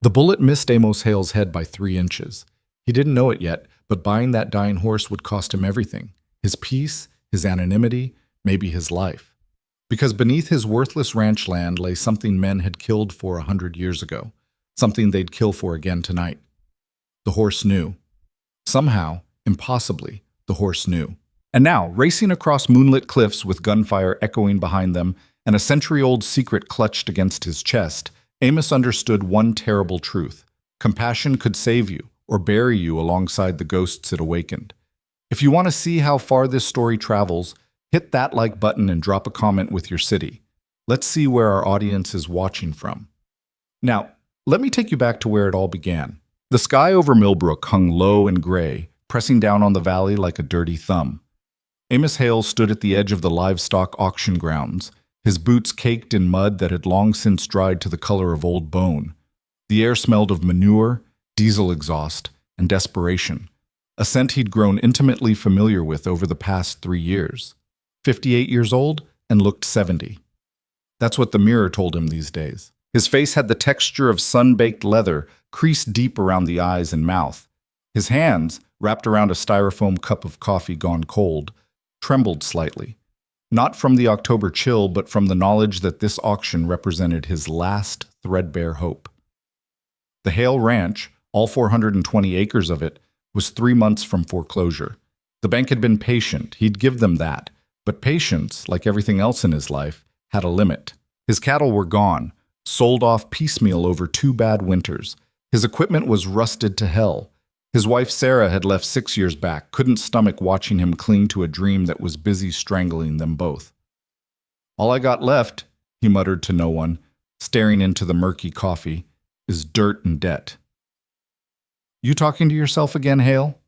The bullet missed Amos Hale's head by 3 inches. He didn't know it yet, but buying that dying horse would cost him everything: his peace, his anonymity, maybe his life. Because beneath his worthless ranch land lay something men had killed for 100 years ago, something they'd kill for again tonight. The horse knew. Somehow, impossibly, the horse knew. And now, racing across moonlit cliffs with gunfire echoing behind them and a century-old secret clutched against his chest, Amos understood one terrible truth: compassion could save you or bury you alongside the ghosts it awakened. If you want to see how far this story travels, hit that like button and drop a comment with your city. Let's see where our audience is watching from. Now, let me take you back to where it all began. The sky over Millbrook hung low and gray, pressing down on the valley like a dirty thumb. Amos Hale stood at the edge of the livestock auction grounds, his boots caked in mud that had long since dried to the color of old bone. The air smelled of manure, diesel exhaust, and desperation, a scent he'd grown intimately familiar with over the past 3 years. 58 years old and looked 70. That's what the mirror told him these days. His face had the texture of sun-baked leather, creased deep around the eyes and mouth. His hands, wrapped around a styrofoam cup of coffee gone cold, trembled slightly. Not from the October chill, but from the knowledge that this auction represented his last threadbare hope. The Hale Ranch, all 420 acres of it, was 3 months from foreclosure. The bank had been patient, he'd give them that. But patience, like everything else in his life, had a limit. His cattle were gone, sold off piecemeal over 2 bad winters. His equipment was rusted to hell. His wife Sarah had left 6 years back, couldn't stomach watching him cling to a dream that was busy strangling them both. "All I got left," he muttered to no one, staring into the murky coffee, "is dirt and debt." "You talking to yourself again, Hale?"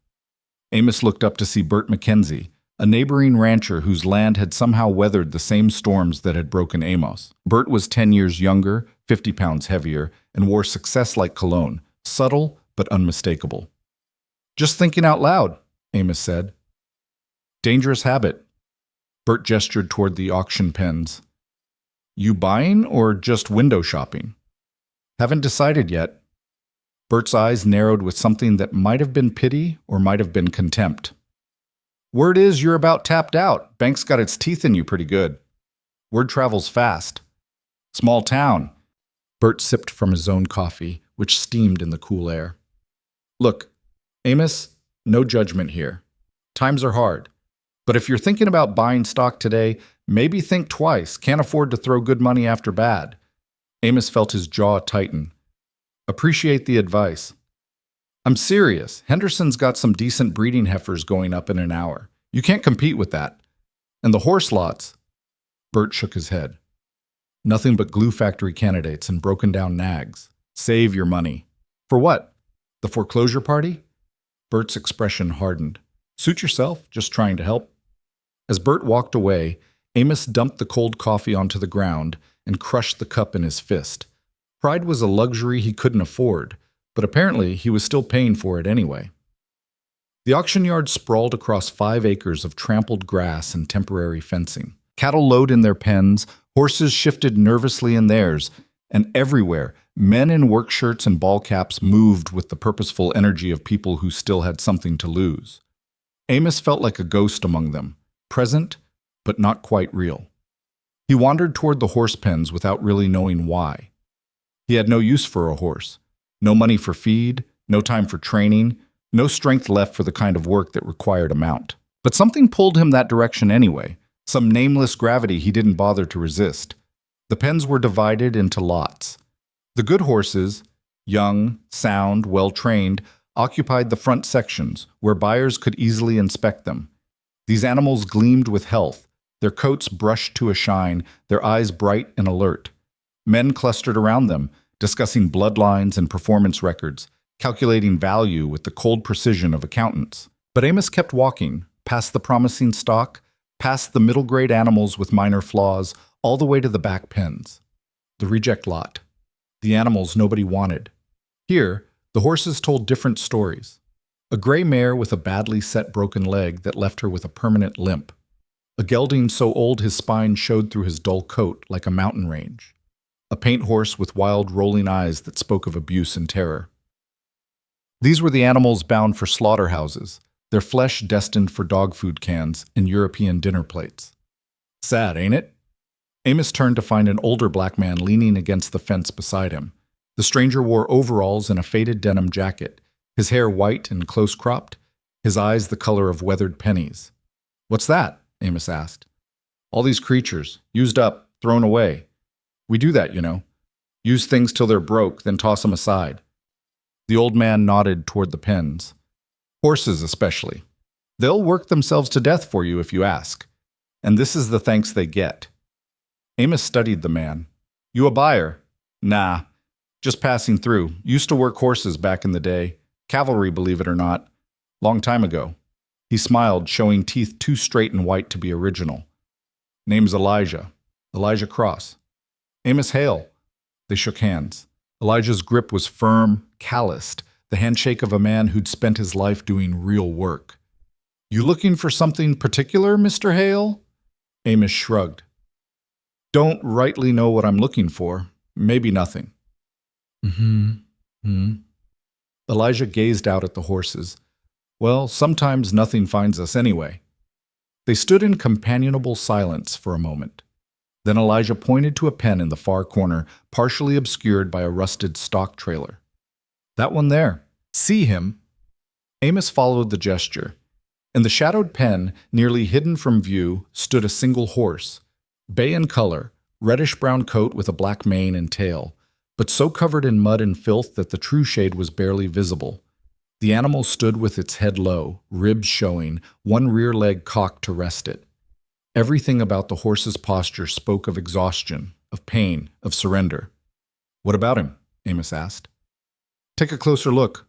Amos looked up to see Bert McKenzie, a neighboring rancher whose land had somehow weathered the same storms that had broken Amos. Bert was 10 years younger, 50 pounds heavier, and wore success like cologne, subtle but unmistakable. "Just thinking out loud," Amos said. "Dangerous habit." Bert gestured toward the auction pens. "You buying or just window shopping?" "Haven't decided yet." Bert's eyes narrowed with something that might have been pity or might have been contempt. "Word is you're about tapped out. Bank's got its teeth in you pretty good." "Word travels fast." "Small town." Bert sipped from his own coffee, which steamed in the cool air. "Look, Amos, no judgment here. Times are hard. But if you're thinking about buying stock today, maybe think twice. Can't afford to throw good money after bad." Amos felt his jaw tighten. "Appreciate the advice." "I'm serious. Henderson's got some decent breeding heifers going up in an hour. You can't compete with that. And the horse lots." Bert shook his head. "Nothing but glue factory candidates and broken down nags. Save your money." "For what? The foreclosure party?" Bert's expression hardened. "Suit yourself, just trying to help." As Bert walked away, Amos dumped the cold coffee onto the ground and crushed the cup in his fist. Pride was a luxury he couldn't afford, but apparently he was still paying for it anyway. The auction yard sprawled across 5 acres of trampled grass and temporary fencing. Cattle lowed in their pens, horses shifted nervously in theirs, and everywhere, men in work shirts and ball caps moved with the purposeful energy of people who still had something to lose. Amos felt like a ghost among them, present, but not quite real. He wandered toward the horse pens without really knowing why. He had no use for a horse, no money for feed, no time for training, no strength left for the kind of work that required a mount. But something pulled him that direction anyway, some nameless gravity he didn't bother to resist. The pens were divided into lots. The good horses, young, sound, well-trained, occupied the front sections, where buyers could easily inspect them. These animals gleamed with health, their coats brushed to a shine, their eyes bright and alert. Men clustered around them, discussing bloodlines and performance records, calculating value with the cold precision of accountants. But Amos kept walking, past the promising stock, past the middle-grade animals with minor flaws, all the way to the back pens. The reject lot. The animals nobody wanted. Here, the horses told different stories. A gray mare with a badly set broken leg that left her with a permanent limp. A gelding so old his spine showed through his dull coat like a mountain range. a paint horse with wild rolling eyes that spoke of abuse and terror. These were the animals bound for slaughterhouses, their flesh destined for dog food cans and European dinner plates. Sad, ain't it? Amos turned to find an older black man leaning against the fence beside him. The stranger wore overalls and a faded denim jacket, his hair white and close-cropped, his eyes the color of weathered pennies. "What's that?" Amos asked. "All these creatures, used up, thrown away. We do that, you know. Use things till they're broke, then toss them aside." The old man nodded toward the pens. "Horses especially. They'll work themselves to death for you if you ask. And this is the thanks they get." Amos studied the man. "You a buyer?" "Nah, just passing through. Used to work horses back in the day. Cavalry, believe it or not. Long time ago." He smiled, showing teeth too straight and white to be original. "Name's Elijah. Elijah Cross." "Amos Hale." They shook hands. Elijah's grip was firm, calloused, the handshake of a man who'd spent his life doing real work. "You looking for something particular, Mr. Hale?" Amos shrugged. "Don't rightly know what I'm looking for. Maybe nothing." Elijah gazed out at the horses. "Well, sometimes nothing finds us anyway." They stood in companionable silence for a moment. Then Elijah pointed to a pen in the far corner, partially obscured by a rusted stock trailer. "That one there. See him?" Amos followed the gesture. In the shadowed pen, nearly hidden from view, stood a single horse. Bay in color, reddish-brown coat with a black mane and tail, but so covered in mud and filth that the true shade was barely visible. The animal stood with its head low, ribs showing, one rear leg cocked to rest it. Everything about the horse's posture spoke of exhaustion, of pain, of surrender. "What about him?" Amos asked. "Take a closer look."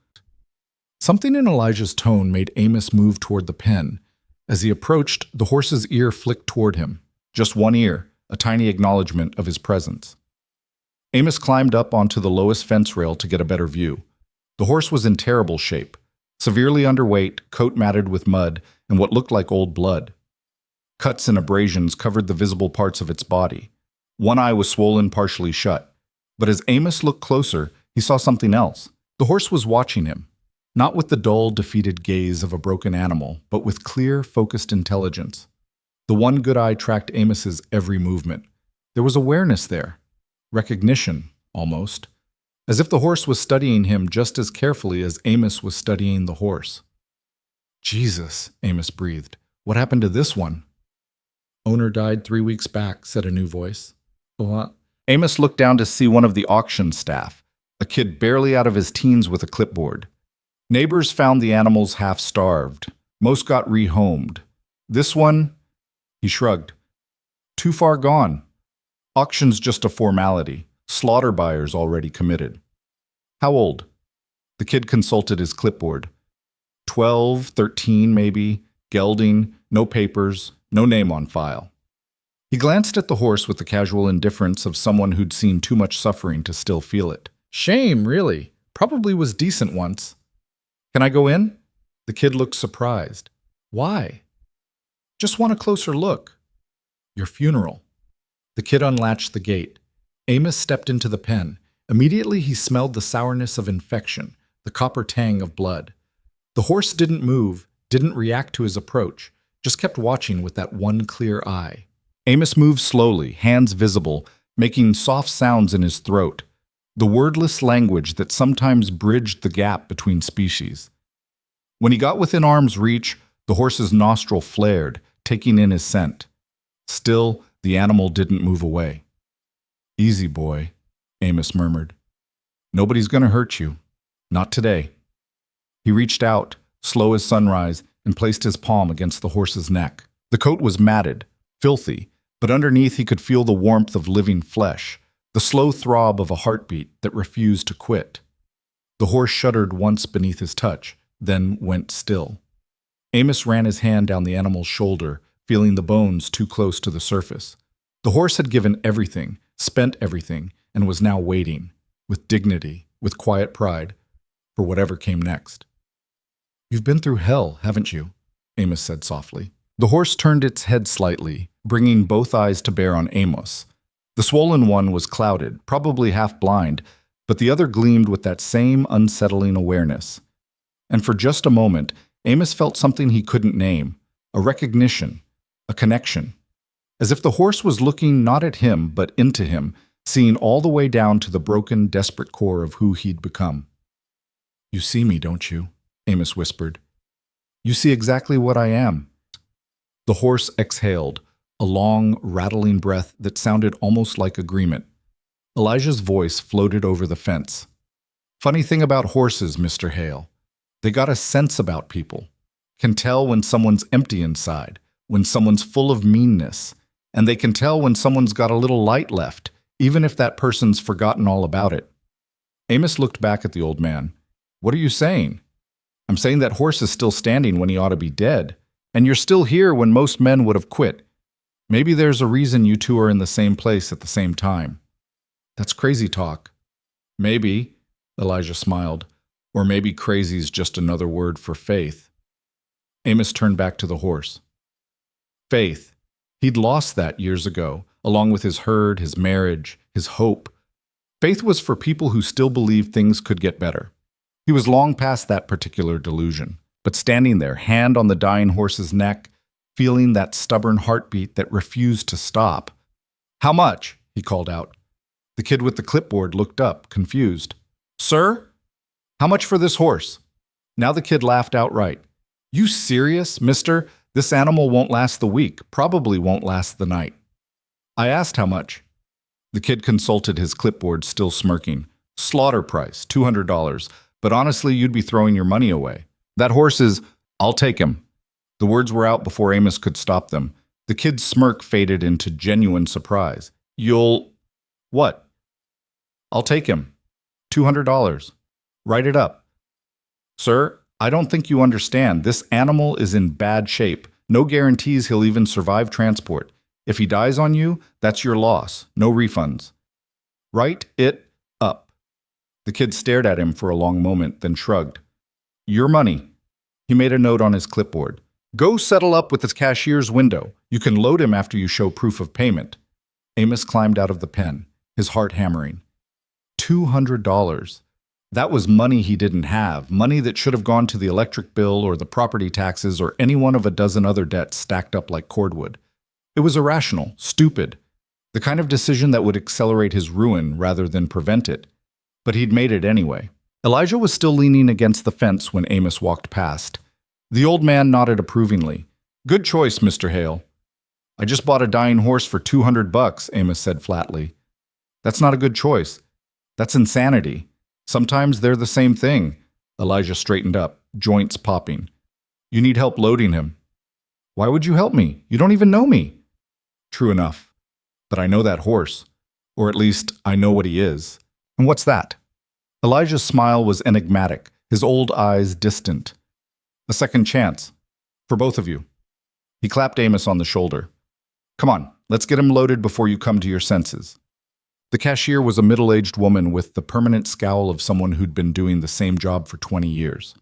Something in Elijah's tone made Amos move toward the pen. As he approached, the horse's ear flicked toward him. Just one ear, a tiny acknowledgement of his presence. Amos climbed up onto the lowest fence rail to get a better view. The horse was in terrible shape, severely underweight, coat matted with mud, and what looked like old blood. Cuts and abrasions covered the visible parts of its body. One eye was swollen, partially shut. But as Amos looked closer, he saw something else. The horse was watching him, not with the dull, defeated gaze of a broken animal, but with clear, focused intelligence. The one good eye tracked Amos's every movement. There was awareness there. Recognition, almost. As if the horse was studying him just as carefully as Amos was studying the horse. "Jesus," Amos breathed. "What happened to this one?" "Owner died 3 weeks back," said a new voice. "What?" Amos looked down to see one of the auction staff, a kid barely out of his teens with a clipboard. Neighbors found the animals half-starved. Most got rehomed. This one, he shrugged. "Too far gone. Auction's just a formality. Slaughter buyers already committed." "How old?" The kid consulted his clipboard. 12, 13 maybe, gelding, no papers, no name on file. He glanced at the horse with the casual indifference of someone who'd seen too much suffering to still feel it. "Shame, really. Probably was decent once." "Can I go in?" The kid looked surprised. "Why?" "Just want a closer look." "Your funeral." The kid unlatched the gate. Amos stepped into the pen. Immediately he smelled the sourness of infection, the copper tang of blood. The horse didn't move, didn't react to his approach, just kept watching with that one clear eye. Amos moved slowly, hands visible, making soft sounds in his throat, the wordless language that sometimes bridged the gap between species. When he got within arm's reach, the horse's nostril flared, taking in his scent. Still, the animal didn't move away. "Easy, boy," Amos murmured. "Nobody's going to hurt you. Not today." He reached out, slow as sunrise, and placed his palm against the horse's neck. The coat was matted, filthy, but underneath he could feel the warmth of living flesh, the slow throb of a heartbeat that refused to quit. The horse shuddered once beneath his touch, then went still. Amos ran his hand down the animal's shoulder, feeling the bones too close to the surface. The horse had given everything, spent everything, and was now waiting, with dignity, with quiet pride, for whatever came next. "You've been through hell, haven't you?" Amos said softly. The horse turned its head slightly, bringing both eyes to bear on Amos. The swollen one was clouded, probably half blind, but the other gleamed with that same unsettling awareness. And for just a moment, Amos felt something he couldn't name, a recognition, a connection. As if the horse was looking not at him, but into him, seeing all the way down to the broken, desperate core of who he'd become. "You see me, don't you?" Amos whispered. "You see exactly what I am." The horse exhaled, a long, rattling breath that sounded almost like agreement. Elijah's voice floated over the fence. "Funny thing about horses, Mr. Hale. They got a sense about people. Can tell when someone's empty inside, when someone's full of meanness, and they can tell when someone's got a little light left, even if that person's forgotten all about it." Amos looked back at the old man. "What are you saying?" "I'm saying that horse is still standing when he ought to be dead, and you're still here when most men would have quit. Maybe there's a reason you two are in the same place at the same time." "That's crazy talk." "Maybe," Elijah smiled, "or maybe crazy's just another word for faith." Amos turned back to the horse. Faith. He'd lost that years ago, along with his herd, his marriage, his hope. Faith was for people who still believed things could get better. He was long past that particular delusion, but standing there, hand on the dying horse's neck, feeling that stubborn heartbeat that refused to stop. "How much?" he called out. The kid with the clipboard looked up, confused. "Sir? How much for this horse?" Now the kid laughed outright. "You serious, mister? This animal won't last the week, probably won't last the night." "I asked how much." The kid consulted his clipboard, still smirking. "Slaughter price, $200, but honestly, you'd be throwing your money away. That horse is—" "I'll take him." The words were out before Amos could stop them. The kid's smirk faded into genuine surprise. "You'll—" "What?" "I'll take him. $200. Write it up." "Sir, I don't think you understand. This animal is in bad shape. No guarantees he'll even survive transport. If he dies on you, that's your loss. No refunds." "Write it up." The kid stared at him for a long moment, then shrugged. "Your money." He made a note on his clipboard. "Go settle up with the cashier's window. You can load him after you show proof of payment." Amos climbed out of the pen, his heart hammering. $200. That was money he didn't have, money that should have gone to the electric bill or the property taxes or any one of a dozen other debts stacked up like cordwood. It was irrational, stupid, the kind of decision that would accelerate his ruin rather than prevent it. But he'd made it anyway. Elijah was still leaning against the fence when Amos walked past. The old man nodded approvingly. "Good choice, Mr. Hale." "I just bought a dying horse for $200, Amos said flatly. "That's not a good choice. That's insanity. Sometimes they're the same thing." Elijah straightened up, joints popping. "You need help loading him." "Why would you help me? You don't even know me." "True enough. But I know that horse. Or at least, I know what he is." "And what's that?" Elijah's smile was enigmatic, his old eyes distant. "A second chance. For both of you." He clapped Amos on the shoulder. "Come on, let's get him loaded before you come to your senses." The cashier was a middle-aged woman with the permanent scowl of someone who'd been doing the same job for 20 years.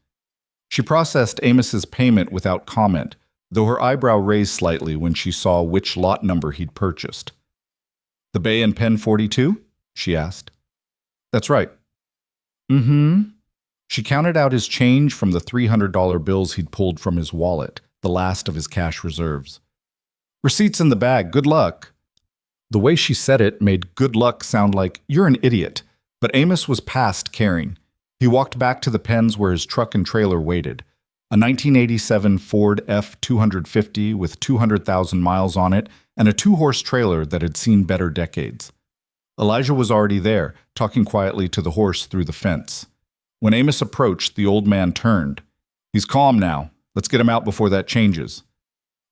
She processed Amos's payment without comment, though her eyebrow raised slightly when she saw which lot number he'd purchased. "The Bay and Pen 42? She asked. "That's right." "Mm-hmm." She counted out his change from the $300 bills he'd pulled from his wallet, the last of his cash reserves. "Receipt's in the bag. Good luck." The way she said it made good luck sound like, "You're an idiot." But Amos was past caring. He walked back to the pens where his truck and trailer waited. A 1987 Ford F-250 with 200,000 miles on it and a two-horse trailer that had seen better decades. Elijah was already there, talking quietly to the horse through the fence. When Amos approached, the old man turned. "He's calm now. Let's get him out before that changes."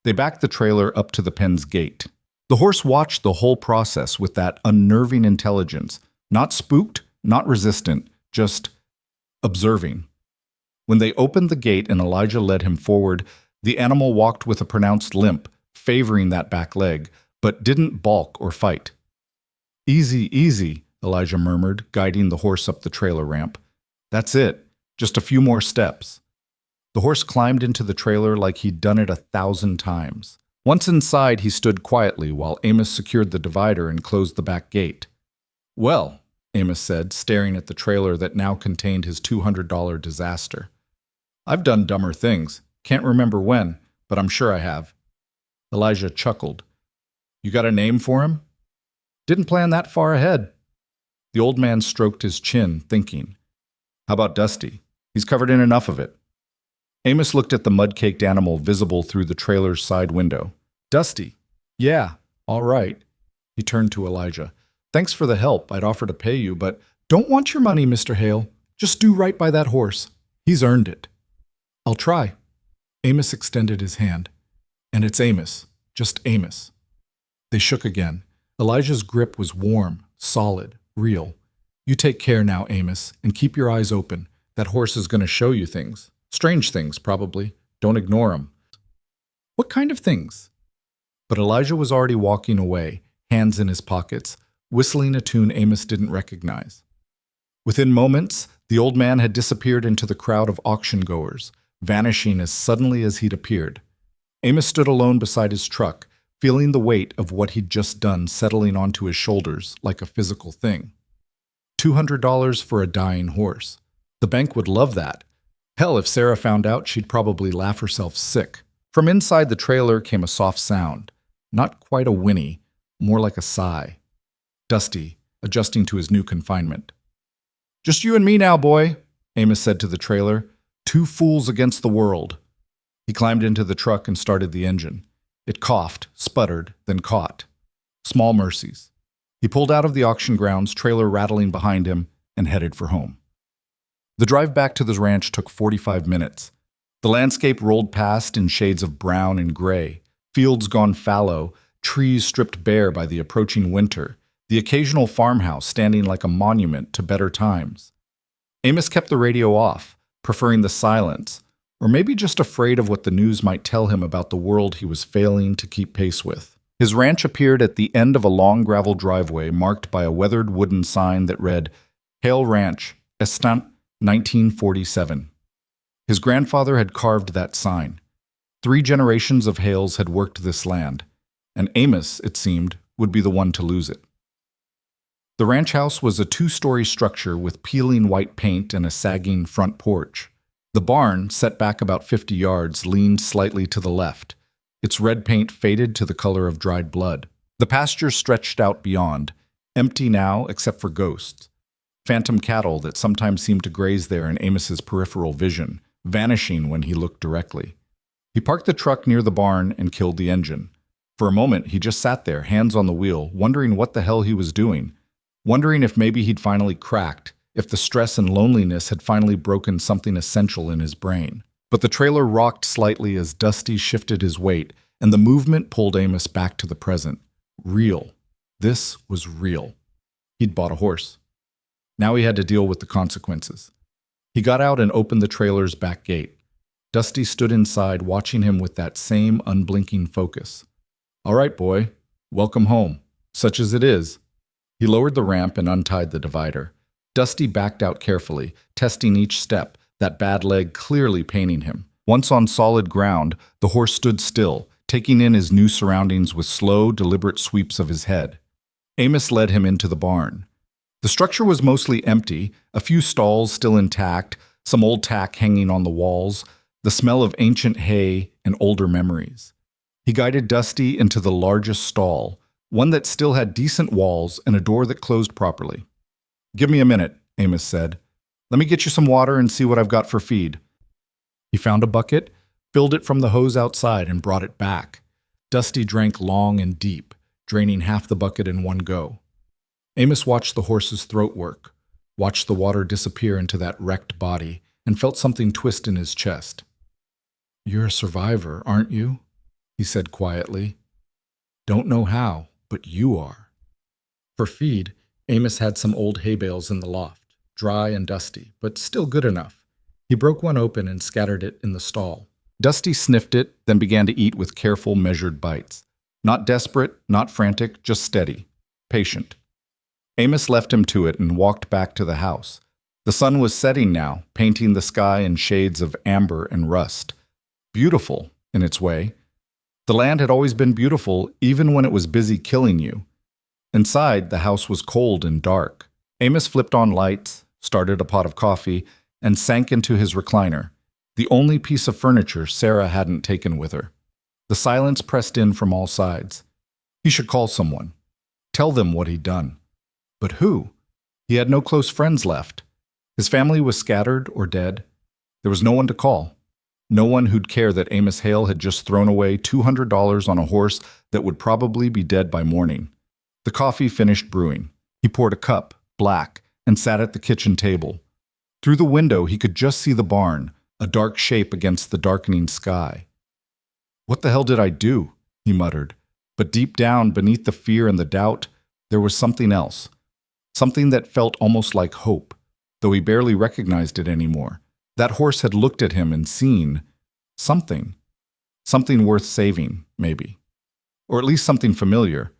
They backed the trailer up to the pen's gate. The horse watched the whole process with that unnerving intelligence, not spooked, not resistant, just observing. When they opened the gate and Elijah led him forward, the animal walked with a pronounced limp, favoring that back leg, but didn't balk or fight. "Easy, easy," Elijah murmured, guiding the horse up the trailer ramp. "That's it. Just a few more steps." The horse climbed into the trailer like he'd done it 1,000 times. Once inside, he stood quietly while Amos secured the divider and closed the back gate. "Well," Amos said, staring at the trailer that now contained his $200 disaster. "I've done dumber things. Can't remember when, but I'm sure I have." Elijah chuckled. "You got a name for him?" "Didn't plan that far ahead." The old man stroked his chin, thinking. "How about Dusty? He's covered in enough of it." Amos looked at the mud-caked animal visible through the trailer's side window. "Dusty? Yeah, all right." He turned to Elijah. "Thanks for the help. I'd offer to pay you, but don't want your money, Mr. Hale. Just do right by that horse. He's earned it." "I'll try." Amos extended his hand. "And it's Amos. Just Amos." They shook again. Elijah's grip was warm, solid, real. "You take care now, Amos, and keep your eyes open. That horse is going to show you things. Strange things, probably. Don't ignore them." "What kind of things?" But Elijah was already walking away, hands in his pockets, whistling a tune Amos didn't recognize. Within moments, the old man had disappeared into the crowd of auction-goers, vanishing as suddenly as he'd appeared. Amos stood alone beside his truck, feeling the weight of what he'd just done settling onto his shoulders like a physical thing. $200 for a dying horse. The bank would love that. Hell, if Sarah found out, she'd probably laugh herself sick. From inside the trailer came a soft sound. Not quite a whinny, more like a sigh. Dusty, adjusting to his new confinement. "Just you and me now, boy," Amos said to the trailer. "Two fools against the world." He climbed into the truck and started the engine. It coughed, sputtered, then caught. Small mercies. He pulled out of the auction grounds, trailer rattling behind him, and headed for home. The drive back to the ranch took 45 minutes. The landscape rolled past in shades of brown and gray, fields gone fallow, trees stripped bare by the approaching winter, the occasional farmhouse standing like a monument to better times. Amos kept the radio off, preferring the silence, or maybe just afraid of what the news might tell him about the world he was failing to keep pace with. His ranch appeared at the end of a long gravel driveway marked by a weathered wooden sign that read, "Hale Ranch, Estant, 1947. His grandfather had carved that sign. 3 generations of Hales had worked this land, and Amos, it seemed, would be the one to lose it. The ranch house was a 2-story structure with peeling white paint and a sagging front porch. The barn, set back about 50 yards, leaned slightly to the left. Its red paint faded to the color of dried blood. The pasture stretched out beyond, empty now except for ghosts. Phantom cattle that sometimes seemed to graze there in Amos's peripheral vision, vanishing when he looked directly. He parked the truck near the barn and killed the engine. For a moment, he just sat there, hands on the wheel, wondering what the hell he was doing, wondering if maybe he'd finally cracked, if the stress and loneliness had finally broken something essential in his brain. But the trailer rocked slightly as Dusty shifted his weight, and the movement pulled Amos back to the present. Real. This was real. He'd bought a horse. Now he had to deal with the consequences. He got out and opened the trailer's back gate. Dusty stood inside, watching him with that same unblinking focus. "All right, boy. Welcome home. Such as it is." He lowered the ramp and untied the divider. Dusty backed out carefully, testing each step, that bad leg clearly paining him. Once on solid ground, the horse stood still, taking in his new surroundings with slow, deliberate sweeps of his head. Amos led him into the barn. The structure was mostly empty, a few stalls still intact, some old tack hanging on the walls, the smell of ancient hay and older memories. He guided Dusty into the largest stall, one that still had decent walls and a door that closed properly. "Give me a minute," Amos said. "Let me get you some water and see what I've got for feed." He found a bucket, filled it from the hose outside, and brought it back. Dusty drank long and deep, draining half the bucket in one go. Amos watched the horse's throat work, watched the water disappear into that wrecked body, and felt something twist in his chest. "You're a survivor, aren't you?" he said quietly. "Don't know how, but you are." For feed, Amos had some old hay bales in the loft, dry and dusty, but still good enough. He broke one open and scattered it in the stall. Dusty sniffed it, then began to eat with careful, measured bites. Not desperate, not frantic, just steady, patient. Amos left him to it and walked back to the house. The sun was setting now, painting the sky in shades of amber and rust. Beautiful, in its way. The land had always been beautiful, even when it was busy killing you. Inside, the house was cold and dark. Amos flipped on lights, started a pot of coffee, and sank into his recliner, the only piece of furniture Sarah hadn't taken with her. The silence pressed in from all sides. He should call someone. Tell them what he'd done. But who? He had no close friends left. His family was scattered or dead. There was no one to call. No one who'd care that Amos Hale had just thrown away $200 on a horse that would probably be dead by morning. The coffee finished brewing. He poured a cup, black, and sat at the kitchen table. Through the window, he could just see the barn, a dark shape against the darkening sky. "What the hell did I do?" he muttered. But deep down, beneath the fear and the doubt, there was something else. Something that felt almost like hope, though he barely recognized it anymore. That horse had looked at him and seen something. Something worth saving, maybe. Or at least something familiar.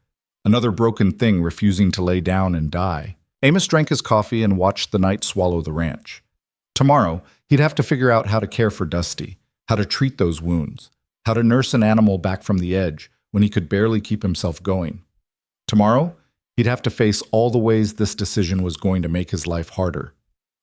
Another broken thing refusing to lay down and die. Amos drank his coffee and watched the night swallow the ranch. Tomorrow, he'd have to figure out how to care for Dusty, how to treat those wounds, how to nurse an animal back from the edge when he could barely keep himself going. Tomorrow, he'd have to face all the ways this decision was going to make his life harder.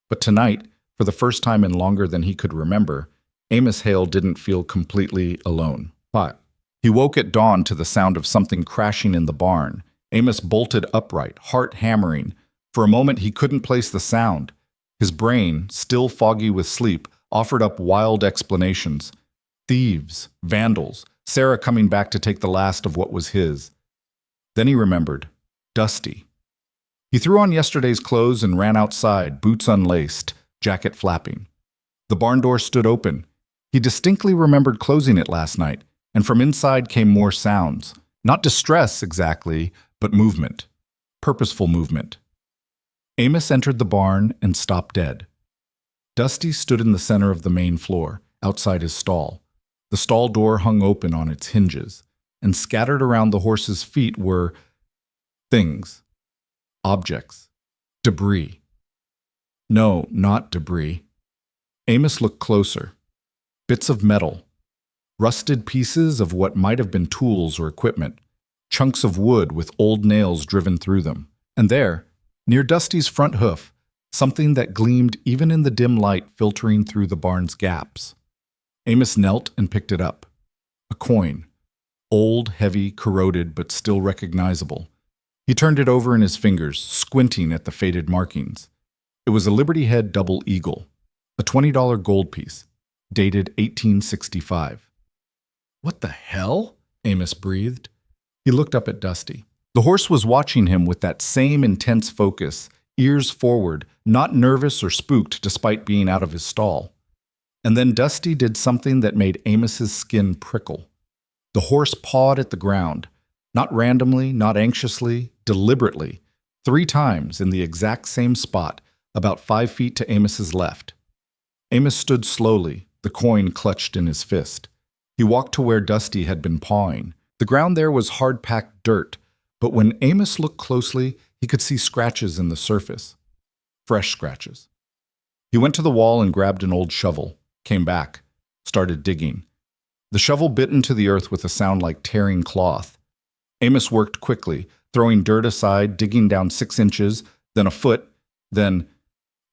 But tonight, for the first time in longer than he could remember, Amos Hale didn't feel completely alone. But he woke at dawn to the sound of something crashing in the barn. Amos bolted upright, heart hammering. For a moment, he couldn't place the sound. His brain, still foggy with sleep, offered up wild explanations. Thieves, vandals, Sarah coming back to take the last of what was his. Then he remembered. Dusty. He threw on yesterday's clothes and ran outside, boots unlaced, jacket flapping. The barn door stood open. He distinctly remembered closing it last night, and from inside came more sounds. Not distress exactly, but movement. Purposeful movement. Amos entered the barn and stopped dead. Dusty stood in the center of the main floor, outside his stall. The stall door hung open on its hinges, and scattered around the horse's feet were things, objects, debris. No, not debris. Amos looked closer. Bits of metal, rusted pieces of what might have been tools or equipment, chunks of wood with old nails driven through them. And there, near Dusty's front hoof, something that gleamed even in the dim light filtering through the barn's gaps. Amos knelt and picked it up. A coin. Old, heavy, corroded, but still recognizable. He turned it over in his fingers, squinting at the faded markings. It was a Liberty Head double eagle, a $20 gold piece, dated 1865. "What the hell?" Amos breathed. He looked up at Dusty. The horse was watching him with that same intense focus, ears forward, not nervous or spooked despite being out of his stall. And then Dusty did something that made Amos's skin prickle. The horse pawed at the ground, not randomly, not anxiously, deliberately, 3 times in the exact same spot, about 5 feet to Amos's left. Amos stood slowly, the coin clutched in his fist. He walked to where Dusty had been pawing. The ground there was hard-packed dirt, but when Amos looked closely, he could see scratches in the surface. Fresh scratches. He went to the wall and grabbed an old shovel, came back, started digging. The shovel bit into the earth with a sound like tearing cloth. Amos worked quickly, throwing dirt aside, digging down 6 inches, then a foot, then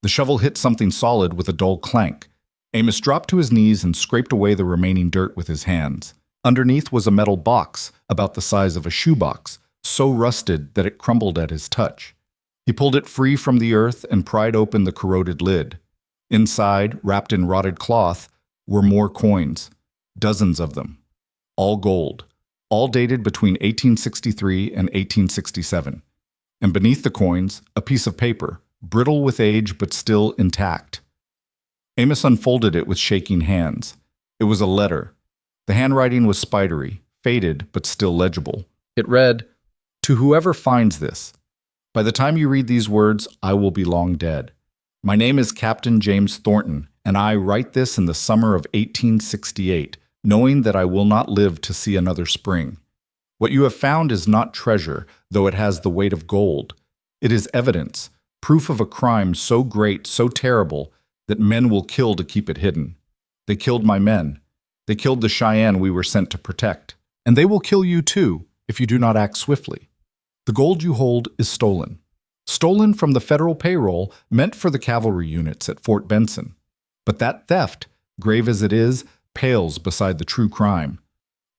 the shovel hit something solid with a dull clank. Amos dropped to his knees and scraped away the remaining dirt with his hands. Underneath was a metal box, about the size of a shoebox, so rusted that it crumbled at his touch. He pulled it free from the earth and pried open the corroded lid. Inside, wrapped in rotted cloth, were more coins, dozens of them, all gold, all dated between 1863 and 1867. And beneath the coins, a piece of paper, brittle with age but still intact. Amos unfolded it with shaking hands. It was a letter. The handwriting was spidery, faded but still legible. It read, "To whoever finds this, by the time you read these words, I will be long dead. My name is Captain James Thornton, and I write this in the summer of 1868, knowing that I will not live to see another spring. What you have found is not treasure, though it has the weight of gold. It is evidence, proof of a crime so great, so terrible, that men will kill to keep it hidden. They killed my men. They killed the Cheyenne we were sent to protect. And they will kill you too if you do not act swiftly. The gold you hold is stolen. Stolen from the federal payroll meant for the cavalry units at Fort Benson. But that theft, grave as it is, pales beside the true crime.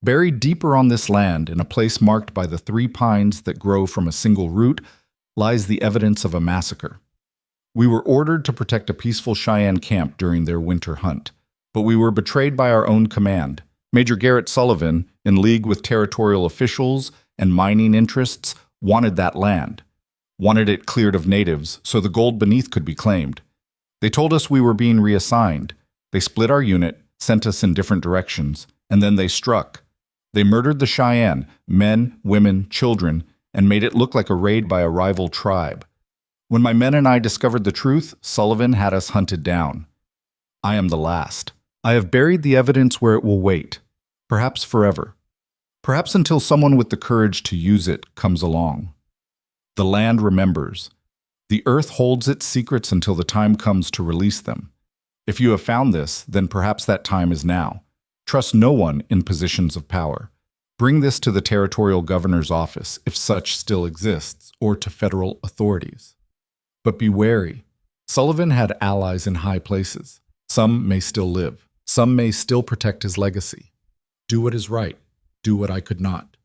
Buried deeper on this land, in a place marked by the 3 pines that grow from a single root, lies the evidence of a massacre. We were ordered to protect a peaceful Cheyenne camp during their winter hunt, but we were betrayed by our own command. Major Garrett Sullivan, in league with territorial officials and mining interests, wanted that land, wanted it cleared of natives so the gold beneath could be claimed. They told us we were being reassigned. They split our unit, sent us in different directions, and then they struck. They murdered the Cheyenne, men, women, children, and made it look like a raid by a rival tribe. When my men and I discovered the truth, Sullivan had us hunted down. I am the last. I have buried the evidence where it will wait, perhaps forever. Perhaps until someone with the courage to use it comes along. The land remembers. The earth holds its secrets until the time comes to release them. If you have found this, then perhaps that time is now. Trust no one in positions of power. Bring this to the territorial governor's office, if such still exists, or to federal authorities. But be wary. Sullivan had allies in high places. Some may still live. Some may still protect his legacy. Do what is right. Do what I could not.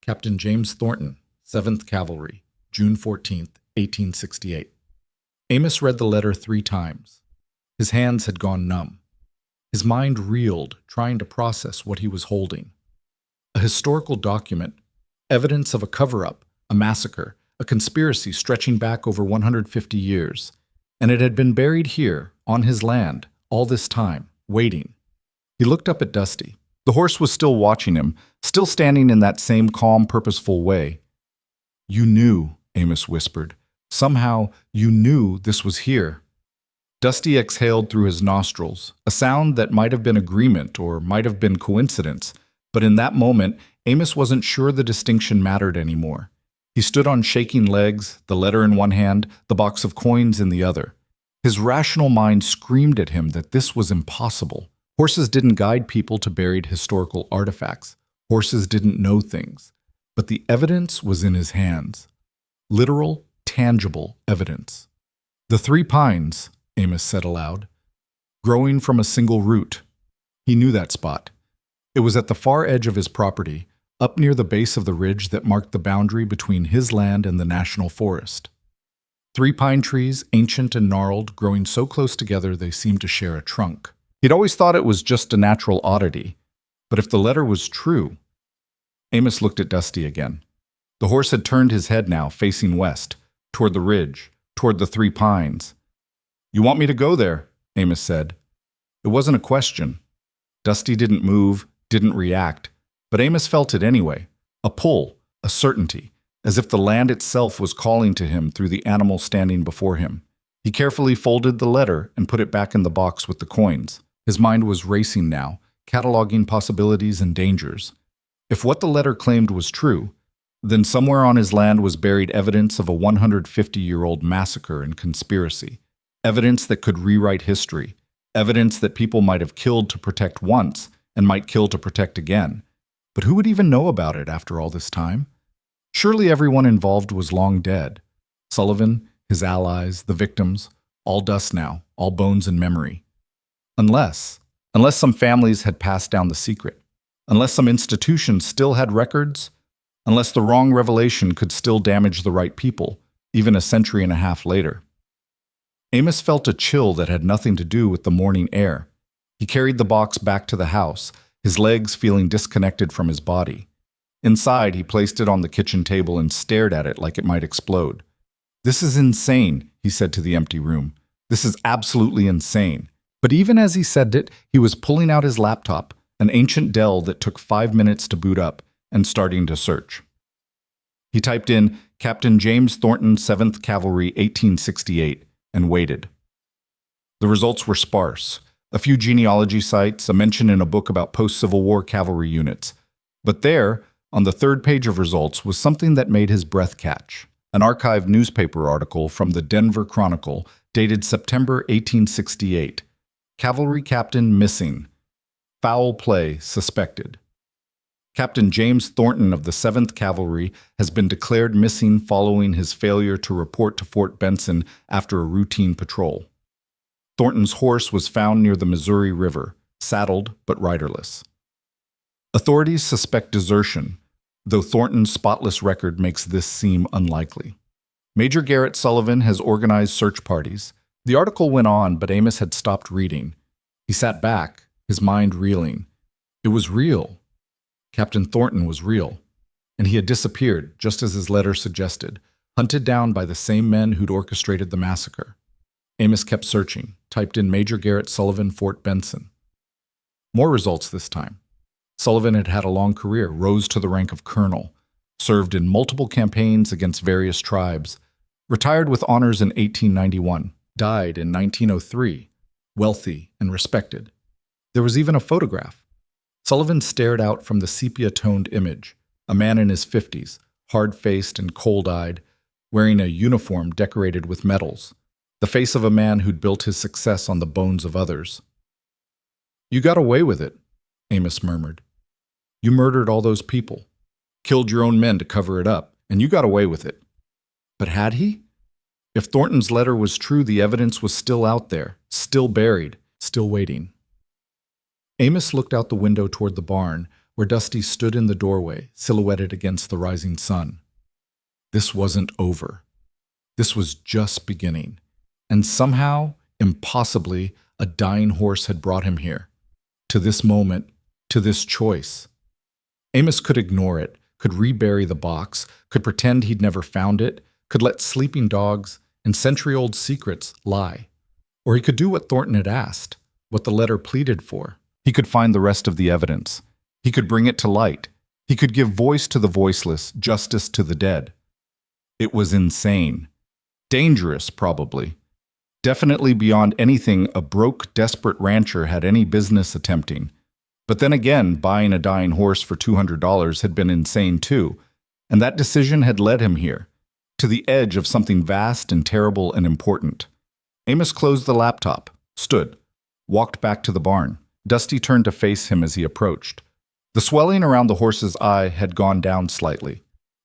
Captain James Thornton, 7th Cavalry, June 14th, 1868. Amos read the letter 3 times. His hands had gone numb. His mind reeled, trying to process what he was holding. A historical document, evidence of a cover-up, a massacre, a conspiracy stretching back over 150 years. And it had been buried here, on his land, all this time, waiting. He looked up at Dusty. The horse was still watching him, still standing in that same calm, purposeful way. "You knew," Amos whispered. "Somehow, you knew this was here." Dusty exhaled through his nostrils, a sound that might have been agreement or might have been coincidence, but in that moment, Amos wasn't sure the distinction mattered anymore. He stood on shaking legs, the letter in one hand, the box of coins in the other. His rational mind screamed at him that this was impossible. Horses didn't guide people to buried historical artifacts. Horses didn't know things. But the evidence was in his hands. Literal, tangible evidence. "The 3 pines," Amos said aloud, "growing from a single root." He knew that spot. It was at the far edge of his property, up near the base of the ridge that marked the boundary between his land and the national forest. 3 pine trees, ancient and gnarled, growing so close together they seemed to share a trunk. He'd always thought it was just a natural oddity. But if the letter was true... Amos looked at Dusty again. The horse had turned his head now, facing west, toward the ridge, toward the 3 pines. "You want me to go there?" Amos said. It wasn't a question. Dusty didn't move, didn't react, but Amos felt it anyway. A pull, a certainty, as if the land itself was calling to him through the animal standing before him. He carefully folded the letter and put it back in the box with the coins. His mind was racing now, cataloging possibilities and dangers. If what the letter claimed was true, then somewhere on his land was buried evidence of a 150-year-old massacre and conspiracy. Evidence that could rewrite history. Evidence that people might have killed to protect once and might kill to protect again. But who would even know about it after all this time? Surely everyone involved was long dead. Sullivan, his allies, the victims, all dust now, all bones and memory. Unless some families had passed down the secret. Unless some institutions still had records. Unless the wrong revelation could still damage the right people, even a century and a half later. Amos felt a chill that had nothing to do with the morning air. He carried the box back to the house, his legs feeling disconnected from his body. Inside, he placed it on the kitchen table and stared at it like it might explode. "This is insane," he said to the empty room. "This is absolutely insane." But even as he said it, he was pulling out his laptop, an ancient Dell that took 5 minutes to boot up, and starting to search. He typed in Captain James Thornton, 7th Cavalry, 1868, and waited. The results were sparse. A few genealogy sites, a mention in a book about post-Civil War cavalry units. But there, on the 3rd page of results, was something that made his breath catch. An archived newspaper article from the Denver Chronicle, dated September 1868. Cavalry captain missing. Foul play suspected. Captain James Thornton of the 7th Cavalry has been declared missing following his failure to report to Fort Benson after a routine patrol. Thornton's horse was found near the Missouri River, saddled but riderless. Authorities suspect desertion, though Thornton's spotless record makes this seem unlikely. Major Garrett Sullivan has organized search parties. The article went on, but Amos had stopped reading. He sat back, his mind reeling. It was real. Captain Thornton was real, and he had disappeared, just as his letter suggested, hunted down by the same men who'd orchestrated the massacre. Amos kept searching, typed in Major Garrett Sullivan, Fort Benson. More results this time. Sullivan had had a long career, rose to the rank of colonel, served in multiple campaigns against various tribes, retired with honors in 1891, died in 1903, wealthy and respected. There was even a photograph. Sullivan stared out from the sepia-toned image, a man in his 50s, hard-faced and cold-eyed, wearing a uniform decorated with medals, the face of a man who'd built his success on the bones of others. "You got away with it," Amos murmured. "You murdered all those people, killed your own men to cover it up, and you got away with it." But had he? If Thornton's letter was true, the evidence was still out there, still buried, still waiting. Amos looked out the window toward the barn, where Dusty stood in the doorway, silhouetted against the rising sun. This wasn't over. This was just beginning. And somehow, impossibly, a dying horse had brought him here. To this moment, to this choice. Amos could ignore it, could rebury the box, could pretend he'd never found it, could let sleeping dogs and century-old secrets lie. Or he could do what Thornton had asked, what the letter pleaded for. He could find the rest of the evidence. He could bring it to light. He could give voice to the voiceless, justice to the dead. It was insane. Dangerous, probably. Definitely beyond anything a broke, desperate rancher had any business attempting. But then again, buying a dying horse for $200 had been insane too, and that decision had led him here, to the edge of something vast and terrible and important. Amos closed the laptop, stood, walked back to the barn. Dusty turned to face him as he approached. The swelling around the horse's eye had gone down slightly.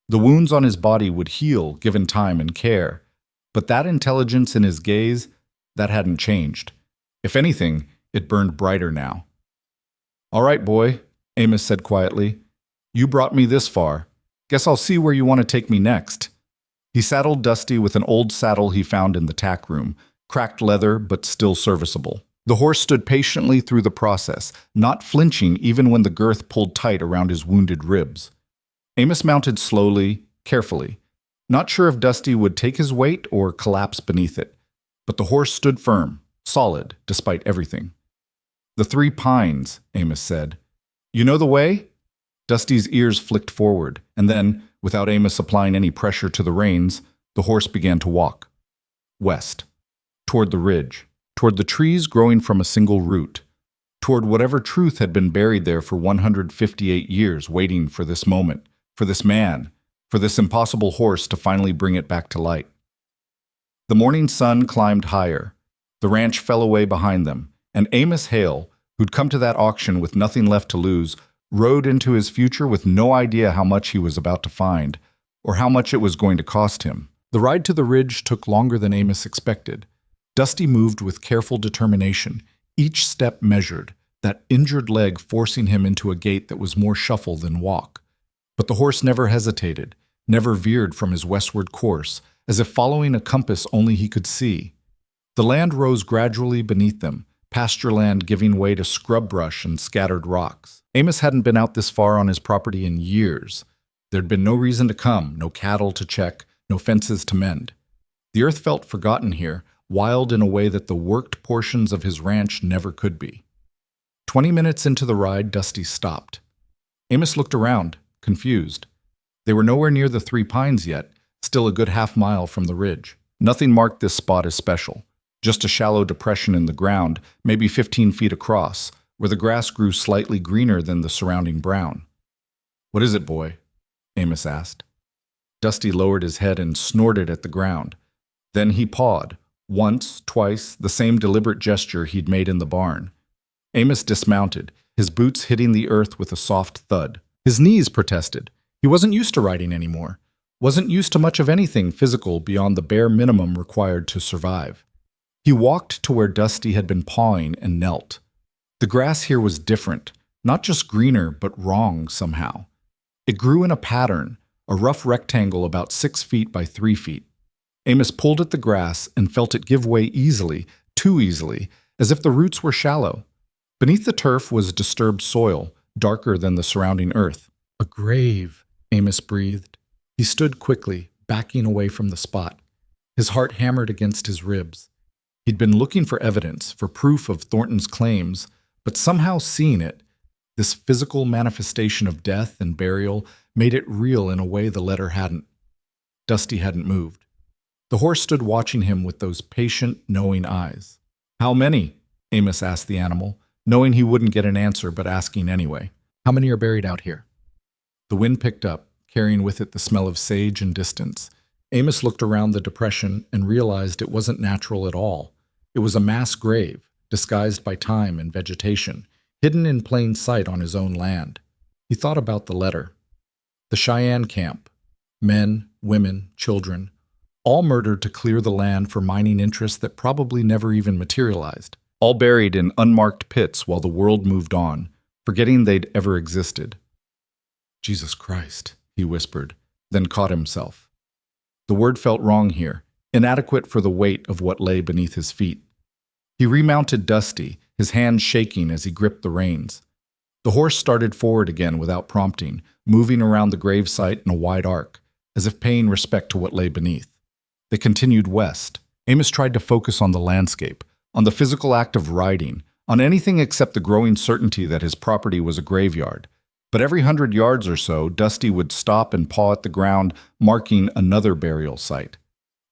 The wounds on his body would heal given time and care, but that intelligence in his gaze, that hadn't changed. If anything, it burned brighter now. "All right, boy," Amos said quietly. "You brought me this far. Guess I'll see where you want to take me next." He saddled Dusty with an old saddle he found in the tack room, cracked leather but still serviceable. The horse stood patiently through the process, not flinching even when the girth pulled tight around his wounded ribs. Amos mounted slowly, carefully, not sure if Dusty would take his weight or collapse beneath it. But the horse stood firm, solid, despite everything. "The 3 Pines," Amos said. "You know the way?" Dusty's ears flicked forward, and then, without Amos applying any pressure to the reins, the horse began to walk. West. Toward the ridge. Toward the trees growing from a single root. Toward whatever truth had been buried there for 158 years, waiting for this moment, for this man, for this impossible horse to finally bring it back to light. The morning sun climbed higher. The ranch fell away behind them, and Amos Hale, who'd come to that auction with nothing left to lose, rode into his future with no idea how much he was about to find, or how much it was going to cost him. The ride to the ridge took longer than Amos expected. Dusty moved with careful determination, each step measured, that injured leg forcing him into a gait that was more shuffle than walk. But the horse never hesitated, never veered from his westward course, as if following a compass only he could see. The land rose gradually beneath them, pasture land giving way to scrub brush and scattered rocks. Amos hadn't been out this far on his property in years. There'd been no reason to come, no cattle to check, no fences to mend. The earth felt forgotten here, wild in a way that the worked portions of his ranch never could be. 20 minutes into the ride, Dusty stopped. Amos looked around, confused. They were nowhere near the 3 Pines yet, still a good half-mile from the ridge. Nothing marked this spot as special. Just a shallow depression in the ground, maybe 15 feet across, where the grass grew slightly greener than the surrounding brown. "What is it, boy?" Amos asked. Dusty lowered his head and snorted at the ground. Then he pawed. Once, twice, the same deliberate gesture he'd made in the barn. Amos dismounted, his boots hitting the earth with a soft thud. His knees protested. He wasn't used to riding anymore. Wasn't used to much of anything physical beyond the bare minimum required to survive. He walked to where Dusty had been pawing and knelt. The grass here was different, not just greener, but wrong somehow. It grew in a pattern, a rough rectangle about 6 feet by 3 feet. Amos pulled at the grass and felt it give way easily, too easily, as if the roots were shallow. Beneath the turf was disturbed soil, darker than the surrounding earth. A grave, Amos breathed. He stood quickly, backing away from the spot. His heart hammered against his ribs. He'd been looking for evidence, for proof of Thornton's claims, but somehow seeing it, this physical manifestation of death and burial, made it real in a way the letter hadn't. Dusty hadn't moved. The horse stood watching him with those patient, knowing eyes. "How many?" Amos asked the animal, knowing he wouldn't get an answer but asking anyway. "How many are buried out here?" The wind picked up, carrying with it the smell of sage and distance. Amos looked around the depression and realized it wasn't natural at all. It was a mass grave, disguised by time and vegetation, hidden in plain sight on his own land. He thought about the letter. The Cheyenne camp. Men, women, children, all murdered to clear the land for mining interests that probably never even materialized. All buried in unmarked pits while the world moved on, forgetting they'd ever existed. "Jesus Christ," he whispered, then caught himself. The word felt wrong here, inadequate for the weight of what lay beneath his feet. He remounted Dusty, his hands shaking as he gripped the reins. The horse started forward again without prompting, moving around the gravesite in a wide arc, as if paying respect to what lay beneath. They continued west. Amos tried to focus on the landscape, on the physical act of riding, on anything except the growing certainty that his property was a graveyard. But every 100 yards or so, Dusty would stop and paw at the ground, marking another burial site.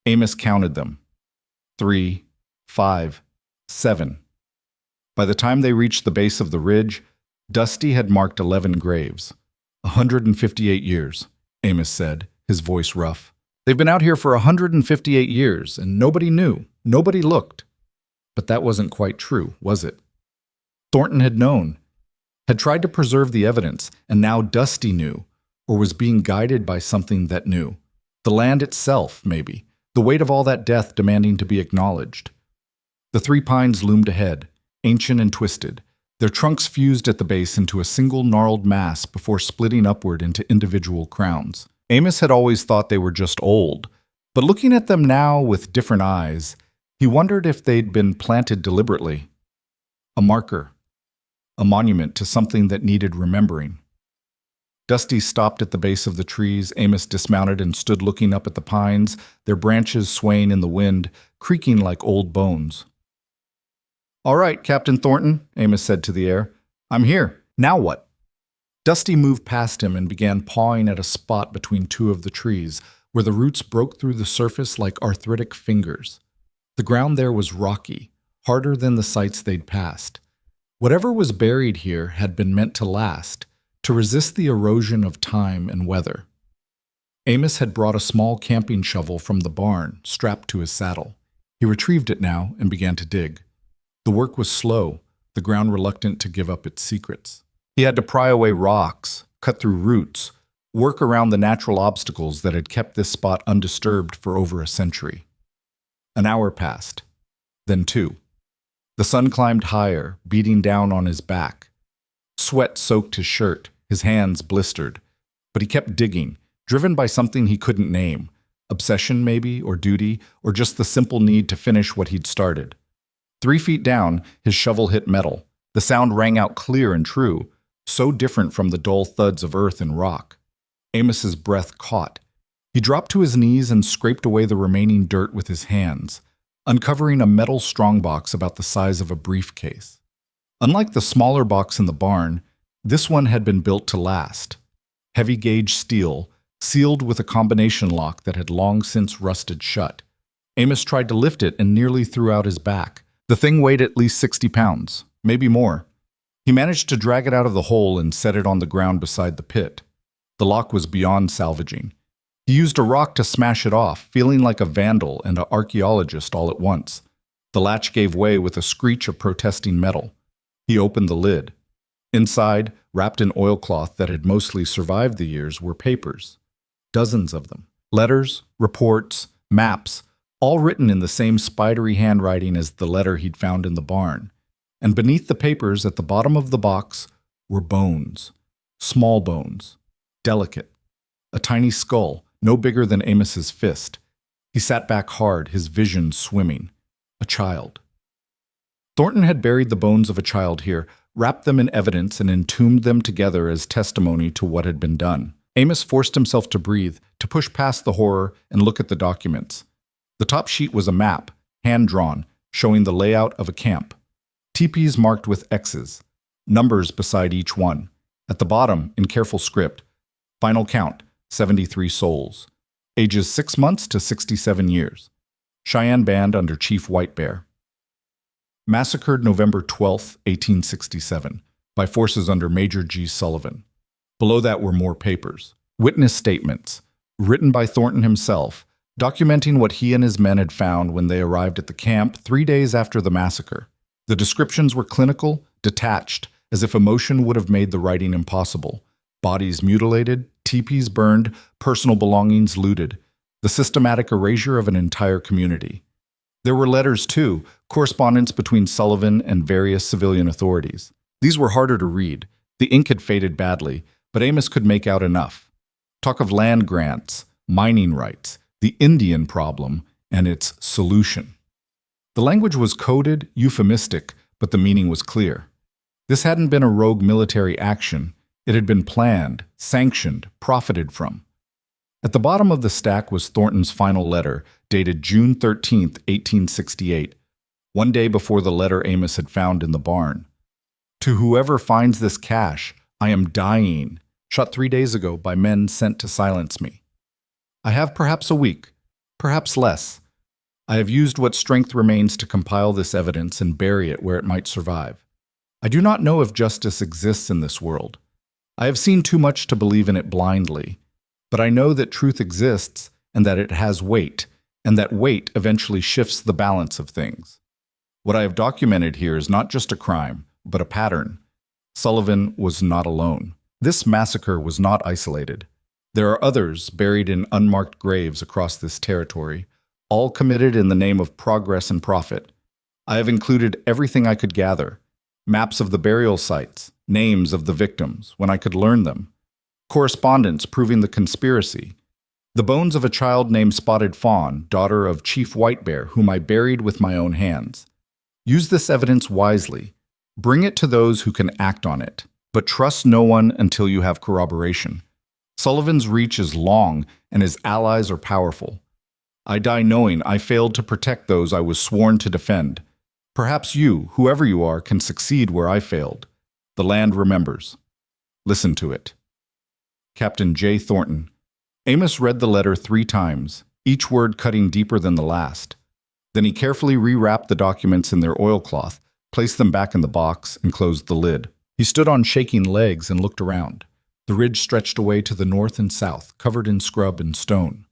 Amos counted them. 3, 5, 7. By the time they reached the base of the ridge, Dusty had marked 11 graves. 158 years, Amos said, his voice rough. They've been out here for 158 years, and nobody knew, nobody looked. But that wasn't quite true, was it? Thornton had known, had tried to preserve the evidence, and now Dusty knew, or was being guided by something that knew. The land itself, maybe, the weight of all that death demanding to be acknowledged. The 3 pines loomed ahead, ancient and twisted, their trunks fused at the base into a single gnarled mass before splitting upward into individual crowns. Amos had always thought they were just old, but looking at them now with different eyes, he wondered if they'd been planted deliberately. A marker, a monument to something that needed remembering. Dusty stopped at the base of the trees. Amos dismounted and stood looking up at the pines, their branches swaying in the wind, creaking like old bones. "All right, Captain Thornton," Amos said to the air. "I'm here. Now what?" Dusty moved past him and began pawing at a spot between 2 of the trees, where the roots broke through the surface like arthritic fingers. The ground there was rocky, harder than the sites they'd passed. Whatever was buried here had been meant to last, to resist the erosion of time and weather. Amos had brought a small camping shovel from the barn, strapped to his saddle. He retrieved it now and began to dig. The work was slow, the ground reluctant to give up its secrets. He had to pry away rocks, cut through roots, work around the natural obstacles that had kept this spot undisturbed for over a century. An hour passed, then 2. The sun climbed higher, beating down on his back. Sweat soaked his shirt, his hands blistered. But he kept digging, driven by something he couldn't name. Obsession, maybe, or duty, or just the simple need to finish what he'd started. 3 feet down, his shovel hit metal. The sound rang out clear and true, so different from the dull thuds of earth and rock. Amos's breath caught. He dropped to his knees and scraped away the remaining dirt with his hands, uncovering a metal strongbox about the size of a briefcase. Unlike the smaller box in the barn, this one had been built to last. Heavy-gauge steel, sealed with a combination lock that had long since rusted shut. Amos tried to lift it and nearly threw out his back. The thing weighed at least 60 pounds, maybe more. He managed to drag it out of the hole and set it on the ground beside the pit. The lock was beyond salvaging. He used a rock to smash it off, feeling like a vandal and an archaeologist all at once. The latch gave way with a screech of protesting metal. He opened the lid. Inside, wrapped in oilcloth that had mostly survived the years, were papers. Dozens of them. Letters, reports, maps, all written in the same spidery handwriting as the letter he'd found in the barn. And beneath the papers, at the bottom of the box, were bones. Small bones. Delicate. A tiny skull, no bigger than Amos's fist. He sat back hard, his vision swimming. A child. Thornton had buried the bones of a child here, wrapped them in evidence, and entombed them together as testimony to what had been done. Amos forced himself to breathe, to push past the horror and look at the documents. The top sheet was a map, hand-drawn, showing the layout of a camp. Teepees marked with X's, numbers beside each one. At the bottom, in careful script, final count, 73 souls. Ages 6 months to 67 years. Cheyenne Band under Chief White Bear. Massacred November 12, 1867, by forces under Major G. Sullivan. Below that were more papers. Witness statements, written by Thornton himself, documenting what he and his men had found when they arrived at the camp 3 days after the massacre. The descriptions were clinical, detached, as if emotion would have made the writing impossible. Bodies mutilated, teepees burned, personal belongings looted. The systematic erasure of an entire community. There were letters, too, correspondence between Sullivan and various civilian authorities. These were harder to read. The ink had faded badly, but Amos could make out enough. Talk of land grants, mining rights, the Indian problem, and its solution. The language was coded, euphemistic, but the meaning was clear. This hadn't been a rogue military action. It had been planned, sanctioned, profited from. At the bottom of the stack was Thornton's final letter, dated June 13, 1868, one day before the letter Amos had found in the barn. To whoever finds this cache, I am dying, shot 3 days ago by men sent to silence me. I have perhaps a week, perhaps less. I have used what strength remains to compile this evidence and bury it where it might survive. I do not know if justice exists in this world. I have seen too much to believe in it blindly, but I know that truth exists and that it has weight, and that weight eventually shifts the balance of things. What I have documented here is not just a crime, but a pattern. Sullivan was not alone. This massacre was not isolated. There are others buried in unmarked graves across this territory, all committed in the name of progress and profit. I have included everything I could gather. Maps of the burial sites, names of the victims, when I could learn them. Correspondence proving the conspiracy. The bones of a child named Spotted Fawn, daughter of Chief White Bear, whom I buried with my own hands. Use this evidence wisely. Bring it to those who can act on it, but trust no one until you have corroboration. Sullivan's reach is long, and his allies are powerful. I die knowing I failed to protect those I was sworn to defend. Perhaps you, whoever you are, can succeed where I failed. The land remembers. Listen to it. Captain J. Thornton. Amos read the letter 3 times, each word cutting deeper than the last. Then he carefully rewrapped the documents in their oilcloth, placed them back in the box, and closed the lid. He stood on shaking legs and looked around. The ridge stretched away to the north and south, covered in scrub and stone.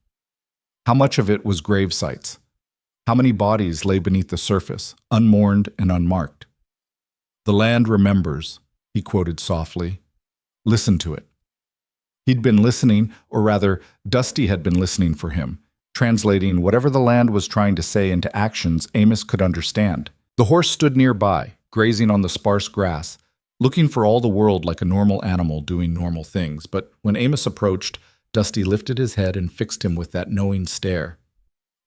How much of it was grave sites? How many bodies lay beneath the surface, unmourned and unmarked? The land remembers, he quoted softly. Listen to it. He'd been listening, or rather, Dusty had been listening for him, translating whatever the land was trying to say into actions Amos could understand. The horse stood nearby, grazing on the sparse grass, looking for all the world like a normal animal doing normal things, but when Amos approached, Dusty lifted his head and fixed him with that knowing stare.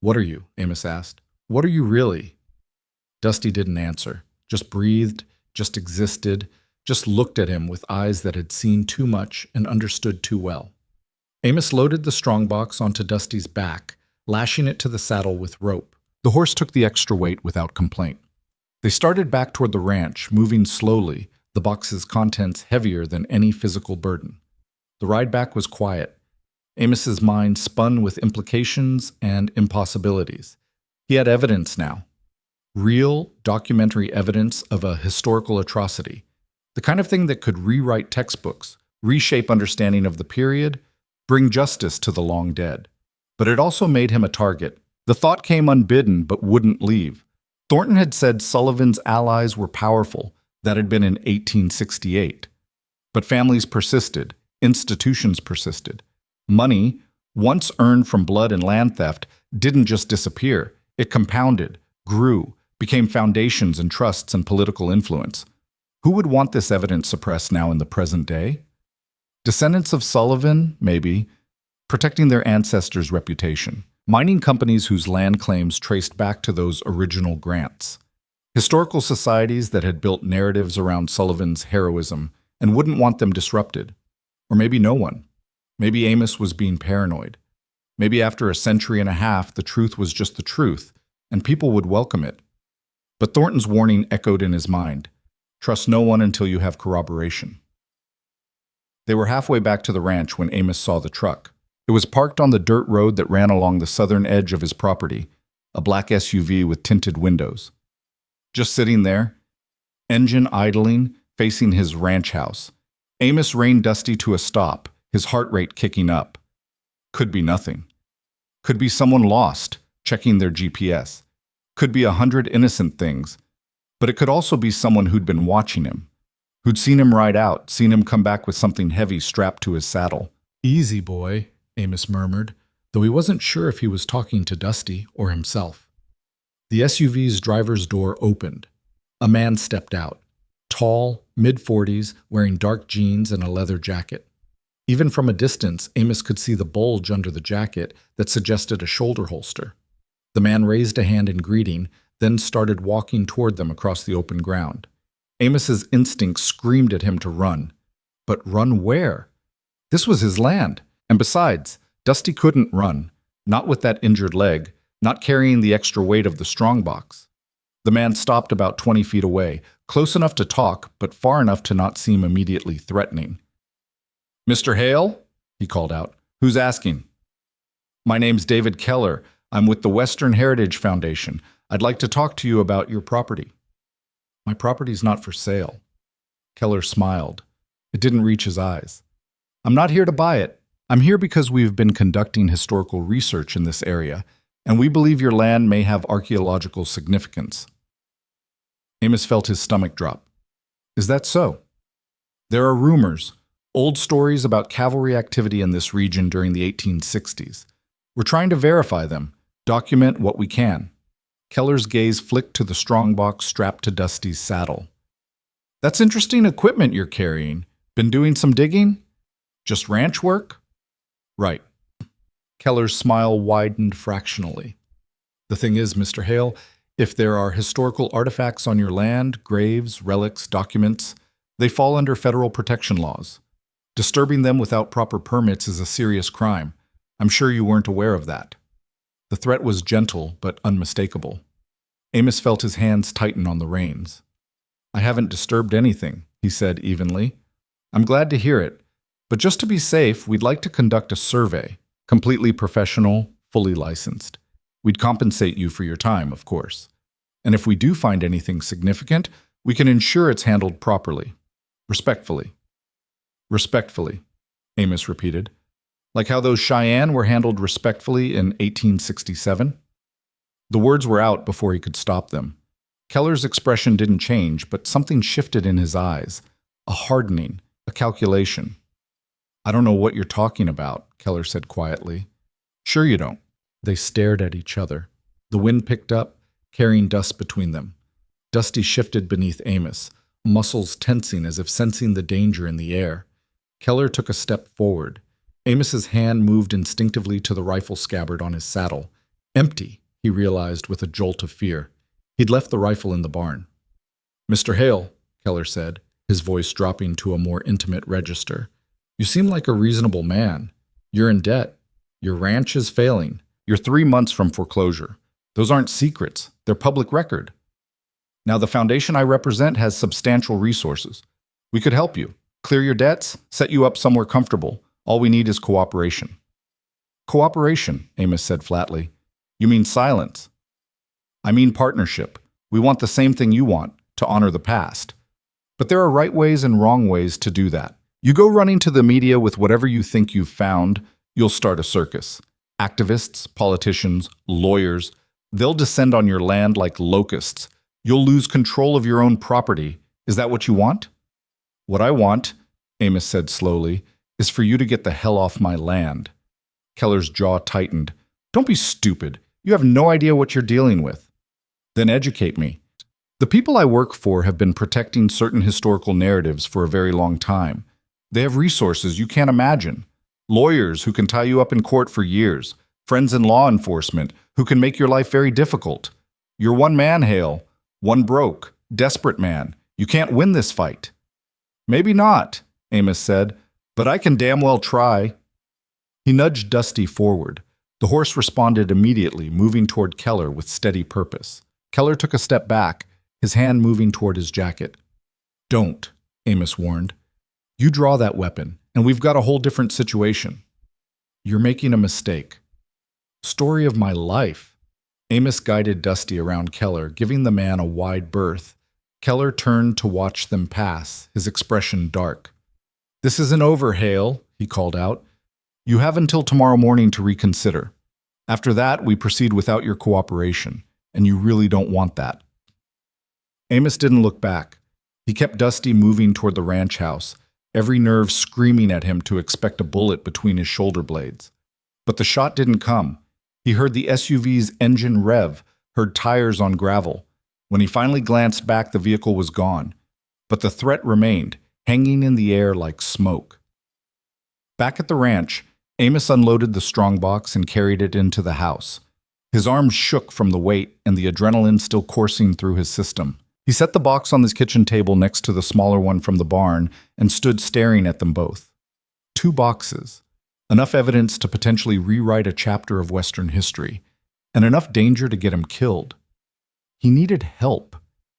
"What are you?" Amos asked. "What are you really?" Dusty didn't answer, just breathed, just existed, just looked at him with eyes that had seen too much and understood too well. Amos loaded the strongbox onto Dusty's back, lashing it to the saddle with rope. The horse took the extra weight without complaint. They started back toward the ranch, moving slowly, the box's contents heavier than any physical burden. The ride back was quiet. Amos's mind spun with implications and impossibilities. He had evidence now. Real, documentary evidence of a historical atrocity. The kind of thing that could rewrite textbooks, reshape understanding of the period, bring justice to the long dead. But it also made him a target. The thought came unbidden but wouldn't leave. Thornton had said Sullivan's allies were powerful, That had been in 1868. But families persisted, institutions persisted. Money, once earned from blood and land theft, didn't just disappear. It compounded, grew, became foundations and trusts and political influence. Who would want this evidence suppressed now in the present day? Descendants of Sullivan, maybe, protecting their ancestors' reputation. Mining companies whose land claims traced back to those original grants. Historical societies that had built narratives around Sullivan's heroism and wouldn't want them disrupted. Or maybe no one. Maybe Amos was being paranoid. Maybe after a century and a half, the truth was just the truth, and people would welcome it. But Thornton's warning echoed in his mind. Trust no one until you have corroboration. They were halfway back to the ranch when Amos saw the truck. It was parked on the dirt road that ran along the southern edge of his property, a black SUV with tinted windows. Just sitting there, engine idling, facing his ranch house. Amos reined Dusty to a stop, his heart rate kicking up. Could be nothing. Could be someone lost, checking their GPS. Could be 100 innocent things. But it could also be someone who'd been watching him, who'd seen him ride out, seen him come back with something heavy strapped to his saddle. "Easy, boy," Amos murmured, though he wasn't sure if he was talking to Dusty or himself. The SUV's driver's door opened. A man stepped out, tall, mid-40s, wearing dark jeans and a leather jacket. Even from a distance, Amos could see the bulge under the jacket that suggested a shoulder holster. The man raised a hand in greeting, then started walking toward them across the open ground. Amos's instinct screamed at him to run. But run where? This was his land. And besides, Dusty couldn't run, not with that injured leg, not carrying the extra weight of the strongbox. The man stopped about 20 feet away, close enough to talk, but far enough to not seem immediately threatening. "Mr. Hale?" he called out. "Who's asking?" "My name's David Keller. I'm with the Western Heritage Foundation. I'd like to talk to you about your property." "My property's not for sale." Keller smiled. It didn't reach his eyes. "I'm not here to buy it. I'm here because we've been conducting historical research in this area, and we believe your land may have archaeological significance." Amos felt his stomach drop. "Is that so?" "There are rumors, old stories about cavalry activity in this region during the 1860s. We're trying to verify them, document what we can." Keller's gaze flicked to the strongbox strapped to Dusty's saddle. "That's interesting equipment you're carrying. Been doing some digging? Just ranch work?" "Right." Keller's smile widened fractionally. "The thing is, Mr. Hale, if there are historical artifacts on your land, graves, relics, documents, they fall under federal protection laws. Disturbing them without proper permits is a serious crime. I'm sure you weren't aware of that." The threat was gentle but unmistakable. Amos felt his hands tighten on the reins. "I haven't disturbed anything," he said evenly. "I'm glad to hear it, but just to be safe, we'd like to conduct a survey, completely professional, fully licensed. We'd compensate you for your time, of course. And if we do find anything significant, we can ensure it's handled properly. Respectfully." "Respectfully," Amos repeated. "Like how those Cheyenne were handled respectfully in 1867? The words were out before he could stop them. Keller's expression didn't change, but something shifted in his eyes. A hardening, a calculation. "I don't know what you're talking about," Keller said quietly. "Sure you don't." They stared at each other. The wind picked up, carrying dust between them. Dusty shifted beneath Amos, muscles tensing as if sensing the danger in the air. Keller took a step forward. Amos's hand moved instinctively to the rifle scabbard on his saddle. Empty, he realized with a jolt of fear. He'd left the rifle in the barn. "Mr. Hale," Keller said, his voice dropping to a more intimate register. "You seem like a reasonable man. You're in debt. Your ranch is failing. You're 3 months from foreclosure. Those aren't secrets. They're public record. Now, the foundation I represent has substantial resources. We could help you, clear your debts, set you up somewhere comfortable. All we need is cooperation." "Cooperation," Amos said flatly. "You mean silence?" "I mean partnership. We want the same thing you want, to honor the past. But there are right ways and wrong ways to do that. You go running to the media with whatever you think you've found, you'll start a circus. Activists, politicians, lawyers, they'll descend on your land like locusts. You'll lose control of your own property, Is that what you want? What I want, Amos said slowly, is for you to get the hell off my land. Keller's jaw tightened. Don't be stupid. You have no idea what you're dealing with. Then educate me. The people I work for have been protecting certain historical narratives for a very long time. They have resources you can't imagine. Lawyers who can tie you up in court for years. Friends in law enforcement who can make your life very difficult. You're one man, Hale. One broke, desperate man. You can't win this fight. Maybe not, Amos said, but I can damn well try. He nudged Dusty forward. The horse responded immediately, moving toward Keller with steady purpose. Keller took a step back, his hand moving toward his jacket. Don't, Amos warned. You draw that weapon, and we've got a whole different situation. You're making a mistake. Story of my life. Amos guided Dusty around Keller, giving the man a wide berth. Keller turned to watch them pass, his expression dark. This isn't over, Hale, he called out. You have until tomorrow morning to reconsider. After that, we proceed without your cooperation, and you really don't want that. Amos didn't look back. He kept Dusty moving toward the ranch house, every nerve screaming at him to expect a bullet between his shoulder blades. But the shot didn't come. He heard the SUV's engine rev, heard tires on gravel. When he finally glanced back, the vehicle was gone. But the threat remained, hanging in the air like smoke. Back at the ranch, Amos unloaded the strongbox and carried it into the house. His arms shook from the weight and the adrenaline still coursing through his system. He set the box on his kitchen table next to the smaller one from the barn and stood staring at them both. 2 boxes. Enough evidence to potentially rewrite a chapter of Western history, and enough danger to get him killed. He needed help.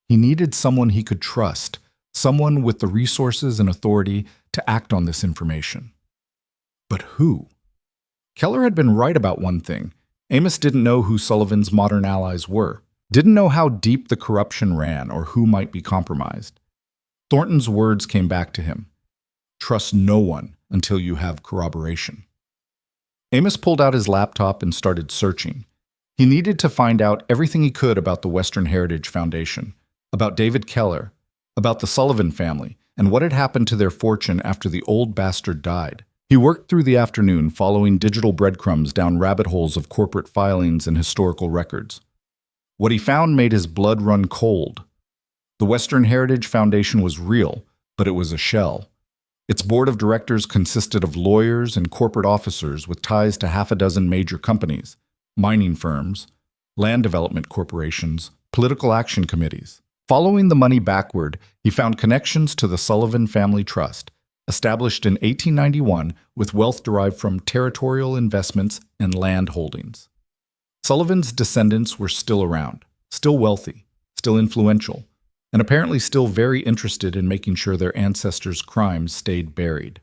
He needed someone he could trust, someone with the resources and authority to act on this information. But who? Keller had been right about one thing. Amos didn't know who Sullivan's modern allies were, didn't know how deep the corruption ran or who might be compromised. Thornton's words came back to him. Trust no one until you have corroboration. Amos pulled out his laptop and started searching. He needed to find out everything he could about the Western Heritage Foundation, about David Keller, about the Sullivan family, and what had happened to their fortune after the old bastard died. He worked through the afternoon following digital breadcrumbs down rabbit holes of corporate filings and historical records. What he found made his blood run cold. The Western Heritage Foundation was real, but it was a shell. Its board of directors consisted of lawyers and corporate officers with ties to half a dozen major companies, mining firms, land development corporations, political action committees. Following the money backward, he found connections to the Sullivan Family Trust, established in 1891 with wealth derived from territorial investments and land holdings. Sullivan's descendants were still around, still wealthy, still influential, and apparently still very interested in making sure their ancestors' crimes stayed buried.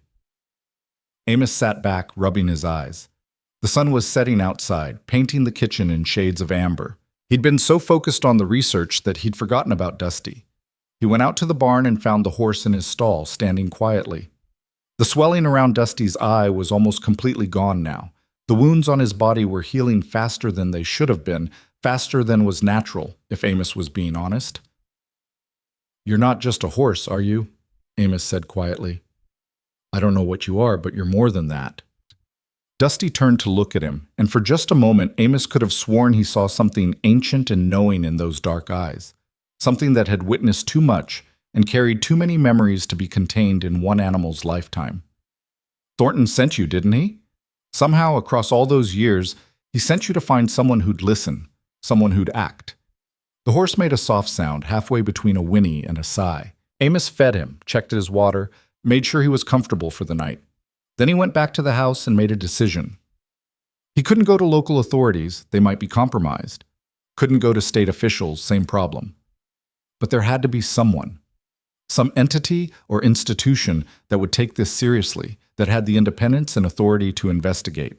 Amos sat back, rubbing his eyes. The sun was setting outside, painting the kitchen in shades of amber. He'd been so focused on the research that he'd forgotten about Dusty. He went out to the barn and found the horse in his stall, standing quietly. The swelling around Dusty's eye was almost completely gone now. The wounds on his body were healing faster than they should have been, faster than was natural, if Amos was being honest. You're not just a horse, are you? Amos said quietly. I don't know what you are, but you're more than that. Dusty turned to look at him, and for just a moment Amos could have sworn he saw something ancient and knowing in those dark eyes, something that had witnessed too much and carried too many memories to be contained in one animal's lifetime. Thornton sent you, didn't he? Somehow, across all those years, he sent you to find someone who'd listen, someone who'd act. The horse made a soft sound, halfway between a whinny and a sigh. Amos fed him, checked his water, made sure he was comfortable for the night. Then he went back to the house and made a decision. He couldn't go to local authorities, they might be compromised. Couldn't go to state officials, same problem. But there had to be someone. Some entity or institution that would take this seriously, that had the independence and authority to investigate.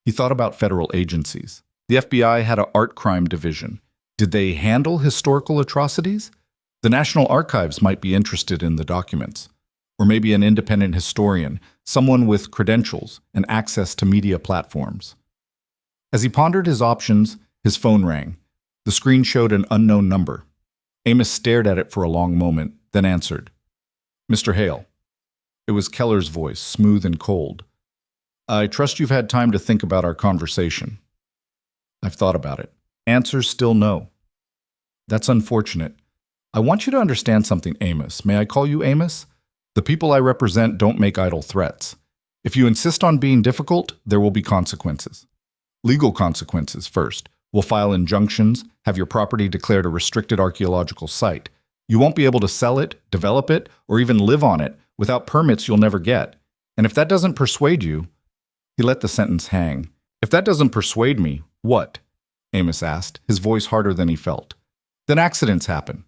He thought about federal agencies. The FBI had an art crime division. Did they handle historical atrocities? The National Archives might be interested in the documents. Or maybe an independent historian, someone with credentials and access to media platforms. As he pondered his options, his phone rang. The screen showed an unknown number. Amos stared at it for a long moment, then answered. "Mr. Hale." It was Keller's voice, smooth and cold. "I trust you've had time to think about our conversation." "I've thought about it." Answer's still no. "That's unfortunate. I want you to understand something, Amos. May I call you Amos? The people I represent don't make idle threats. If you insist on being difficult, there will be consequences. Legal consequences first. We'll file injunctions, have your property declared a restricted archaeological site. You won't be able to sell it, develop it, or even live on it. Without permits, you'll never get. And if that doesn't persuade you—" He let the sentence hang. "If that doesn't persuade me, what?" Amos asked, his voice harder than he felt. "Then accidents happen.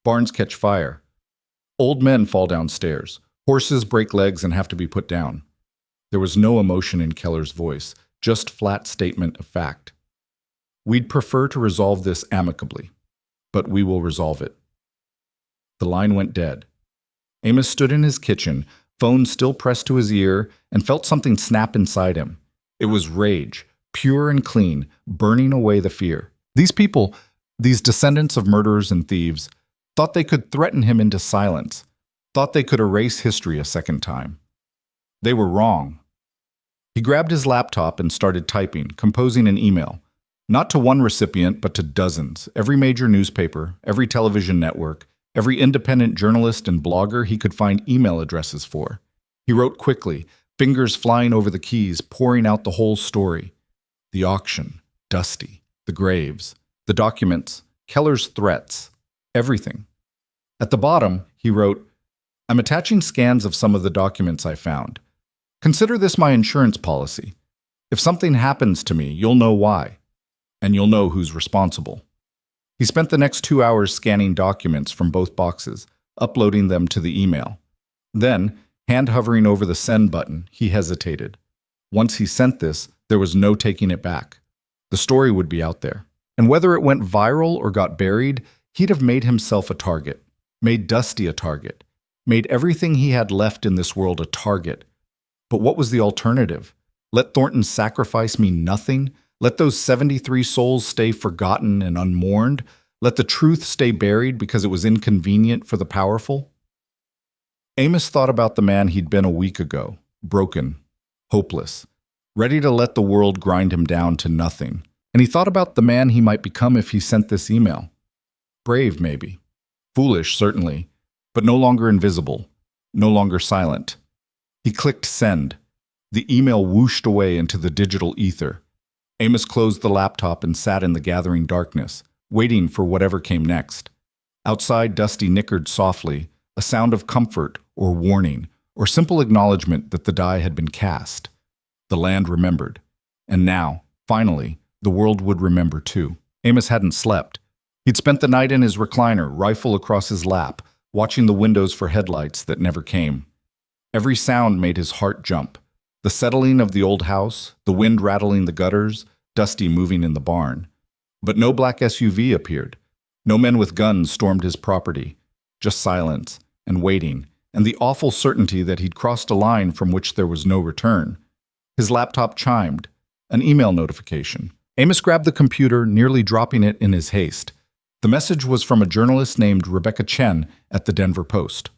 Barns catch fire. Old men fall downstairs. Horses break legs and have to be put down." There was no emotion in Keller's voice, just flat statement of fact. "We'd prefer to resolve this amicably, but we will resolve it." The line went dead. Amos stood in his kitchen, phone still pressed to his ear, and felt something snap inside him. It was rage, pure and clean, burning away the fear. These people, these descendants of murderers and thieves, thought they could threaten him into silence, thought they could erase history a second time. They were wrong. He grabbed his laptop and started typing, composing an email. Not to one recipient, but to dozens, every major newspaper, every television network, every independent journalist and blogger he could find email addresses for. He wrote quickly, fingers flying over the keys, pouring out the whole story. The auction, Dusty, the graves, the documents, Keller's threats, everything. At the bottom, he wrote, "I'm attaching scans of some of the documents I found. Consider this my insurance policy. If something happens to me, you'll know why, and you'll know who's responsible." He spent the next 2 hours scanning documents from both boxes, uploading them to the email. Then, hand hovering over the send button, he hesitated. Once he sent this, there was no taking it back. The story would be out there. And whether it went viral or got buried, he'd have made himself a target, made Dusty a target, made everything he had left in this world a target. But what was the alternative? Let Thornton's sacrifice mean nothing? Let those 73 souls stay forgotten and unmourned? Let the truth stay buried because it was inconvenient for the powerful? Amos thought about the man he'd been a week ago, broken, hopeless, ready to let the world grind him down to nothing. And he thought about the man he might become if he sent this email. Brave, maybe. Foolish, certainly, but no longer invisible, no longer silent. He clicked send. The email whooshed away into the digital ether. Amos closed the laptop and sat in the gathering darkness, waiting for whatever came next. Outside, Dusty nickered softly, a sound of comfort or warning, or simple acknowledgement that the die had been cast. The land remembered. And now, finally, the world would remember too. Amos hadn't slept. He'd spent the night in his recliner, rifle across his lap, watching the windows for headlights that never came. Every sound made his heart jump. The settling of the old house, the wind rattling the gutters, Dusty moving in the barn. But no black SUV appeared. No men with guns stormed his property. Just silence, and waiting, and the awful certainty that he'd crossed a line from which there was no return. His laptop chimed. An email notification. Amos grabbed the computer, nearly dropping it in his haste. The message was from a journalist named Rebecca Chen at the Denver Post.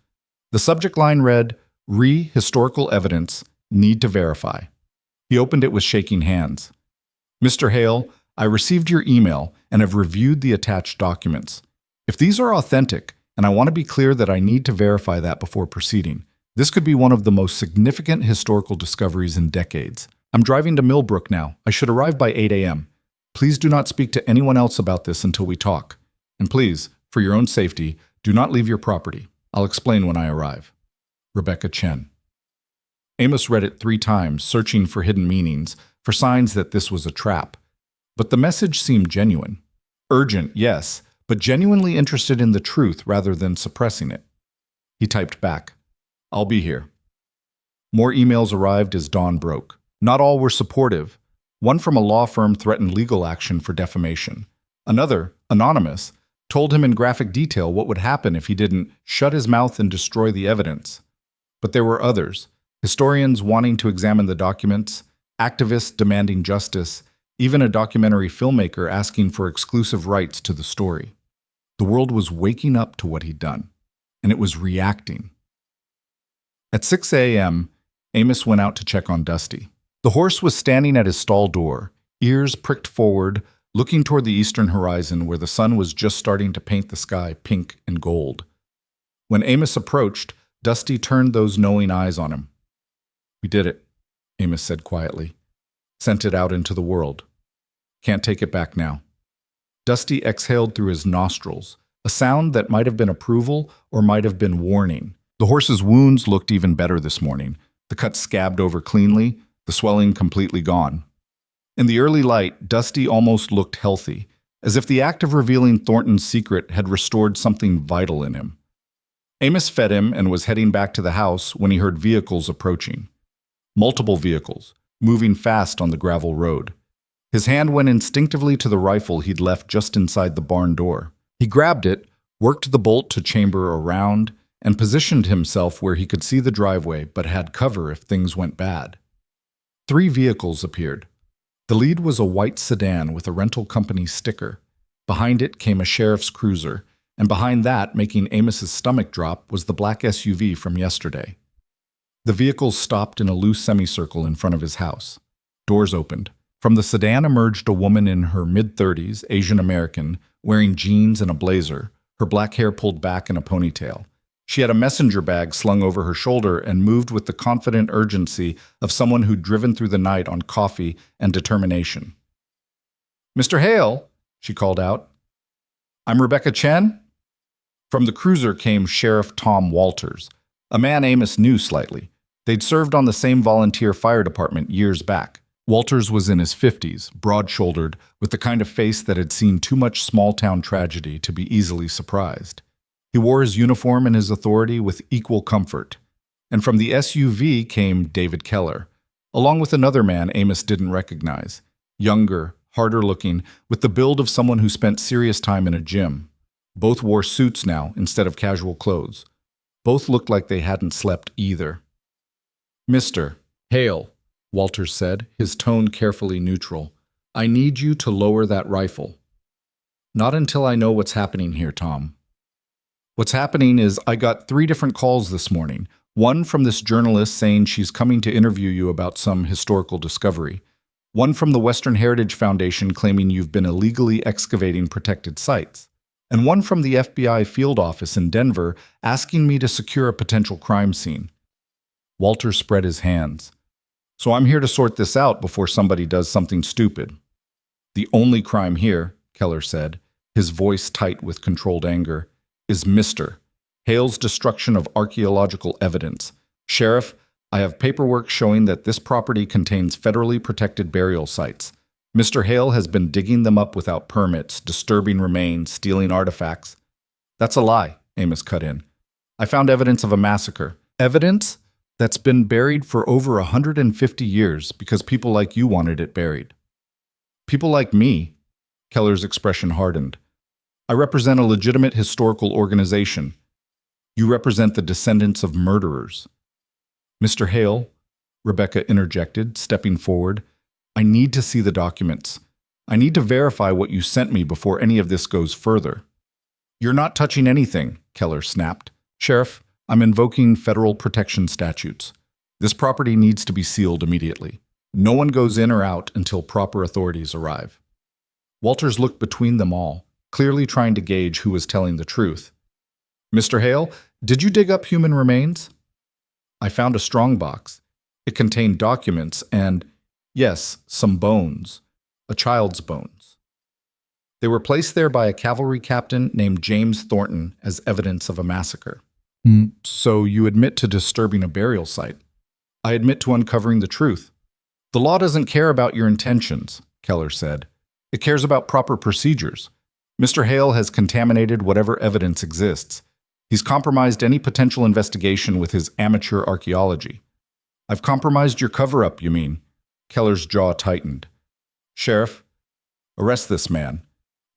The subject line read, "Historical evidence, need to verify." He opened it with shaking hands. "Mr. Hale, I received your email and have reviewed the attached documents. If these are authentic, and I want to be clear that I need to verify that before proceeding, this could be one of the most significant historical discoveries in decades. I'm driving to Millbrook now. I should arrive by 8 a.m. Please do not speak to anyone else about this until we talk. And please, for your own safety, do not leave your property. I'll explain when I arrive. Rebecca Chen." Amos read it 3 times, searching for hidden meanings, for signs that this was a trap. But the message seemed genuine. Urgent, yes, but genuinely interested in the truth rather than suppressing it. He typed back, "I'll be here." More emails arrived as dawn broke. Not all were supportive. One from a law firm threatened legal action for defamation. Another, anonymous, told him in graphic detail what would happen if he didn't shut his mouth and destroy the evidence. But there were others, historians wanting to examine the documents, activists demanding justice, even a documentary filmmaker asking for exclusive rights to the story. The world was waking up to what he'd done. and it was reacting. At 6 a.m., Amos went out to check on Dusty. The horse was standing at his stall door, ears pricked forward, looking toward the eastern horizon where the sun was just starting to paint the sky pink and gold. When Amos approached, Dusty turned those knowing eyes on him. "We did it," Amos said quietly. "Sent it out into the world. Can't take it back now." Dusty exhaled through his nostrils, a sound that might have been approval or might have been warning. The horse's wounds looked even better this morning, the cut scabbed over cleanly, the swelling completely gone. In the early light, Dusty almost looked healthy, as if the act of revealing Thornton's secret had restored something vital in him. Amos fed him and was heading back to the house when he heard vehicles approaching. Multiple vehicles, moving fast on the gravel road. His hand went instinctively to the rifle he'd left just inside the barn door. He grabbed it, worked the bolt to chamber around, and positioned himself where he could see the driveway but had cover if things went bad. 3 vehicles appeared. The lead was a white sedan with a rental company sticker. Behind it came a sheriff's cruiser, and behind that, making Amos's stomach drop, was the black SUV from yesterday. The vehicles stopped in a loose semicircle in front of his house. Doors opened. From the sedan emerged a woman in her mid-30s, Asian American, wearing jeans and a blazer, her black hair pulled back in a ponytail. She had a messenger bag slung over her shoulder and moved with the confident urgency of someone who'd driven through the night on coffee and determination. "Mr. Hale," she called out. "I'm Rebecca Chen." From the cruiser came Sheriff Tom Walters, a man Amos knew slightly. They'd served on the same volunteer fire department years back. Walters was in his 50s, broad-shouldered, with the kind of face that had seen too much small-town tragedy to be easily surprised. He wore his uniform and his authority with equal comfort. And from the SUV came David Keller, along with another man Amos didn't recognize, younger, harder-looking, with the build of someone who spent serious time in a gym. Both wore suits now instead of casual clothes. Both looked like they hadn't slept either. "Mr. Hale," Walters said, his tone carefully neutral, "I need you to lower that rifle." "Not until I know what's happening here, Tom." "What's happening is I got 3 different calls this morning. One from this journalist saying she's coming to interview you about some historical discovery. One from the Western Heritage Foundation claiming you've been illegally excavating protected sites. And one from the FBI field office in Denver asking me to secure a potential crime scene." Walter spread his hands. "So I'm here to sort this out before somebody does something stupid." "The only crime here," Keller said, his voice tight with controlled anger, "is Mr. Hale's destruction of archaeological evidence. Sheriff, I have paperwork showing that this property contains federally protected burial sites. Mr. Hale has been digging them up without permits, disturbing remains, stealing artifacts." "That's a lie," Amos cut in. "I found evidence of a massacre. Evidence that's been buried for over 150 years because people like you wanted it buried." "People like me?" Keller's expression hardened. "I represent a legitimate historical organization. You represent the descendants of murderers." "Mr. Hale," Rebecca interjected, stepping forward, "I need to see the documents. I need to verify what you sent me before any of this goes further." "You're not touching anything," Keller snapped. "Sheriff, I'm invoking federal protection statutes. This property needs to be sealed immediately. No one goes in or out until proper authorities arrive." Walters looked between them all, clearly trying to gauge who was telling the truth. "Mr. Hale, did you dig up human remains?" "I found a strongbox. It contained documents and, yes, some bones. A child's bones. They were placed there by a cavalry captain named James Thornton as evidence of a massacre." "So you admit to disturbing a burial site?" "I admit to uncovering the truth." "The law doesn't care about your intentions," Keller said. "It cares about proper procedures. Mr. Hale has contaminated whatever evidence exists. He's compromised any potential investigation with his amateur archaeology." "I've compromised your cover-up, you mean?" Keller's jaw tightened. "Sheriff, arrest this man.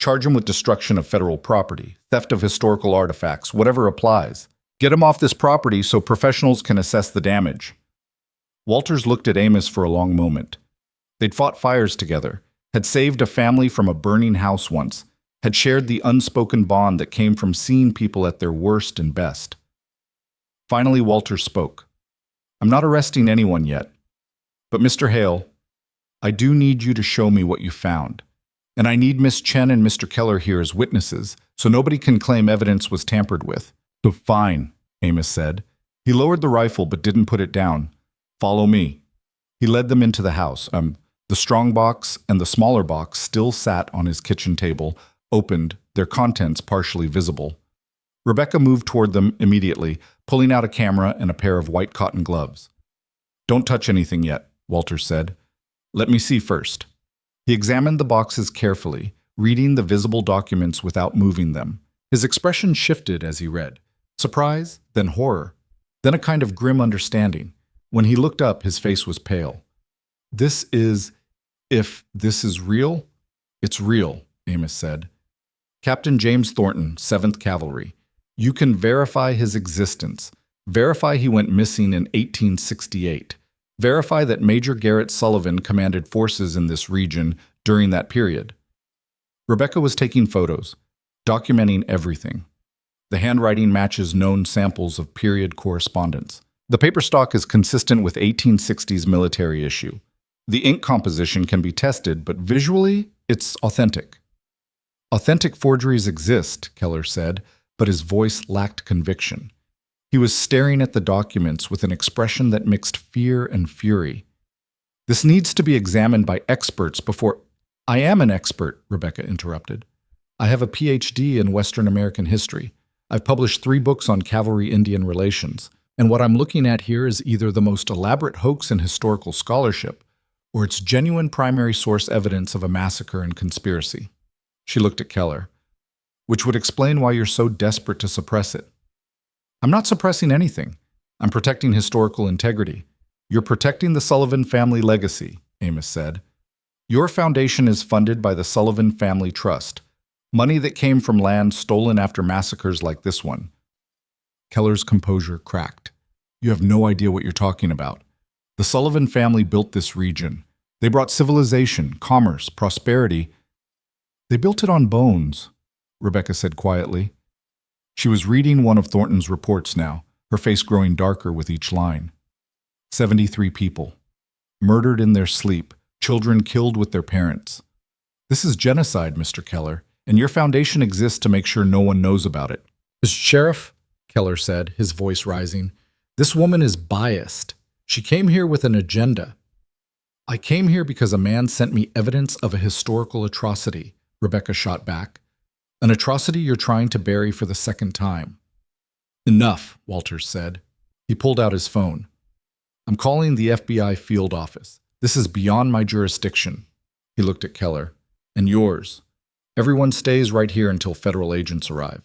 Charge him with destruction of federal property, theft of historical artifacts, whatever applies. Get him off this property so professionals can assess the damage." Walters looked at Amos for a long moment. They'd fought fires together, had saved a family from a burning house once, had shared the unspoken bond that came from seeing people at their worst and best. Finally, Walters spoke. I'm not arresting anyone yet. But Mr. Hale, I do need you to show me what you found. And I need Miss Chen and Mr. Keller here as witnesses, so nobody can claim evidence was tampered with. So fine, Amos said. He lowered the rifle but didn't put it down. Follow me. He led them into the house. The strong box and the smaller box still sat on his kitchen table, opened, their contents partially visible. Rebecca moved toward them immediately, pulling out a camera and a pair of white cotton gloves. Don't touch anything yet, Walters said. Let me see first. He examined the boxes carefully, reading the visible documents without moving them. His expression shifted as he read. Surprise, then horror, then a kind of grim understanding. When he looked up, his face was pale. If this is real, it's real, Amos said. Captain James Thornton, 7th Cavalry. You can verify his existence. Verify he went missing in 1868. Verify that Major Garrett Sullivan commanded forces in this region during that period. Rebecca was taking photos, documenting everything. The handwriting matches known samples of period correspondence. The paper stock is consistent with 1860s military issue. The ink composition can be tested, but visually, it's authentic. Authentic forgeries exist, Keller said, but his voice lacked conviction. He was staring at the documents with an expression that mixed fear and fury. This needs to be examined by experts before— I am an expert, Rebecca interrupted. I have a PhD in Western American history. I've published 3 books on cavalry-Indian relations, and what I'm looking at here is either the most elaborate hoax in historical scholarship, or it's genuine primary source evidence of a massacre and conspiracy. She looked at Keller. Which would explain why you're so desperate to suppress it. I'm not suppressing anything. I'm protecting historical integrity. You're protecting the Sullivan family legacy, Amos said. Your foundation is funded by the Sullivan Family Trust, money that came from land stolen after massacres like this one. Keller's composure cracked. You have no idea what you're talking about. The Sullivan family built this region. They brought civilization, commerce, prosperity. They built it on bones, Rebecca said quietly. She was reading one of Thornton's reports now, her face growing darker with each line. 73 people. Murdered in their sleep, children killed with their parents. This is genocide, Mr. Keller, and your foundation exists to make sure no one knows about it. Sheriff, Keller said, his voice rising, this woman is biased. She came here with an agenda. I came here because a man sent me evidence of a historical atrocity, Rebecca shot back. An atrocity you're trying to bury for the second time. Enough, Walters said. He pulled out his phone. I'm calling the FBI field office. This is beyond my jurisdiction. He looked at Keller. And yours. Everyone stays right here until federal agents arrive.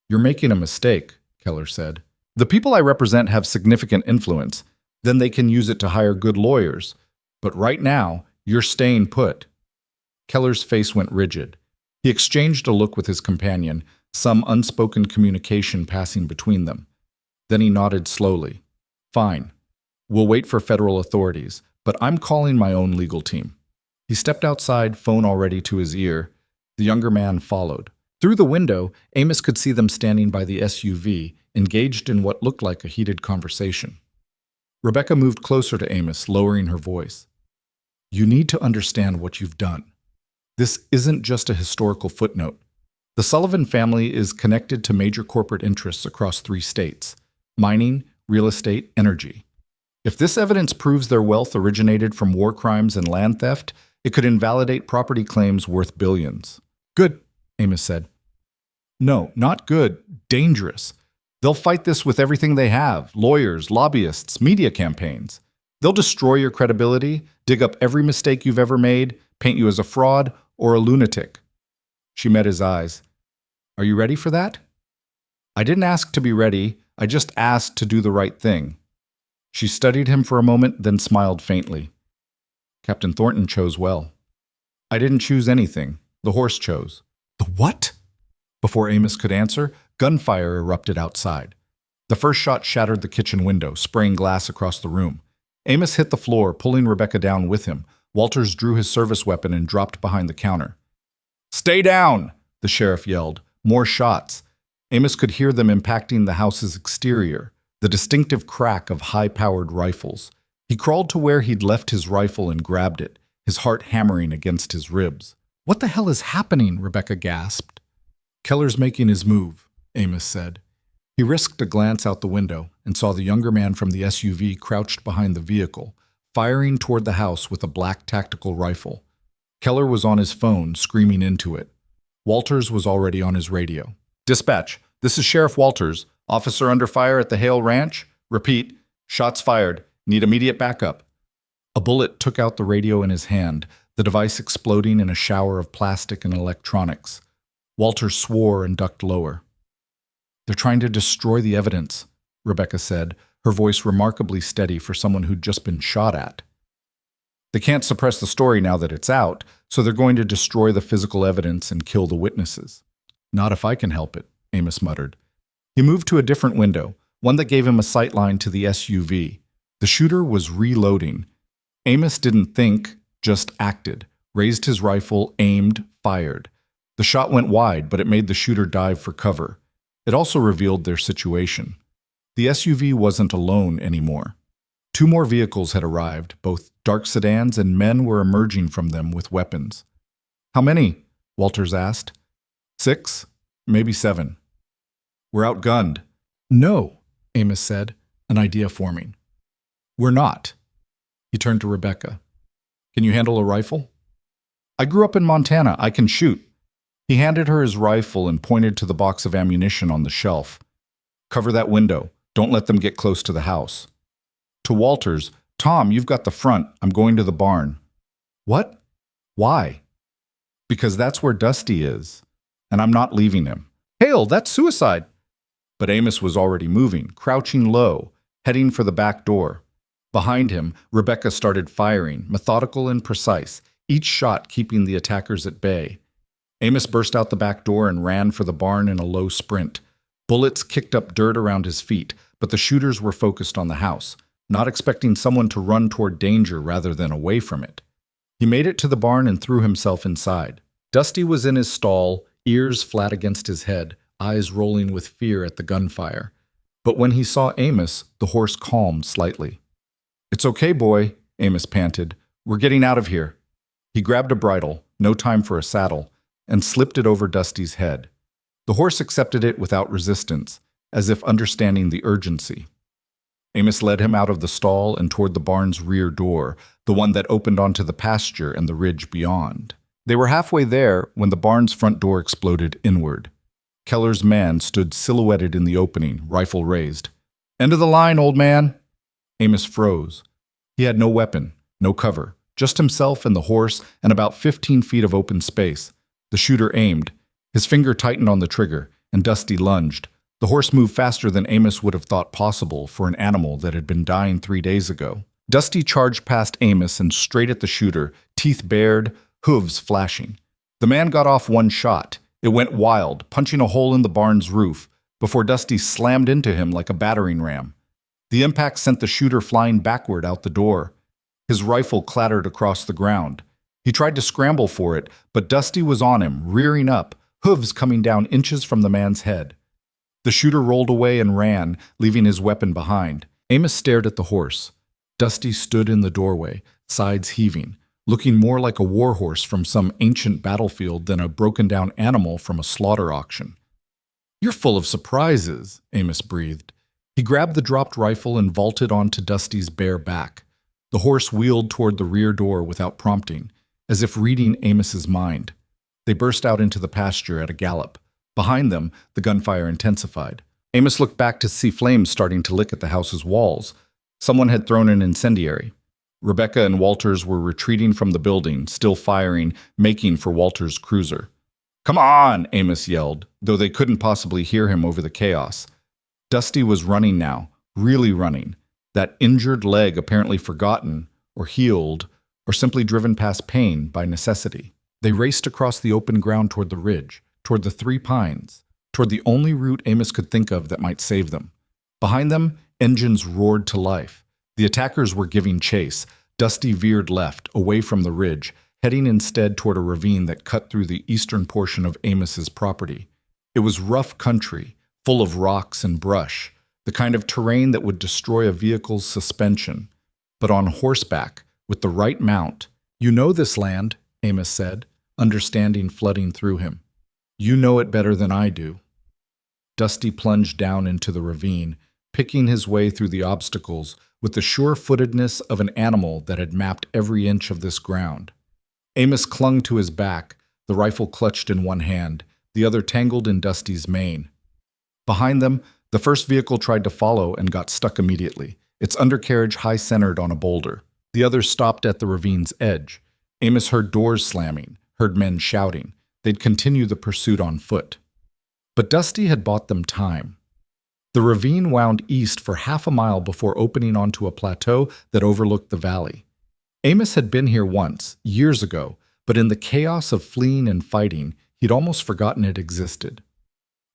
You're making a mistake, Keller said. The people I represent have significant influence. Then they can use it to hire good lawyers. But right now, you're staying put. Keller's face went rigid. He exchanged a look with his companion, some unspoken communication passing between them. Then he nodded slowly. Fine. We'll wait for federal authorities, but I'm calling my own legal team. He stepped outside, phone already to his ear. The younger man followed. Through the window, Amos could see them standing by the SUV, engaged in what looked like a heated conversation. Rebecca moved closer to Amos, lowering her voice. You need to understand what you've done. This isn't just a historical footnote. The Sullivan family is connected to major corporate interests across 3 states: mining, real estate, energy. If this evidence proves their wealth originated from war crimes and land theft, it could invalidate property claims worth billions. Good, Amos said. No, not good. Dangerous. They'll fight this with everything they have: lawyers, lobbyists, media campaigns. They'll destroy your credibility, dig up every mistake you've ever made, paint you as a fraud or a lunatic. She met his eyes. Are you ready for that? I didn't ask to be ready. I just asked to do the right thing. She studied him for a moment, then smiled faintly. Captain Thornton chose well. I didn't choose anything. The horse chose. The what? Before Amos could answer, gunfire erupted outside. The first shot shattered the kitchen window, spraying glass across the room. Amos hit the floor, pulling Rebecca down with him. Walters drew his service weapon and dropped behind the counter. Stay down, the sheriff yelled. More shots. Amos could hear them impacting the house's exterior. the distinctive crack of high-powered rifles. He crawled to where he'd left his rifle and grabbed it, his heart hammering against his ribs. "What the hell is happening?" Rebecca gasped. "Keller's making his move," Amos said. He risked a glance out the window and saw the younger man from the SUV crouched behind the vehicle, firing toward the house with a black tactical rifle. Keller was on his phone, screaming into it. Walters was already on his radio. "Dispatch, this is Sheriff Walters. Officer under fire at the Hale Ranch. Repeat, shots fired. Need immediate backup." A bullet took out the radio in his hand, the device exploding in a shower of plastic and electronics. Walters swore and ducked lower. "They're trying to destroy the evidence," Rebecca said, her voice remarkably steady for someone who'd just been shot at. "They can't suppress the story now that it's out, so they're going to destroy the physical evidence and kill the witnesses." "Not if I can help it," Amos muttered. He moved to a different window, one that gave him a sight line to the SUV. The shooter was reloading. Amos didn't think, just acted, raised his rifle, aimed, fired. The shot went wide, but it made the shooter dive for cover. It also revealed their situation. The SUV wasn't alone anymore. 2 more vehicles had arrived, both dark sedans, and men were emerging from them with weapons. "How many?" Walters asked. 6, maybe 7. "We're outgunned." "No," Amos said, an idea forming. "We're not." He turned to Rebecca. "Can you handle a rifle?" "I grew up in Montana. I can shoot." He handed her his rifle and pointed to the box of ammunition on the shelf. "Cover that window. Don't let them get close to the house." To Walters, "Tom, you've got the front. I'm going to the barn." "What? Why?" "Because that's where Dusty is, and I'm not leaving him." "Hale, that's suicide." But Amos was already moving, crouching low, heading for the back door. Behind him, Rebecca started firing, methodical and precise, each shot keeping the attackers at bay. Amos burst out the back door and ran for the barn in a low sprint. Bullets kicked up dirt around his feet, but the shooters were focused on the house, not expecting someone to run toward danger rather than away from it. He made it to the barn and threw himself inside. Dusty was in his stall, ears flat against his head, eyes rolling with fear at the gunfire. But when he saw Amos, the horse calmed slightly. "It's okay, boy," Amos panted. "We're getting out of here." He grabbed a bridle, no time for a saddle, and slipped it over Dusty's head. The horse accepted it without resistance, as if understanding the urgency. Amos led him out of the stall and toward the barn's rear door, the one that opened onto the pasture and the ridge beyond. They were halfway there when the barn's front door exploded inward. Keller's man stood silhouetted in the opening, rifle raised. "End of the line, old man." Amos froze. He had no weapon, no cover, just himself and the horse and about 15 feet of open space. The shooter aimed. His finger tightened on the trigger, and Dusty lunged. The horse moved faster than Amos would have thought possible for an animal that had been dying 3 days ago. Dusty charged past Amos and straight at the shooter, teeth bared, hooves flashing. The man got off one shot. It went wild, punching a hole in the barn's roof, before Dusty slammed into him like a battering ram. The impact sent the shooter flying backward out the door. His rifle clattered across the ground. He tried to scramble for it, but Dusty was on him, rearing up, hooves coming down inches from the man's head. The shooter rolled away and ran, leaving his weapon behind. Amos stared at the horse. Dusty stood in the doorway, sides heaving, looking more like a warhorse from some ancient battlefield than a broken-down animal from a slaughter auction. "You're full of surprises," Amos breathed. He grabbed the dropped rifle and vaulted onto Dusty's bare back. The horse wheeled toward the rear door without prompting, as if reading Amos's mind. They burst out into the pasture at a gallop. Behind them, the gunfire intensified. Amos looked back to see flames starting to lick at the house's walls. Someone had thrown an incendiary. Rebecca and Walters were retreating from the building, still firing, making for Walters' cruiser. "Come on!" Amos yelled, though they couldn't possibly hear him over the chaos. Dusty was running now, really running. That injured leg apparently forgotten, or healed, or simply driven past pain by necessity. They raced across the open ground toward the ridge, toward the 3 pines, toward the only route Amos could think of that might save them. Behind them, engines roared to life. The attackers were giving chase. Dusty veered left, away from the ridge, heading instead toward a ravine that cut through the eastern portion of Amos's property. It was rough country, full of rocks and brush, the kind of terrain that would destroy a vehicle's suspension. But on horseback, with the right mount. "You know this land," Amos said, understanding flooding through him. "You know it better than I do." Dusty plunged down into the ravine, picking his way through the obstacles with the sure-footedness of an animal that had mapped every inch of this ground. Amos clung to his back, the rifle clutched in one hand, the other tangled in Dusty's mane. Behind them, the first vehicle tried to follow and got stuck immediately, its undercarriage high-centered on a boulder. The others stopped at the ravine's edge. Amos heard doors slamming, heard men shouting. They'd continue the pursuit on foot. But Dusty had bought them time. The ravine wound east for half a mile before opening onto a plateau that overlooked the valley. Amos had been here once, years ago, but in the chaos of fleeing and fighting, he'd almost forgotten it existed.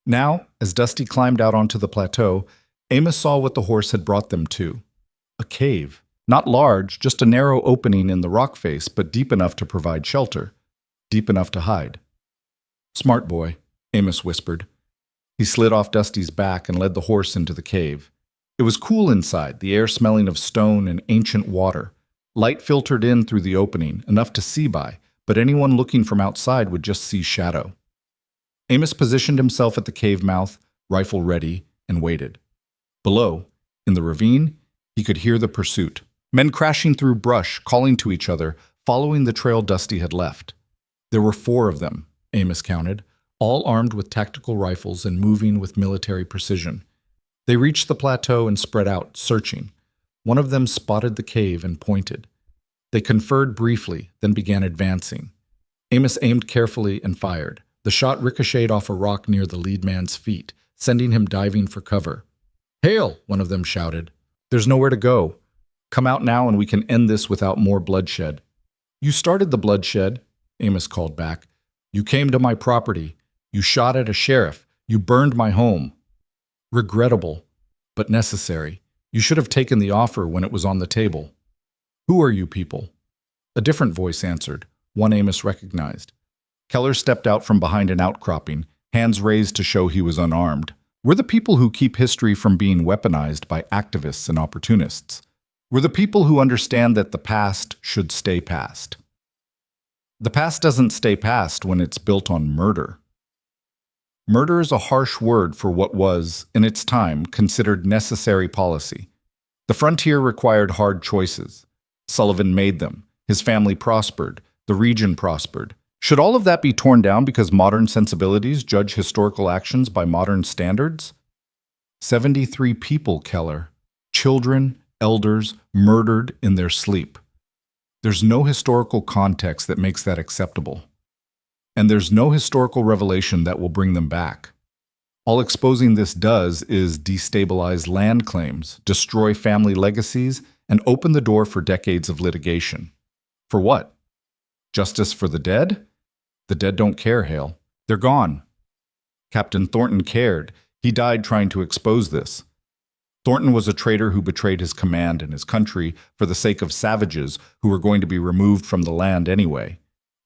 Now, as Dusty climbed out onto the plateau, Amos saw what the horse had brought them to. A cave. Not large, just a narrow opening in the rock face, but deep enough to provide shelter. Deep enough to hide. "Smart boy," Amos whispered. He slid off Dusty's back and led the horse into the cave. It was cool inside, the air smelling of stone and ancient water. Light filtered in through the opening, enough to see by, but anyone looking from outside would just see shadow. Amos positioned himself at the cave mouth, rifle ready, and waited. Below, in the ravine, he could hear the pursuit. Men crashing through brush, calling to each other, following the trail Dusty had left. There were 4 of them, Amos counted, all armed with tactical rifles and moving with military precision. They reached the plateau and spread out, searching. One of them spotted the cave and pointed. They conferred briefly, then began advancing. Amos aimed carefully and fired. The shot ricocheted off a rock near the lead man's feet, sending him diving for cover. "Hail!" one of them shouted. "There's nowhere to go. Come out now and we can end this without more bloodshed." "You started the bloodshed," Amos called back. "You came to my property. You shot at a sheriff. You burned my home." "Regrettable, but necessary. You should have taken the offer when it was on the table." "Who are you people?" A different voice answered, one Amos recognized. Keller stepped out from behind an outcropping, hands raised to show he was unarmed. "We're the people who keep history from being weaponized by activists and opportunists. We're the people who understand that the past should stay past." The past doesn't stay past when it's built on murder. Murder is a harsh word for what was, in its time, considered necessary policy. The frontier required hard choices. Sullivan made them. His family prospered. The region prospered. Should all of that be torn down because modern sensibilities judge historical actions by modern standards? 73 people, Keller. Children, elders, murdered in their sleep. There's no historical context that makes that acceptable. And there's no historical revelation that will bring them back. All exposing this does is destabilize land claims, destroy family legacies, and open the door for decades of litigation. For what? Justice for the dead? The dead don't care, Hale. They're gone. Captain Thornton cared. He died trying to expose this. Thornton was a traitor who betrayed his command and his country for the sake of savages who were going to be removed from the land anyway.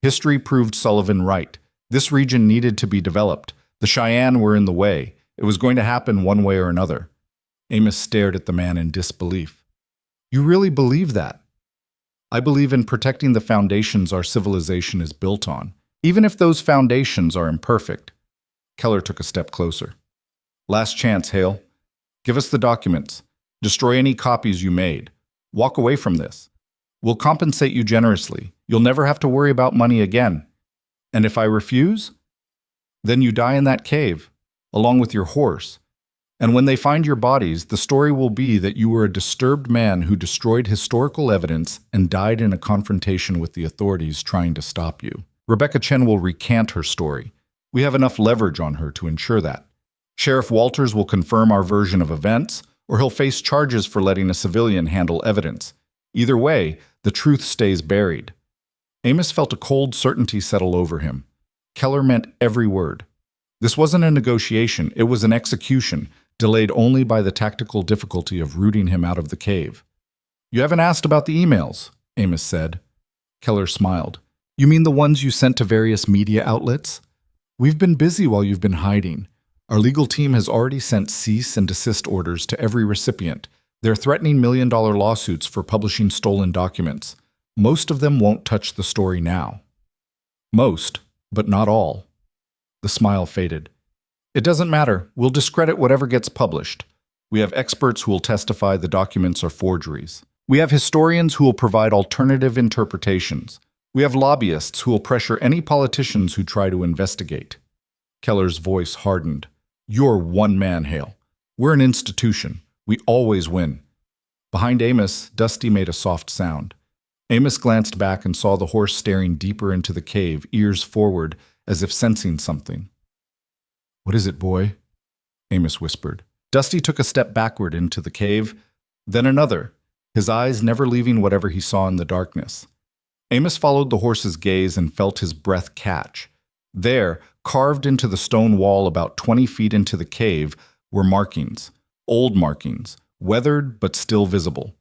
History proved Sullivan right. This region needed to be developed. The Cheyenne were in the way. It was going to happen one way or another. Amos stared at the man in disbelief. "You really believe that?" "I believe in protecting the foundations our civilization is built on, even if those foundations are imperfect." Keller took a step closer. "Last chance, Hale. Give us the documents. Destroy any copies you made. Walk away from this. We'll compensate you generously. You'll never have to worry about money again. And if I refuse, then you die in that cave, along with your horse. And when they find your bodies, the story will be that you were a disturbed man who destroyed historical evidence and died in a confrontation with the authorities trying to stop you. Rebecca Chen will recant her story. We have enough leverage on her to ensure that. Sheriff Walters will confirm our version of events, or he'll face charges for letting a civilian handle evidence. Either way, the truth stays buried." Amos felt a cold certainty settle over him. Keller meant every word. This wasn't a negotiation, it was an execution, delayed only by the tactical difficulty of rooting him out of the cave. "You haven't asked about the emails," Amos said. Keller smiled. "You mean the ones you sent to various media outlets? We've been busy while you've been hiding. Our legal team has already sent cease and desist orders to every recipient. They're threatening million-dollar lawsuits for publishing stolen documents. Most of them won't touch the story now. Most, but not all. The smile faded. It doesn't matter. We'll discredit whatever gets published. We have experts who will testify the documents are forgeries. We have historians who will provide alternative interpretations. We have lobbyists who will pressure any politicians who try to investigate. Keller's voice hardened. You're one man, Hale. We're an institution. We always win. Behind Amos, Dusty made a soft sound. Amos glanced back and saw the horse staring deeper into the cave, ears forward, as if sensing something. What is it, boy? Amos whispered. Dusty took a step backward into the cave, then another, his eyes never leaving whatever he saw in the darkness. Amos followed the horse's gaze and felt his breath catch. There, carved into the stone wall about 20 feet into the cave, were markings, old markings, weathered but still visible.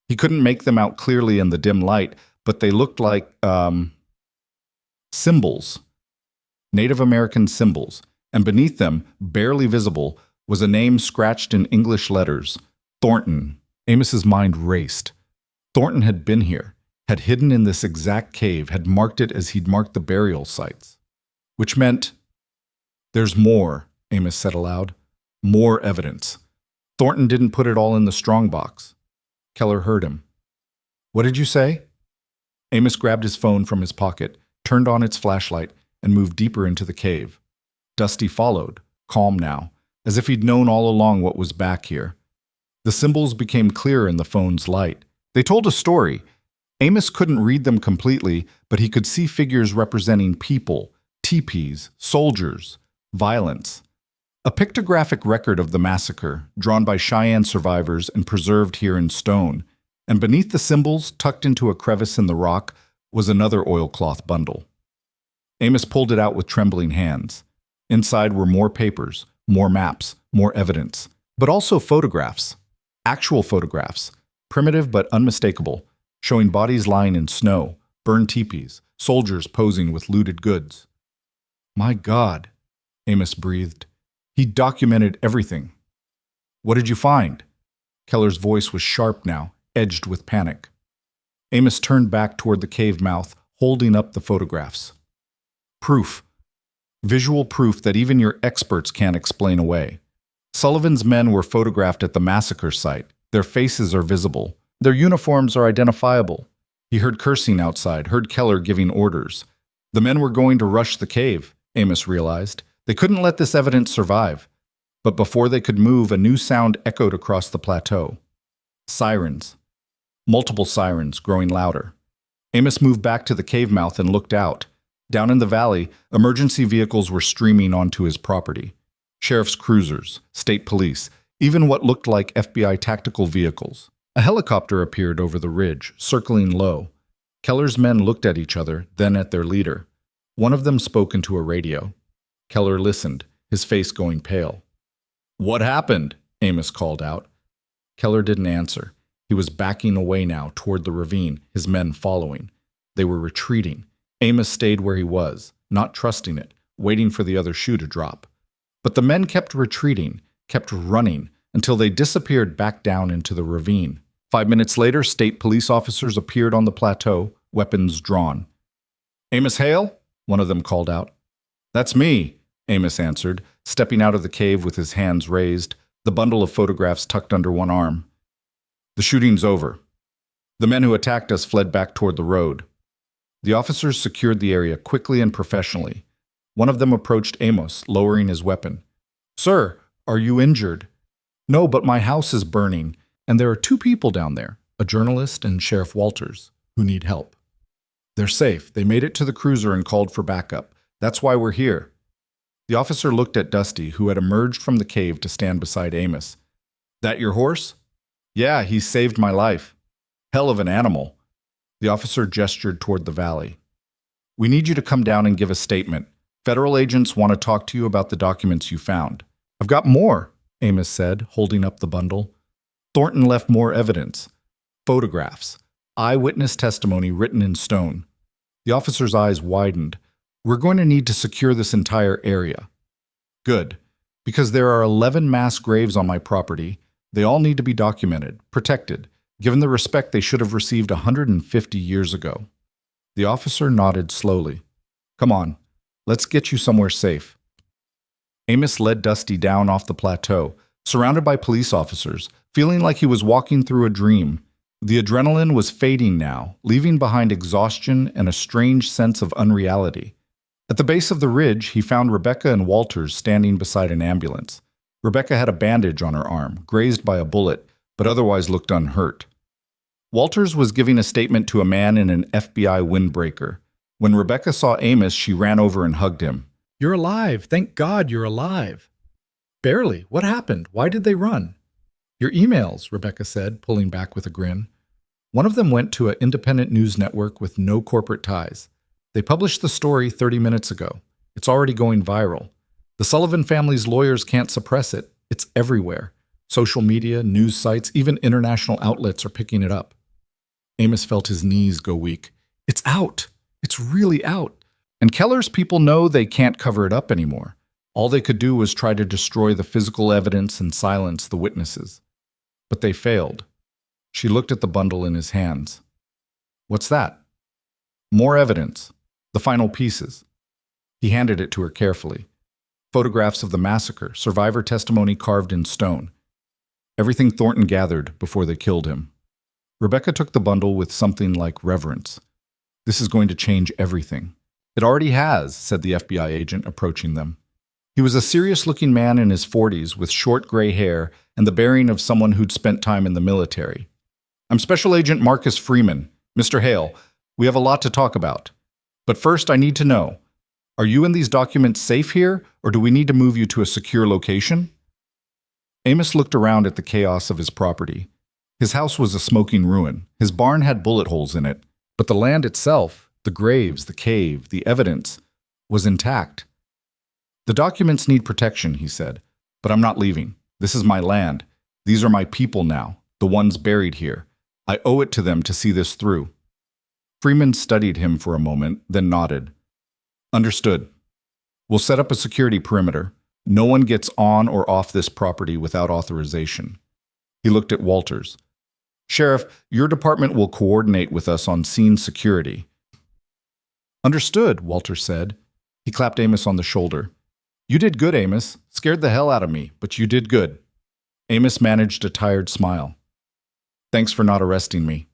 He couldn't make them out clearly in the dim light, but they looked like, symbols. Native American symbols, and beneath them, barely visible, was a name scratched in English letters, Thornton. Amos's mind raced. Thornton had been here, had hidden in this exact cave, had marked it as he'd marked the burial sites. Which meant, there's more, Amos said aloud. More evidence. Thornton didn't put it all in the strongbox. Keller heard him. What did you say? Amos grabbed his phone from his pocket, turned on its flashlight, and moved deeper into the cave. Dusty followed, calm now, as if he'd known all along what was back here. The symbols became clearer in the phone's light. They told a story. Amos couldn't read them completely, but he could see figures representing people, teepees, soldiers, violence. A pictographic record of the massacre, drawn by Cheyenne survivors and preserved here in stone, and beneath the symbols, tucked into a crevice in the rock, was another oilcloth bundle. Amos pulled it out with trembling hands. Inside were more papers, more maps, more evidence, but also photographs. Actual photographs, primitive but unmistakable, showing bodies lying in snow, burned teepees, soldiers posing with looted goods. My God, Amos breathed. He documented everything. What did you find? Keller's voice was sharp now, edged with panic. Amos turned back toward the cave mouth, holding up the photographs. Proof. Visual proof that even your experts can't explain away. Sullivan's men were photographed at the massacre site. Their faces are visible. Their uniforms are identifiable. He heard cursing outside, heard Keller giving orders. The men were going to rush the cave, Amos realized. They couldn't let this evidence survive. But before they could move, a new sound echoed across the plateau. Sirens. Multiple sirens, growing louder. Amos moved back to the cave mouth and looked out. Down in the valley, emergency vehicles were streaming onto his property. Sheriff's cruisers, state police, even what looked like FBI tactical vehicles. A helicopter appeared over the ridge, circling low. Keller's men looked at each other, then at their leader. One of them spoke into a radio. Keller listened, his face going pale. What happened? Amos called out. Keller didn't answer. He was backing away now toward the ravine, his men following. They were retreating. Amos stayed where he was, not trusting it, waiting for the other shoe to drop. But the men kept retreating, kept running, until they disappeared back down into the ravine. 5 minutes later, state police officers appeared on the plateau, weapons drawn. Amos Hale? One of them called out. That's me, Amos answered, stepping out of the cave with his hands raised, the bundle of photographs tucked under one arm. The shooting's over. The men who attacked us fled back toward the road. The officers secured the area quickly and professionally. One of them approached Amos, lowering his weapon. Sir, are you injured? No, but my house is burning, and there are 2 people down there, a journalist and Sheriff Walters, who need help. They're safe. They made it to the cruiser and called for backup. That's why we're here. The officer looked at Dusty, who had emerged from the cave to stand beside Amos. That your horse? Yeah, he saved my life. Hell of an animal. The officer gestured toward the valley. We need you to come down and give a statement. Federal agents want to talk to you about the documents you found. I've got more, Amos said, holding up the bundle. Thornton left more evidence. Photographs. Eyewitness testimony written in stone. The officer's eyes widened. We're going to need to secure this entire area. Good. Because there are 11 mass graves on my property. They all need to be documented, protected, given the respect they should have received 150 years ago. The officer nodded slowly. Come on, let's get you somewhere safe. Amos led Dusty down off the plateau, surrounded by police officers, feeling like he was walking through a dream. The adrenaline was fading now, leaving behind exhaustion and a strange sense of unreality. At the base of the ridge, he found Rebecca and Walters standing beside an ambulance. Rebecca had a bandage on her arm, grazed by a bullet, but otherwise looked unhurt. Walters was giving a statement to a man in an FBI windbreaker. When Rebecca saw Amos, she ran over and hugged him. You're alive. Thank God you're alive. Barely. What happened? Why did they run? Your emails, Rebecca said, pulling back with a grin. One of them went to an independent news network with no corporate ties. They published the story 30 minutes ago. It's already going viral. The Sullivan family's lawyers can't suppress it. It's everywhere. Social media, news sites, even international outlets are picking it up. Amos felt his knees go weak. It's out. It's really out. And Keller's people know they can't cover it up anymore. All they could do was try to destroy the physical evidence and silence the witnesses. But they failed. She looked at the bundle in his hands. What's that? More evidence. The final pieces. He handed it to her carefully. Photographs of the massacre, survivor testimony carved in stone. Everything Thornton gathered before they killed him. Rebecca took the bundle with something like reverence. This is going to change everything. It already has, said the FBI agent, approaching them. He was a serious-looking man in his 40s with short gray hair and the bearing of someone who'd spent time in the military. I'm Special Agent Marcus Freeman. Mr. Hale, we have a lot to talk about. But first, I need to know, are you and these documents safe here, or do we need to move you to a secure location? Amos looked around at the chaos of his property. His house was a smoking ruin. His barn had bullet holes in it. But the land itself, the graves, the cave, the evidence, was intact. The documents need protection, he said, but I'm not leaving. This is my land. These are my people now, the ones buried here. I owe it to them to see this through. Freeman studied him for a moment, then nodded. Understood. We'll set up a security perimeter. No one gets on or off this property without authorization. He looked at Walters. Sheriff, your department will coordinate with us on scene security. Understood, Walters said. He clapped Amos on the shoulder. You did good, Amos. Scared the hell out of me, but you did good. Amos managed a tired smile. Thanks for not arresting me.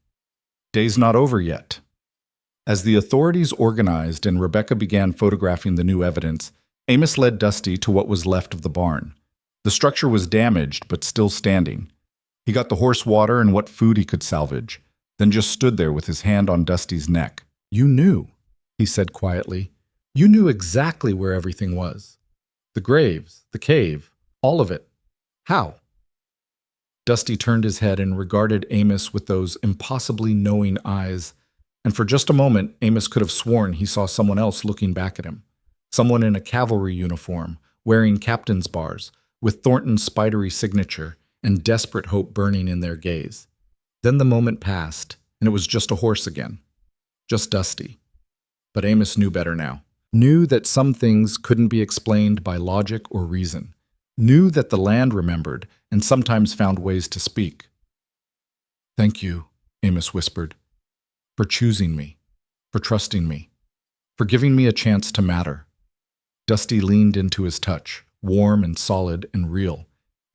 Day's not over yet. As the authorities organized and Rebecca began photographing the new evidence, Amos led Dusty to what was left of the barn. The structure was damaged, but still standing. He got the horse water and what food he could salvage, then just stood there with his hand on Dusty's neck. You knew, he said quietly. You knew exactly where everything was. The graves, the cave, all of it. How? Dusty turned his head and regarded Amos with those impossibly knowing eyes, and for just a moment Amos could have sworn he saw someone else looking back at him. Someone in a cavalry uniform, wearing captain's bars, with Thornton's spidery signature, and desperate hope burning in their gaze. Then the moment passed, and it was just a horse again. Just Dusty. But Amos knew better now. Knew that some things couldn't be explained by logic or reason. Knew that the land remembered, and sometimes found ways to speak. Thank you, Amos whispered, for choosing me, for trusting me, for giving me a chance to matter. Dusty leaned into his touch, warm and solid and real,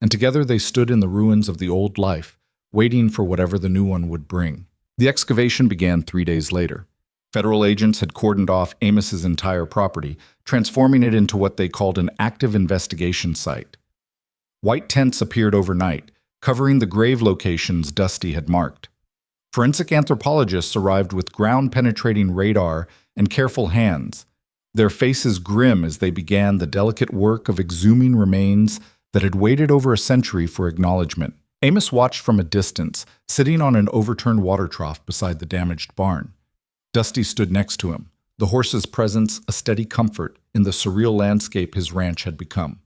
and together they stood in the ruins of the old life, waiting for whatever the new one would bring. The excavation began 3 days later. Federal agents had cordoned off Amos's entire property, transforming it into what they called an active investigation site. White tents appeared overnight, covering the grave locations Dusty had marked. Forensic anthropologists arrived with ground-penetrating radar and careful hands, their faces grim as they began the delicate work of exhuming remains that had waited over a century for acknowledgement. Amos watched from a distance, sitting on an overturned water trough beside the damaged barn. Dusty stood next to him, the horse's presence a steady comfort in the surreal landscape his ranch had become.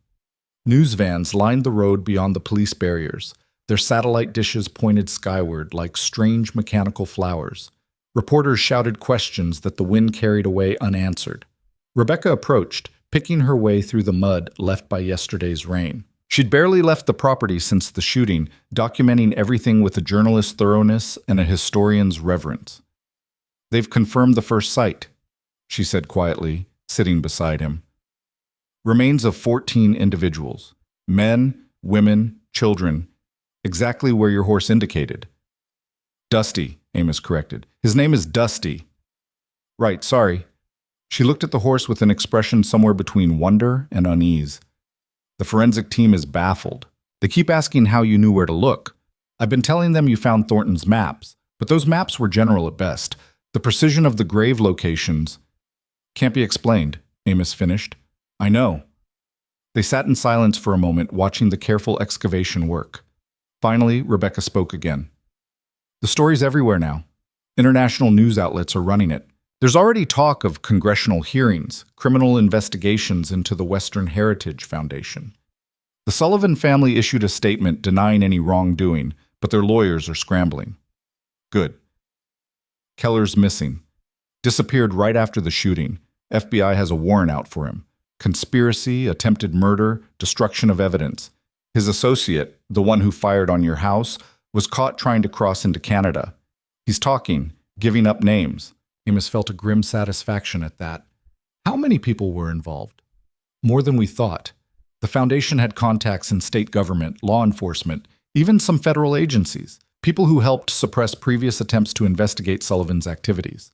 News vans lined the road beyond the police barriers, their satellite dishes pointed skyward like strange mechanical flowers. Reporters shouted questions that the wind carried away unanswered. Rebecca approached, picking her way through the mud left by yesterday's rain. She'd barely left the property since the shooting, documenting everything with a journalist's thoroughness and a historian's reverence. "They've confirmed the first site," she said quietly, sitting beside him. "Remains of 14 individuals. Men, women, children. Exactly where your horse indicated." "Dusty," Amos corrected. "His name is Dusty." "Right, sorry." She looked at the horse with an expression somewhere between wonder and unease. "The forensic team is baffled. They keep asking how you knew where to look. I've been telling them you found Thornton's maps, but those maps were general at best. The precision of the grave locations can't be explained," Amos finished. "I know." They sat in silence for a moment, watching the careful excavation work. Finally, Rebecca spoke again. "The story's everywhere now. International news outlets are running it. There's already talk of congressional hearings, criminal investigations into the Western Heritage Foundation. The Sullivan family issued a statement denying any wrongdoing, but their lawyers are scrambling." "Good." "Keller's missing. Disappeared right after the shooting. FBI has a warrant out for him. Conspiracy, attempted murder, destruction of evidence. His associate, the one who fired on your house, was caught trying to cross into Canada. He's talking, giving up names." Amos felt a grim satisfaction at that. How many people were involved? More than we thought. The foundation had contacts in state government, law enforcement, even some federal agencies, people who helped suppress previous attempts to investigate Sullivan's activities.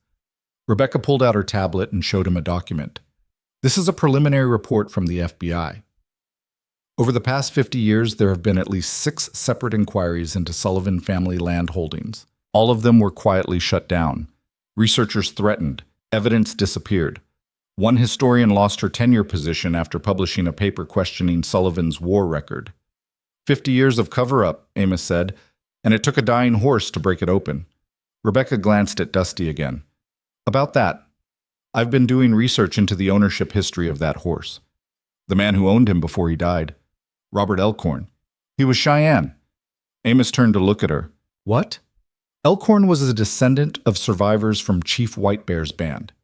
Rebecca pulled out her tablet and showed him a document. "This is a preliminary report from the FBI. Over the past 50 years, there have been at least 6 separate inquiries into Sullivan family land holdings. All of them were quietly shut down. Researchers threatened. Evidence disappeared. One historian lost her tenure position after publishing a paper questioning Sullivan's war record. 50 years of cover-up," Amos said, "and it took a dying horse to break it open." Rebecca glanced at Dusty again. "About that, I've been doing research into the ownership history of that horse. The man who owned him before he died, Robert Elkhorn. He was Cheyenne." Amos turned to look at her. "What?" "Elkhorn was a descendant of survivors from Chief White Bear's band.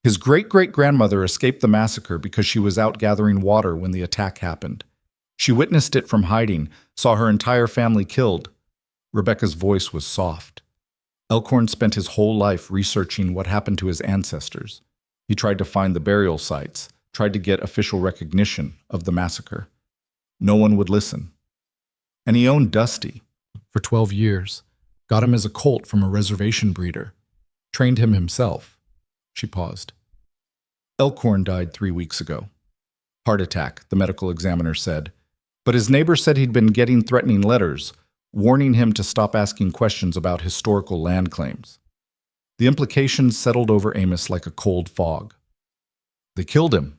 His great-great-grandmother escaped the massacre because she was out gathering water when the attack happened. She witnessed it from hiding, saw her entire family killed." Rebecca's voice was soft. "Elkhorn spent his whole life researching what happened to his ancestors. He tried to find the burial sites, tried to get official recognition of the massacre. No one would listen. And he owned Dusty for 12 years. Got him as a colt from a reservation breeder. Trained him himself." She paused. "Elkhorn died 3 weeks ago. Heart attack," the medical examiner said. "But his neighbor said he'd been getting threatening letters, warning him to stop asking questions about historical land claims." The implications settled over Amos like a cold fog. "They killed him.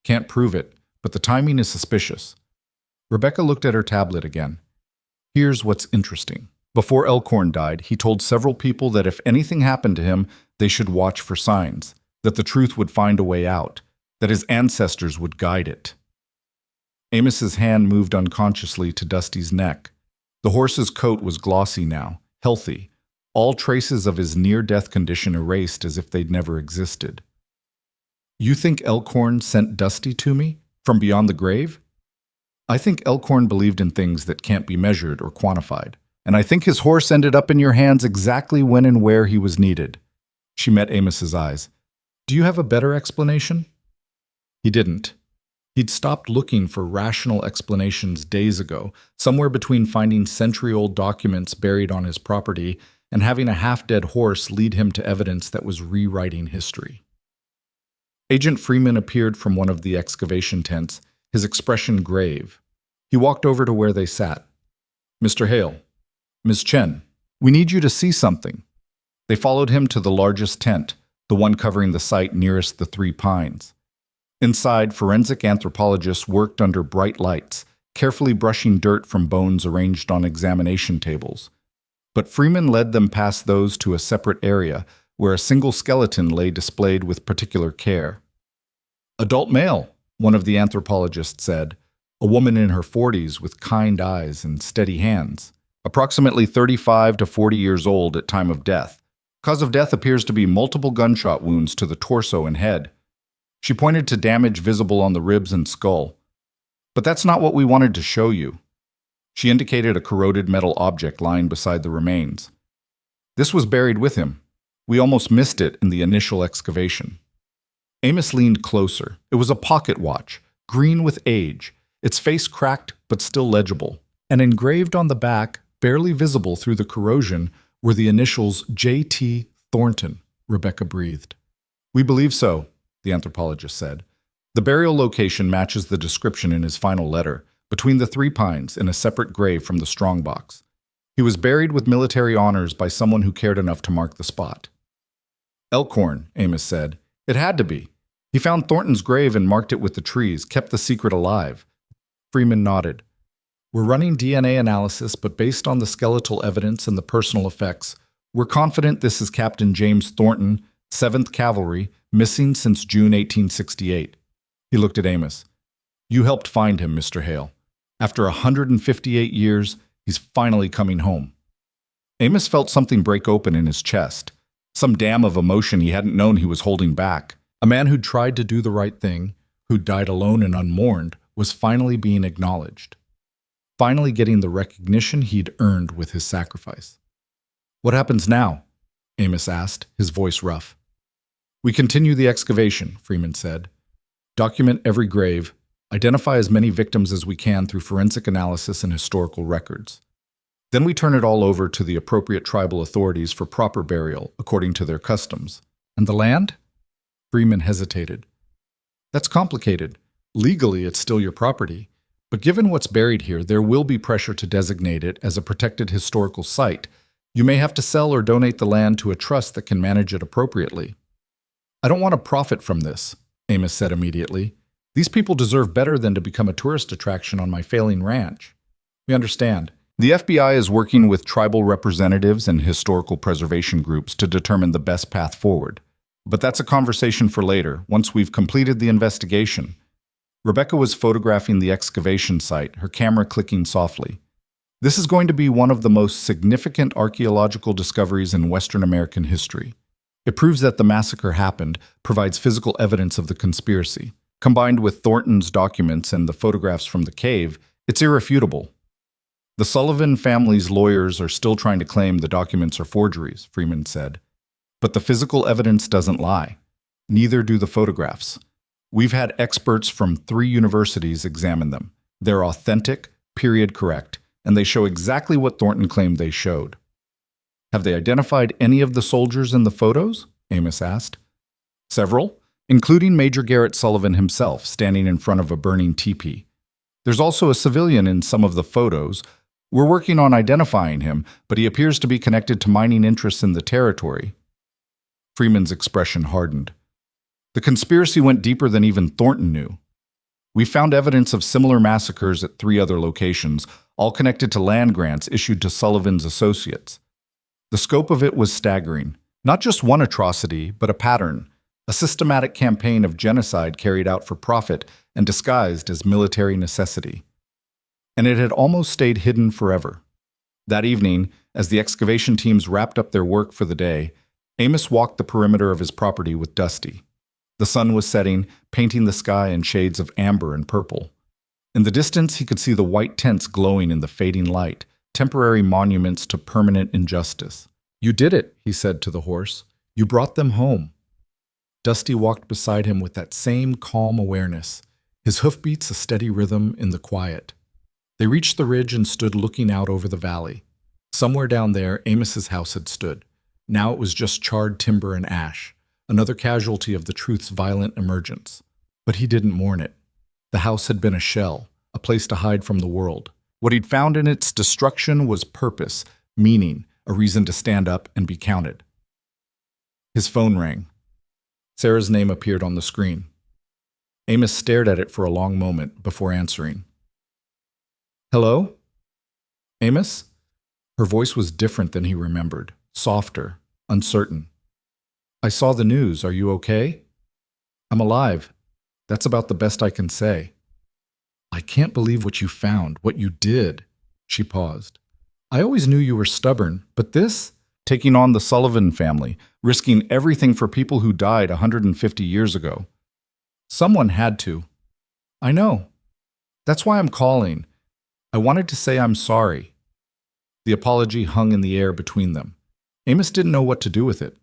Can't prove it, but the timing is suspicious." Rebecca looked at her tablet again. "Here's what's interesting. Before Elkhorn died, he told several people that if anything happened to him, they should watch for signs, that the truth would find a way out, that his ancestors would guide it." Amos's hand moved unconsciously to Dusty's neck. The horse's coat was glossy now, healthy, all traces of his near-death condition erased as if they'd never existed. "You think Elkhorn sent Dusty to me? From beyond the grave?" "I think Elkhorn believed in things that can't be measured or quantified. And I think his horse ended up in your hands exactly when and where he was needed." She met Amos's eyes. "Do you have a better explanation?" He didn't. He'd stopped looking for rational explanations days ago, somewhere between finding century-old documents buried on his property and having a half-dead horse lead him to evidence that was rewriting history. Agent Freeman appeared from one of the excavation tents, his expression grave. He walked over to where they sat. "Mr. Hale, Ms. Chen, we need you to see something." They followed him to the largest tent, the one covering the site nearest the 3 pines. Inside, forensic anthropologists worked under bright lights, carefully brushing dirt from bones arranged on examination tables. But Freeman led them past those to a separate area, where a single skeleton lay displayed with particular care. "Adult male," one of the anthropologists said, "a woman in her 40s with kind eyes and steady hands. Approximately 35 to 40 years old at time of death. Cause of death appears to be multiple gunshot wounds to the torso and head. She pointed to damage visible on the ribs and skull. But that's not what we wanted to show you. She indicated a corroded metal object lying beside the remains. This was buried with him. We almost missed it in the initial excavation. Amos leaned closer. It was a pocket watch, green with age, its face cracked but still legible. And engraved on the back, barely visible through the corrosion, were the initials J.T. Thornton, Rebecca breathed. We believe so, the anthropologist said. The burial location matches the description in his final letter, between the 3 pines in a separate grave from the strongbox. He was buried with military honors by someone who cared enough to mark the spot. Elkhorn, Amos said. It had to be. He found Thornton's grave and marked it with the trees, kept the secret alive. Freeman nodded. We're running DNA analysis, but based on the skeletal evidence and the personal effects, we're confident this is Captain James Thornton, 7th Cavalry, missing since June 1868. He looked at Amos. You helped find him, Mr. Hale. After 158 years, he's finally coming home. Amos felt something break open in his chest, some dam of emotion he hadn't known he was holding back. A man who'd tried to do the right thing, who'd died alone and unmourned, was finally being acknowledged. Finally getting the recognition he'd earned with his sacrifice. What happens now? Amos asked, his voice rough. We continue the excavation, Freeman said. Document every grave, identify as many victims as we can through forensic analysis and historical records. Then we turn it all over to the appropriate tribal authorities for proper burial, according to their customs. And the land? Freeman hesitated. That's complicated. Legally, it's still your property. But given what's buried here, there will be pressure to designate it as a protected historical site. You may have to sell or donate the land to a trust that can manage it appropriately. I don't want to profit from this, Amos said immediately. These people deserve better than to become a tourist attraction on my failing ranch. We understand. The FBI is working with tribal representatives and historical preservation groups to determine the best path forward. But that's a conversation for later, once we've completed the investigation. Rebecca was photographing the excavation site, her camera clicking softly. This is going to be one of the most significant archaeological discoveries in Western American history. It proves that the massacre happened, provides physical evidence of the conspiracy. Combined with Thornton's documents and the photographs from the cave, it's irrefutable. The Sullivan family's lawyers are still trying to claim the documents are forgeries, Freeman said. But the physical evidence doesn't lie. Neither do the photographs. We've had experts from 3 universities examine them. They're authentic, period correct, and they show exactly what Thornton claimed they showed. Have they identified any of the soldiers in the photos? Amos asked. Several, including Major Garrett Sullivan himself, standing in front of a burning teepee. There's also a civilian in some of the photos. We're working on identifying him, but he appears to be connected to mining interests in the territory. Freeman's expression hardened. The conspiracy went deeper than even Thornton knew. We found evidence of similar massacres at 3 other locations, all connected to land grants issued to Sullivan's associates. The scope of it was staggering. Not just one atrocity, but a pattern, a systematic campaign of genocide carried out for profit and disguised as military necessity. And it had almost stayed hidden forever. That evening, as the excavation teams wrapped up their work for the day, Amos walked the perimeter of his property with Dusty. The sun was setting, painting the sky in shades of amber and purple. In the distance, he could see the white tents glowing in the fading light, temporary monuments to permanent injustice. You did it, he said to the horse. You brought them home. Dusty walked beside him with that same calm awareness, his hoofbeats a steady rhythm in the quiet. They reached the ridge and stood looking out over the valley. Somewhere down there, Amos's house had stood. Now it was just charred timber and ash, another casualty of the truth's violent emergence. But he didn't mourn it. The house had been a shell, a place to hide from the world. What he'd found in its destruction was purpose, meaning, a reason to stand up and be counted. His phone rang. Sarah's name appeared on the screen. Amos stared at it for a long moment before answering. Hello? Amos? Her voice was different than he remembered, softer, uncertain. I saw the news. Are you okay? I'm alive. That's about the best I can say. I can't believe what you found, what you did. She paused. I always knew you were stubborn, but this? Taking on the Sullivan family, risking everything for people who died 150 years ago. Someone had to. I know. That's why I'm calling. I wanted to say I'm sorry. The apology hung in the air between them. Amos didn't know what to do with it.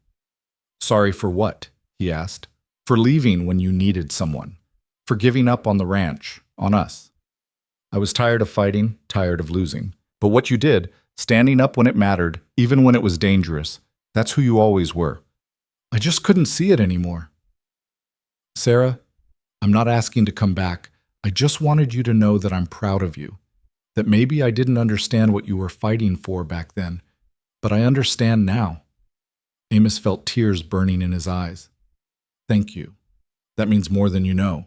Sorry for what? He asked. For leaving when you needed someone. For giving up on the ranch, on us. I was tired of fighting, tired of losing. But what you did, standing up when it mattered, even when it was dangerous, that's who you always were. I just couldn't see it anymore. Sarah, I'm not asking to come back. I just wanted you to know that I'm proud of you. That maybe I didn't understand what you were fighting for back then, but I understand now. Amos felt tears burning in his eyes. Thank you. That means more than you know.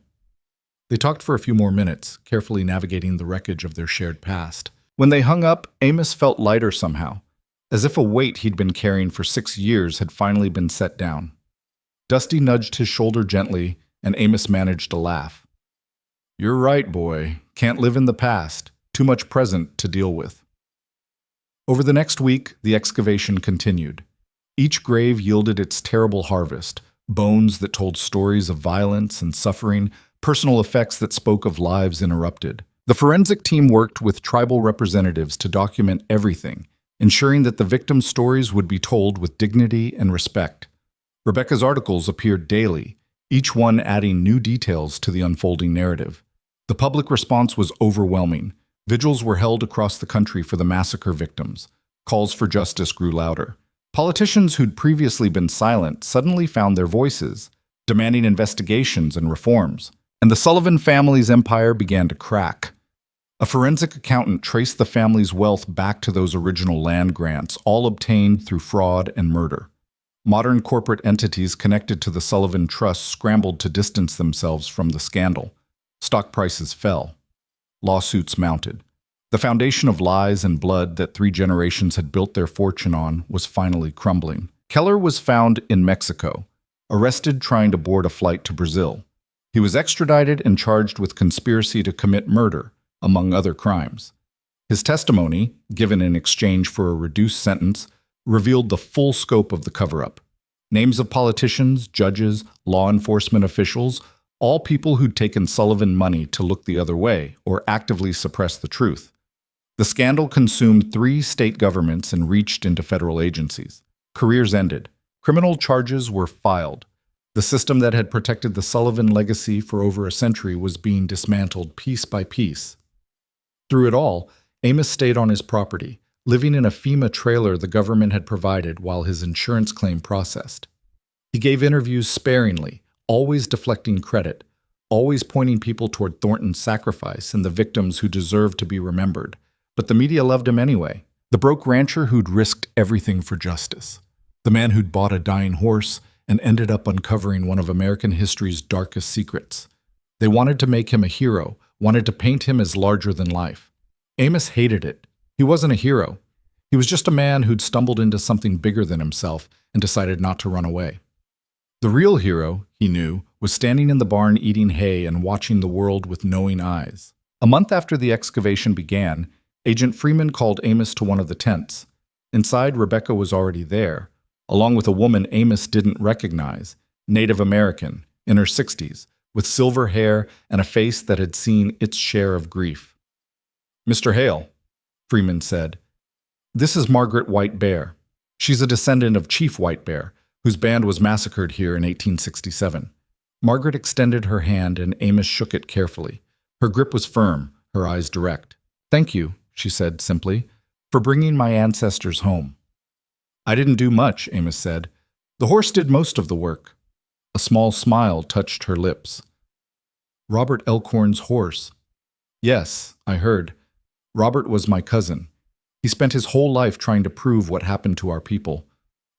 They talked for a few more minutes, carefully navigating the wreckage of their shared past. When they hung up, Amos felt lighter somehow, as if a weight he'd been carrying for 6 years had finally been set down. Dusty nudged his shoulder gently, and Amos managed to laugh. You're right, boy. Can't live in the past. Too much present to deal with. Over the next week, the excavation continued. Each grave yielded its terrible harvest, bones that told stories of violence and suffering, personal effects that spoke of lives interrupted. The forensic team worked with tribal representatives to document everything, ensuring that the victims' stories would be told with dignity and respect. Rebecca's articles appeared daily, each one adding new details to the unfolding narrative. The public response was overwhelming. Vigils were held across the country for the massacre victims. Calls for justice grew louder. Politicians who'd previously been silent suddenly found their voices, demanding investigations and reforms. And the Sullivan family's empire began to crack. A forensic accountant traced the family's wealth back to those original land grants, all obtained through fraud and murder. Modern corporate entities connected to the Sullivan Trust scrambled to distance themselves from the scandal. Stock prices fell. Lawsuits mounted. The foundation of lies and blood that 3 generations had built their fortune on was finally crumbling. Keller was found in Mexico, arrested trying to board a flight to Brazil. He was extradited and charged with conspiracy to commit murder, among other crimes. His testimony, given in exchange for a reduced sentence, revealed the full scope of the cover-up. Names of politicians, judges, law enforcement officials, all people who'd taken Sullivan money to look the other way or actively suppress the truth. The scandal consumed 3 state governments and reached into federal agencies. Careers ended. Criminal charges were filed. The system that had protected the Sullivan legacy for over a century was being dismantled piece by piece. Through it all, Amos stayed on his property, living in a FEMA trailer the government had provided while his insurance claim processed. He gave interviews sparingly, always deflecting credit, always pointing people toward Thornton's sacrifice and the victims who deserved to be remembered. But the media loved him anyway. The broke rancher who'd risked everything for justice. The man who'd bought a dying horse and ended up uncovering one of American history's darkest secrets. They wanted to make him a hero, wanted to paint him as larger than life. Amos hated it. He wasn't a hero. He was just a man who'd stumbled into something bigger than himself and decided not to run away. The real hero, he knew, was standing in the barn eating hay and watching the world with knowing eyes. A month after the excavation began, Agent Freeman called Amos to one of the tents. Inside, Rebecca was already there, along with a woman Amos didn't recognize, Native American, in her 60s, with silver hair and a face that had seen its share of grief. "Mr. Hale," Freeman said, "this is Margaret White Bear. She's a descendant of Chief White Bear, whose band was massacred here in 1867. Margaret extended her hand and Amos shook it carefully. Her grip was firm, her eyes direct. "Thank you," she said simply, "for bringing my ancestors home." "I didn't do much," Amos said. "The horse did most of the work." A small smile touched her lips. "Robert Elkhorn's horse." "Yes, I heard. Robert was my cousin. He spent his whole life trying to prove what happened to our people.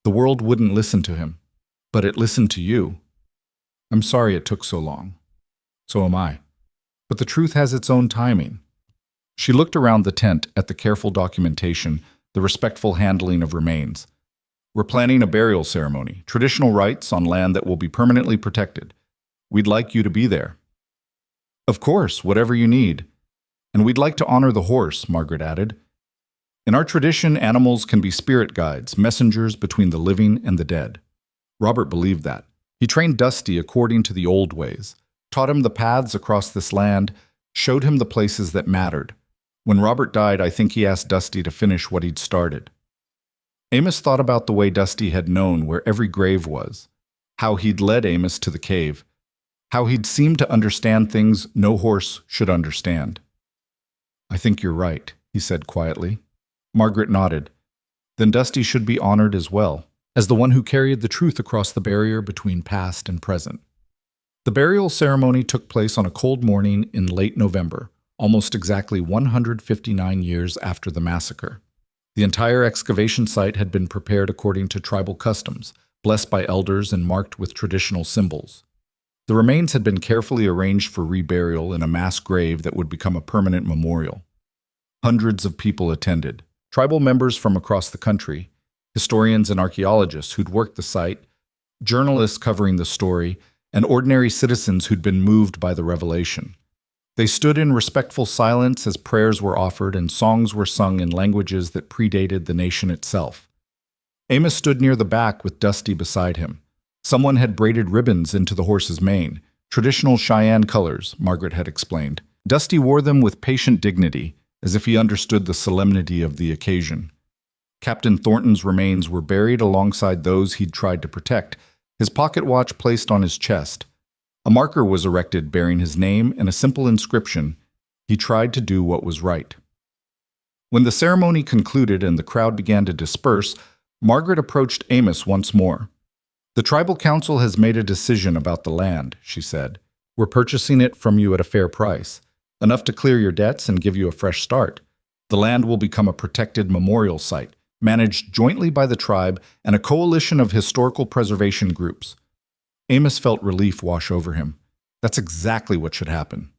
The world wouldn't listen to him, but it listened to you. I'm sorry it took so long. So am I. But the truth has its own timing." She looked around the tent at the careful documentation, the respectful handling of remains. "We're planning a burial ceremony, traditional rites on land that will be permanently protected. We'd like you to be there." "Of course, whatever you need. And we'd like to honor the horse," Margaret added. "In our tradition, animals can be spirit guides, messengers between the living and the dead." Robert believed that. He trained Dusty according to the old ways. taught him the paths across this land, showed him the places that mattered. When Robert died, I think he asked Dusty to finish what he'd started. Amos thought about the way Dusty had known where every grave was, how he'd led Amos to the cave, how he'd seemed to understand things no horse should understand. I think you're right, he said quietly. Margaret nodded. Then Dusty should be honored as well, as the one who carried the truth across the barrier between past and present. The burial ceremony took place on a cold morning in late November, almost exactly 159 years after the massacre. The entire excavation site had been prepared according to tribal customs, blessed by elders and marked with traditional symbols. The remains had been carefully arranged for reburial in a mass grave that would become a permanent memorial. Hundreds of people attended, tribal members from across the country, historians and archaeologists who'd worked the site, journalists covering the story, and ordinary citizens who'd been moved by the revelation. They stood in respectful silence as prayers were offered and songs were sung in languages that predated the nation itself. Amos stood near the back with Dusty beside him. Someone had braided ribbons into the horse's mane, traditional Cheyenne colors, Margaret had explained. Dusty wore them with patient dignity, as if he understood the solemnity of the occasion. Captain Thornton's remains were buried alongside those he'd tried to protect, his pocket watch placed on his chest. A marker was erected bearing his name and a simple inscription, "He tried to do what was right." When the ceremony concluded and the crowd began to disperse, Margaret approached Amos once more. "The tribal council has made a decision about the land," she said. "We're purchasing it from you at a fair price, enough to clear your debts and give you a fresh start. The land will become a protected memorial site, managed jointly by the tribe and a coalition of historical preservation groups." Amos felt relief wash over him. That's exactly what should happen.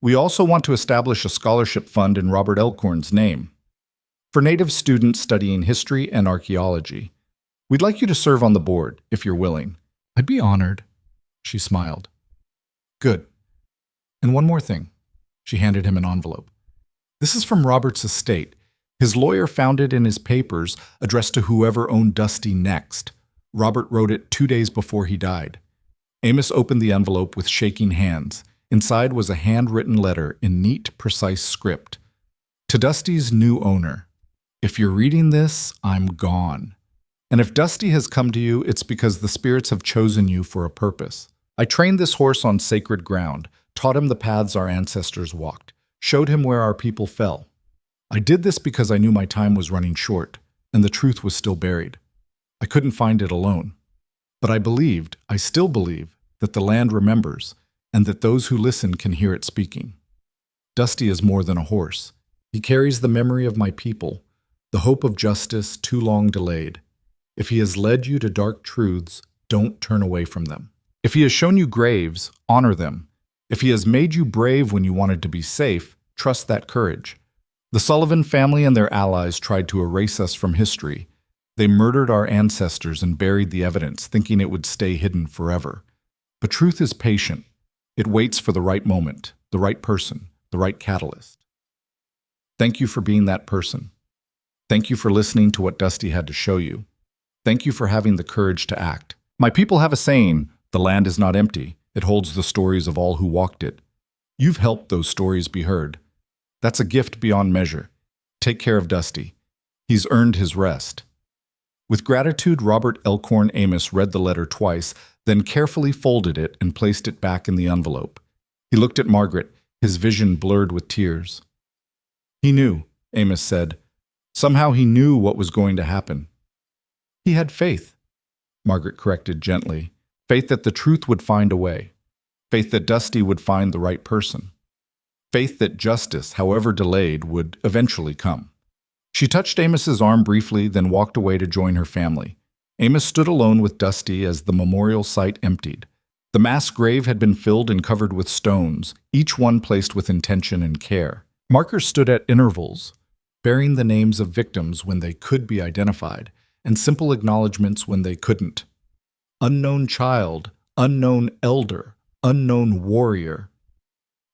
"We also want to establish a scholarship fund in Robert Elkhorn's name for Native students studying history and archaeology. We'd like you to serve on the board, if you're willing." I'd be honored, she smiled. "Good. And one more thing." She handed him an envelope. "This is from Robert's estate. His lawyer found it in his papers, addressed to whoever owned Dusty next. Robert wrote it 2 days before he died." Amos opened the envelope with shaking hands. Inside was a handwritten letter in neat, precise script. "To Dusty's new owner. If you're reading this, I'm gone. And if Dusty has come to you, it's because the spirits have chosen you for a purpose. I trained this horse on sacred ground, taught him the paths our ancestors walked, showed him where our people fell. I did this because I knew my time was running short, and the truth was still buried. I couldn't find it alone. But I still believe, that the land remembers, and that those who listen can hear it speaking. Dusty is more than a horse. He carries the memory of my people, the hope of justice too long delayed. If he has led you to dark truths, don't turn away from them. If he has shown you graves, honor them. If he has made you brave when you wanted to be safe, trust that courage. The Sullivan family and their allies tried to erase us from history. They murdered our ancestors and buried the evidence, thinking it would stay hidden forever. But truth is patient. It waits for the right moment, the right person, the right catalyst. Thank you for being that person. Thank you for listening to what Dusty had to show you. Thank you for having the courage to act. My people have a saying, the land is not empty. It holds the stories of all who walked it. You've helped those stories be heard. That's a gift beyond measure. Take care of Dusty. He's earned his rest." With gratitude, Robert Elkhorn Amos read the letter twice, then carefully folded it and placed it back in the envelope. He looked at Margaret, his vision blurred with tears. "He knew," Amos said. "Somehow he knew what was going to happen." "He had faith," Margaret corrected gently. "Faith that the truth would find a way. Faith that Dusty would find the right person. Faith that justice, however delayed, would eventually come." She touched Amos's arm briefly, then walked away to join her family. Amos stood alone with Dusty as the memorial site emptied. The mass grave had been filled and covered with stones, each one placed with intention and care. Markers stood at intervals, bearing the names of victims when they could be identified, and simple acknowledgments when they couldn't. Unknown child, unknown elder, unknown warrior.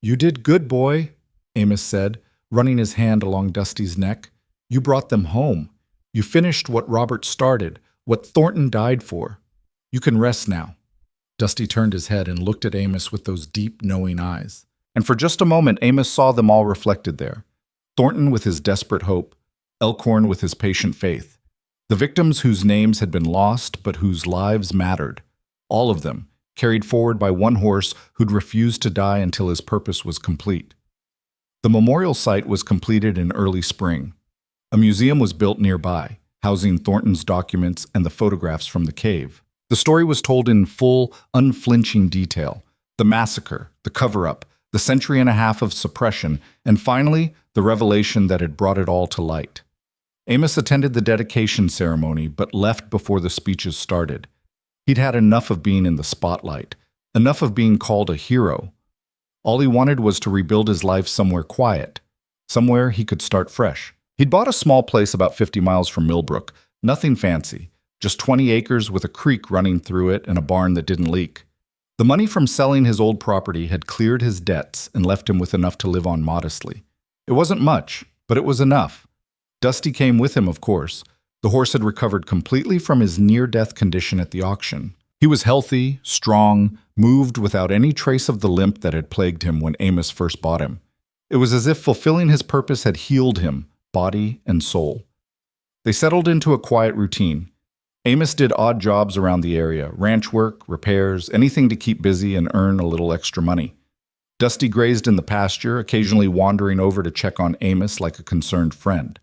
"You did good, boy," Amos said, running his hand along Dusty's neck. "You brought them home. You finished what Robert started, what Thornton died for. You can rest now." Dusty turned his head and looked at Amos with those deep, knowing eyes. And for just a moment, Amos saw them all reflected there. Thornton with his desperate hope, Elkhorn with his patient faith. The victims whose names had been lost but whose lives mattered. All of them, carried forward by one horse who'd refused to die until his purpose was complete. The memorial site was completed in early spring. A museum was built nearby, housing Thornton's documents and the photographs from the cave. The story was told in full, unflinching detail. The massacre, the cover-up, the century and a half of suppression, and finally, the revelation that had brought it all to light. Amos attended the dedication ceremony, but left before the speeches started. He'd had enough of being in the spotlight, enough of being called a hero. All he wanted was to rebuild his life somewhere quiet, somewhere he could start fresh. He'd bought a small place about 50 miles from Millbrook, nothing fancy, just 20 acres with a creek running through it and a barn that didn't leak. The money from selling his old property had cleared his debts and left him with enough to live on modestly. It wasn't much, but it was enough. Dusty came with him, of course. The horse had recovered completely from his near-death condition at the auction. He was healthy, strong, moved without any trace of the limp that had plagued him when Amos first bought him. It was as if fulfilling his purpose had healed him, body and soul. They settled into a quiet routine. Amos did odd jobs around the area, ranch work, repairs, anything to keep busy and earn a little extra money. Dusty grazed in the pasture, occasionally wandering over to check on Amos like a concerned friend.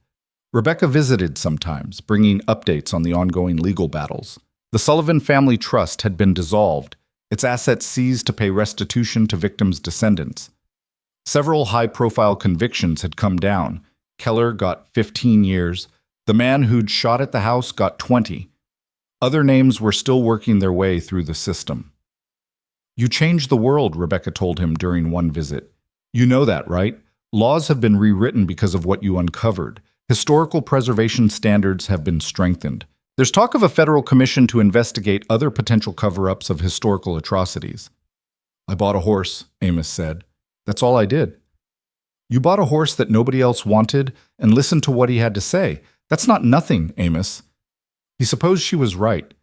Rebecca visited sometimes, bringing updates on the ongoing legal battles. The Sullivan Family Trust had been dissolved, its assets seized to pay restitution to victims' descendants. Several high-profile convictions had come down. Keller got 15 years. The man who'd shot at the house got 20. Other names were still working their way through the system. "You changed the world," Rebecca told him during one visit. "You know that, right? Laws have been rewritten because of what you uncovered. Historical preservation standards have been strengthened. There's talk of a federal commission to investigate other potential cover-ups of historical atrocities." "I bought a horse," Amos said. "That's all I did." "You bought a horse that nobody else wanted and listened to what he had to say. That's not nothing, Amos." He supposed she was right,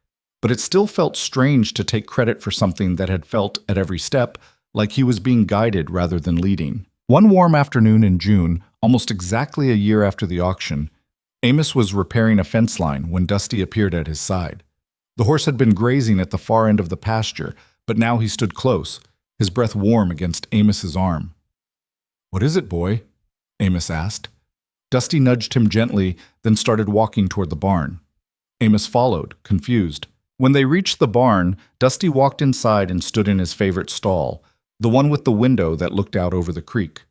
but it still felt strange to take credit for something that had felt, at every step, like he was being guided rather than leading. One warm afternoon in June, almost exactly a year after the auction, Amos was repairing a fence line when Dusty appeared at his side. The horse had been grazing at the far end of the pasture, but now he stood close, his breath warm against Amos's arm. "What is it, boy?" Amos asked. Dusty nudged him gently, then started walking toward the barn. Amos followed, confused. When they reached the barn, Dusty walked inside and stood in his favorite stall, the one with the window that looked out over the creek.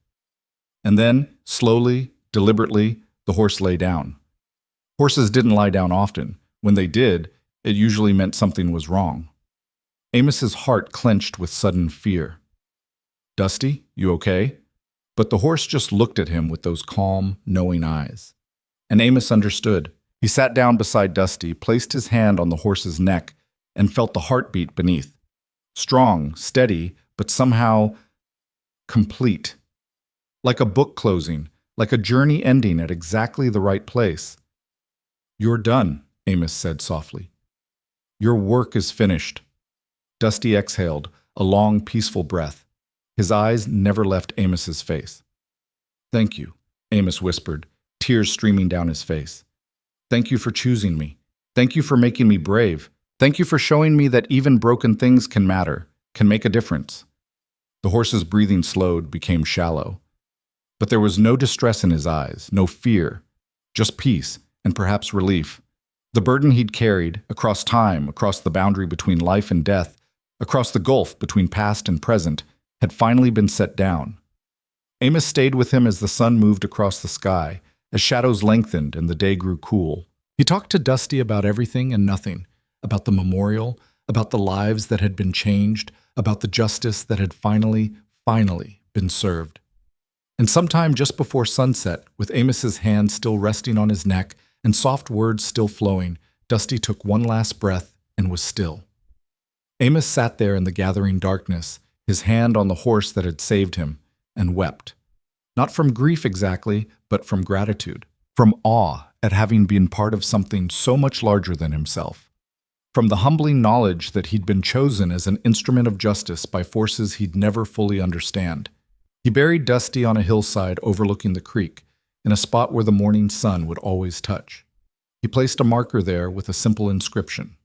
And then, slowly, deliberately, the horse lay down. Horses didn't lie down often. When they did, it usually meant something was wrong. Amos's heart clenched with sudden fear. "Dusty, you okay?" But the horse just looked at him with those calm, knowing eyes. And Amos understood. He sat down beside Dusty, placed his hand on the horse's neck, and felt the heartbeat beneath. Strong, steady, but somehow complete. Like a book closing, like a journey ending at exactly the right place. "You're done," Amos said softly. "Your work is finished." Dusty exhaled, a long, peaceful breath. His eyes never left Amos's face. "Thank you," Amos whispered, tears streaming down his face. "Thank you for choosing me. Thank you for making me brave. Thank you for showing me that even broken things can matter, can make a difference." The horse's breathing slowed, became shallow. But there was no distress in his eyes, no fear, just peace and perhaps relief. The burden he'd carried, across time, across the boundary between life and death, across the gulf between past and present, had finally been set down. Amos stayed with him as the sun moved across the sky, as shadows lengthened and the day grew cool. He talked to Dusty about everything and nothing, about the memorial, about the lives that had been changed, about the justice that had finally been served. And sometime just before sunset, with Amos's hand still resting on his neck and soft words still flowing, Dusty took one last breath and was still. Amos sat there in the gathering darkness, his hand on the horse that had saved him, and wept. Not from grief exactly, but from gratitude, from awe at having been part of something so much larger than himself. from the humbling knowledge that he'd been chosen as an instrument of justice by forces he'd never fully understand. He buried Dusty on a hillside overlooking the creek, in a spot where the morning sun would always touch. He placed a marker there with a simple inscription: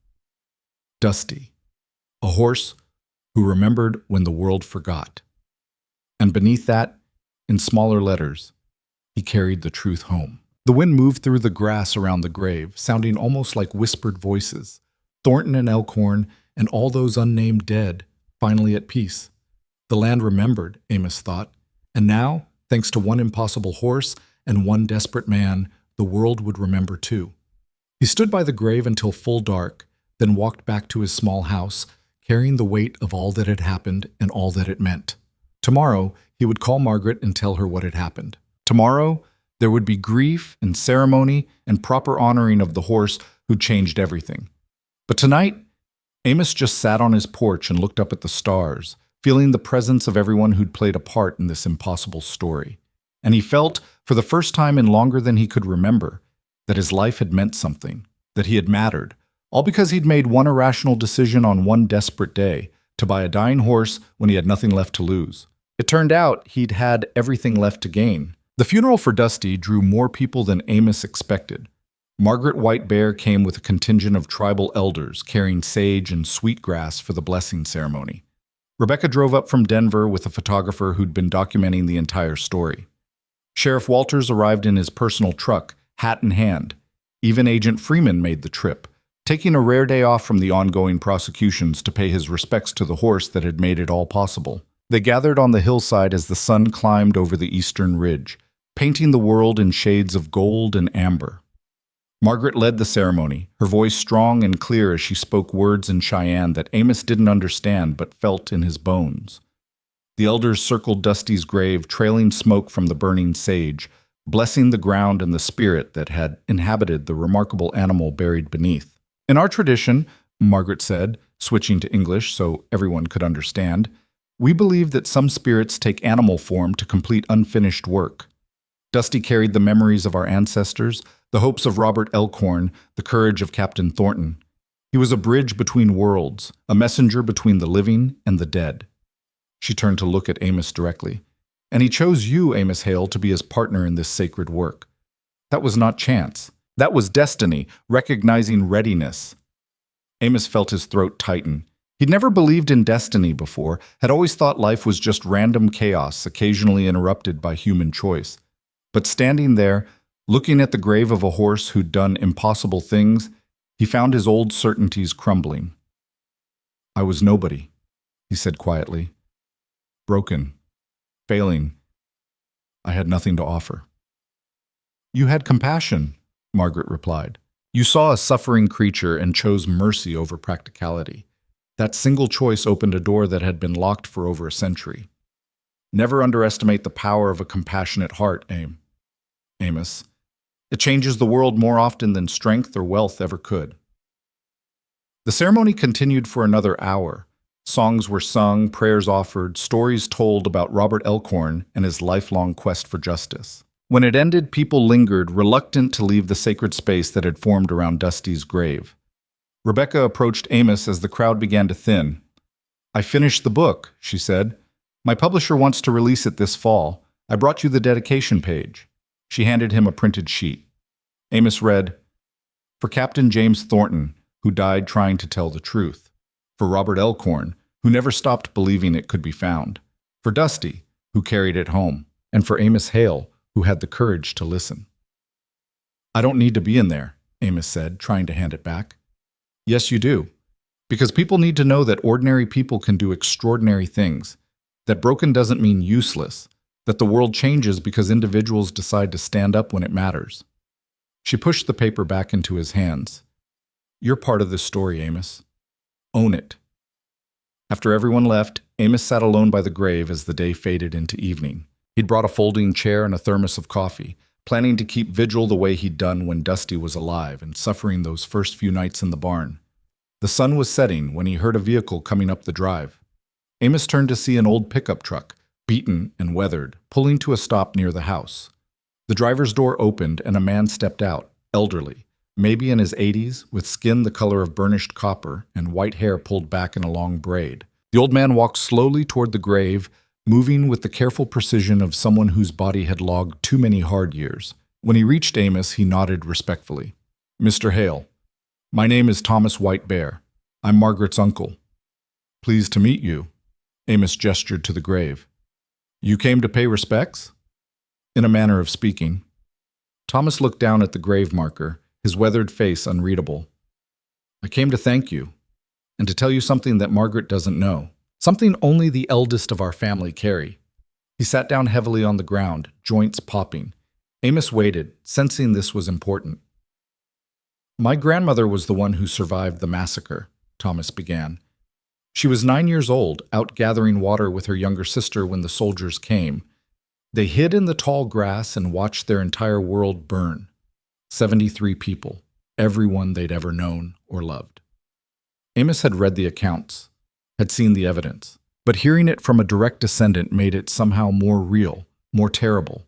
Dusty, a horse who remembered when the world forgot. And beneath that, in smaller letters, he carried the truth home. The wind moved through the grass around the grave, sounding almost like whispered voices. Thornton and Elkhorn and all those unnamed dead, finally at peace. The land remembered, Amos thought, and now, thanks to one impossible horse and one desperate man, the world would remember too. He stood by the grave until full dark, then walked back to his small house, carrying the weight of all that had happened and all that it meant. Tomorrow, he would call Margaret and tell her what had happened. Tomorrow, there would be grief and ceremony and proper honoring of the horse who changed everything. But tonight, Amos just sat on his porch and looked up at the stars, feeling the presence of everyone who'd played a part in this impossible story. And he felt, for the first time in longer than he could remember, that his life had meant something, that he had mattered, all because he'd made one irrational decision on one desperate day, to buy a dying horse when he had nothing left to lose. It turned out he'd had everything left to gain. The funeral for Dusty drew more people than Amos expected. Margaret White Bear came with a contingent of tribal elders carrying sage and sweetgrass for the blessing ceremony. Rebecca drove up from Denver with a photographer who'd been documenting the entire story. Sheriff Walters arrived in his personal truck, hat in hand. Even Agent Freeman made the trip, taking a rare day off from the ongoing prosecutions to pay his respects to the horse that had made it all possible. They gathered on the hillside as the sun climbed over the eastern ridge, painting the world in shades of gold and amber. Margaret led the ceremony, her voice strong and clear as she spoke words in Cheyenne that Amos didn't understand but felt in his bones. The elders circled Dusty's grave, trailing smoke from the burning sage, blessing the ground and the spirit that had inhabited the remarkable animal buried beneath. In our tradition, Margaret said, switching to English so everyone could understand, we believe that some spirits take animal form to complete unfinished work. Dusty carried the memories of our ancestors, the hopes of Robert Elkhorn, the courage of Captain Thornton. He was a bridge between worlds, a messenger between the living and the dead. She turned to look at Amos directly. And he chose you, Amos Hale, to be his partner in this sacred work. That was not chance. That was destiny, recognizing readiness. Amos felt his throat tighten. He'd never believed in destiny before, had always thought life was just random chaos, occasionally interrupted by human choice. But standing there, looking at the grave of a horse who'd done impossible things, he found his old certainties crumbling. I was nobody, he said quietly. Broken. Failing. I had nothing to offer. You had compassion, Margaret replied. You saw a suffering creature and chose mercy over practicality. That single choice opened a door that had been locked for over a century. Never underestimate the power of a compassionate heart, Amos. It changes the world more often than strength or wealth ever could. The ceremony continued for another hour. Songs were sung, prayers offered, stories told about Robert Elkhorn and his lifelong quest for justice. When it ended, people lingered, reluctant to leave the sacred space that had formed around Dusty's grave. Rebecca approached Amos as the crowd began to thin. I finished the book, she said. My publisher wants to release it this fall. I brought you the dedication page. She handed him a printed sheet. Amos read, For Captain James Thornton, who died trying to tell the truth. For Robert Elkhorn, who never stopped believing it could be found. For Dusty, who carried it home. And for Amos Hale, who had the courage to listen. I don't need to be in there, Amos said, trying to hand it back. Yes, you do. Because people need to know that ordinary people can do extraordinary things. That broken doesn't mean useless. That the world changes because individuals decide to stand up when it matters. She pushed the paper back into his hands. You're part of this story, Amos. Own it. After everyone left, Amos sat alone by the grave as the day faded into evening. He'd brought a folding chair and a thermos of coffee, planning to keep vigil the way he'd done when Dusty was alive and suffering those first few nights in the barn. The sun was setting when he heard a vehicle coming up the drive. Amos turned to see an old pickup truck, beaten and weathered, pulling to a stop near the house. The driver's door opened and a man stepped out, elderly, maybe in his 80s, with skin the color of burnished copper and white hair pulled back in a long braid. The old man walked slowly toward the grave, moving with the careful precision of someone whose body had logged too many hard years. When he reached Amos, he nodded respectfully. "Mr. Hale, my name is Thomas White Bear. I'm Margaret's uncle. Pleased to meet you." Amos gestured to the grave. "You came to pay respects?" "In a manner of speaking." Thomas looked down at the grave marker, his weathered face unreadable. "I came to thank you, and to tell you something that Margaret doesn't know. Something only the eldest of our family carry." He sat down heavily on the ground, joints popping. Amos waited, sensing this was important. "My grandmother was the one who survived the massacre," Thomas began. "She was 9 years old, out gathering water with her younger sister when the soldiers came. They hid in the tall grass and watched their entire world burn. 73 people, everyone they'd ever known or loved." Amos had read the accounts, had seen the evidence, but hearing it from a direct descendant made it somehow more real, more terrible.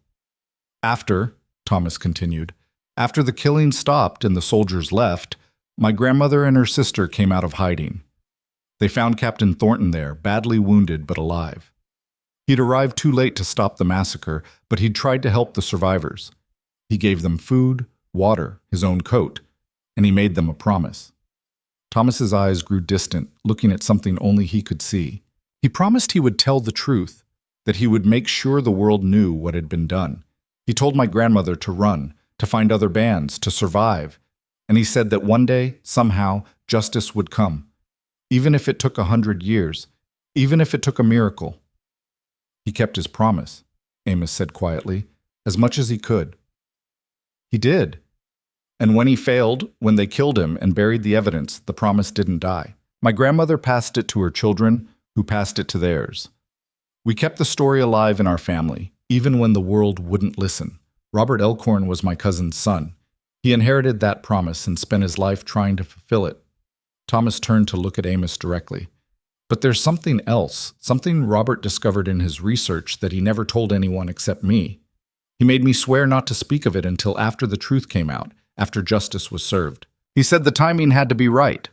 "After," Thomas continued, "after the killing stopped and the soldiers left, my grandmother and her sister came out of hiding. They found Captain Thornton there, badly wounded but alive. He'd arrived too late to stop the massacre, but he'd tried to help the survivors. He gave them food, water, his own coat, and he made them a promise." Thomas's eyes grew distant, looking at something only he could see. "He promised he would tell the truth, that he would make sure the world knew what had been done. He told my grandmother to run, to find other bands, to survive, and he said that one day, somehow, justice would come, even if it took 100 years, even if it took a miracle." "He kept his promise," Amos said quietly, "as much as he could." "He did. And when he failed, when they killed him and buried the evidence, the promise didn't die. My grandmother passed it to her children, who passed it to theirs. We kept the story alive in our family, even when the world wouldn't listen. Robert Elkhorn was my cousin's son. He inherited that promise and spent his life trying to fulfill it." Thomas turned to look at Amos directly. "But there's something else, something Robert discovered in his research that he never told anyone except me. He made me swear not to speak of it until after the truth came out, after justice was served. He said the timing had to be right."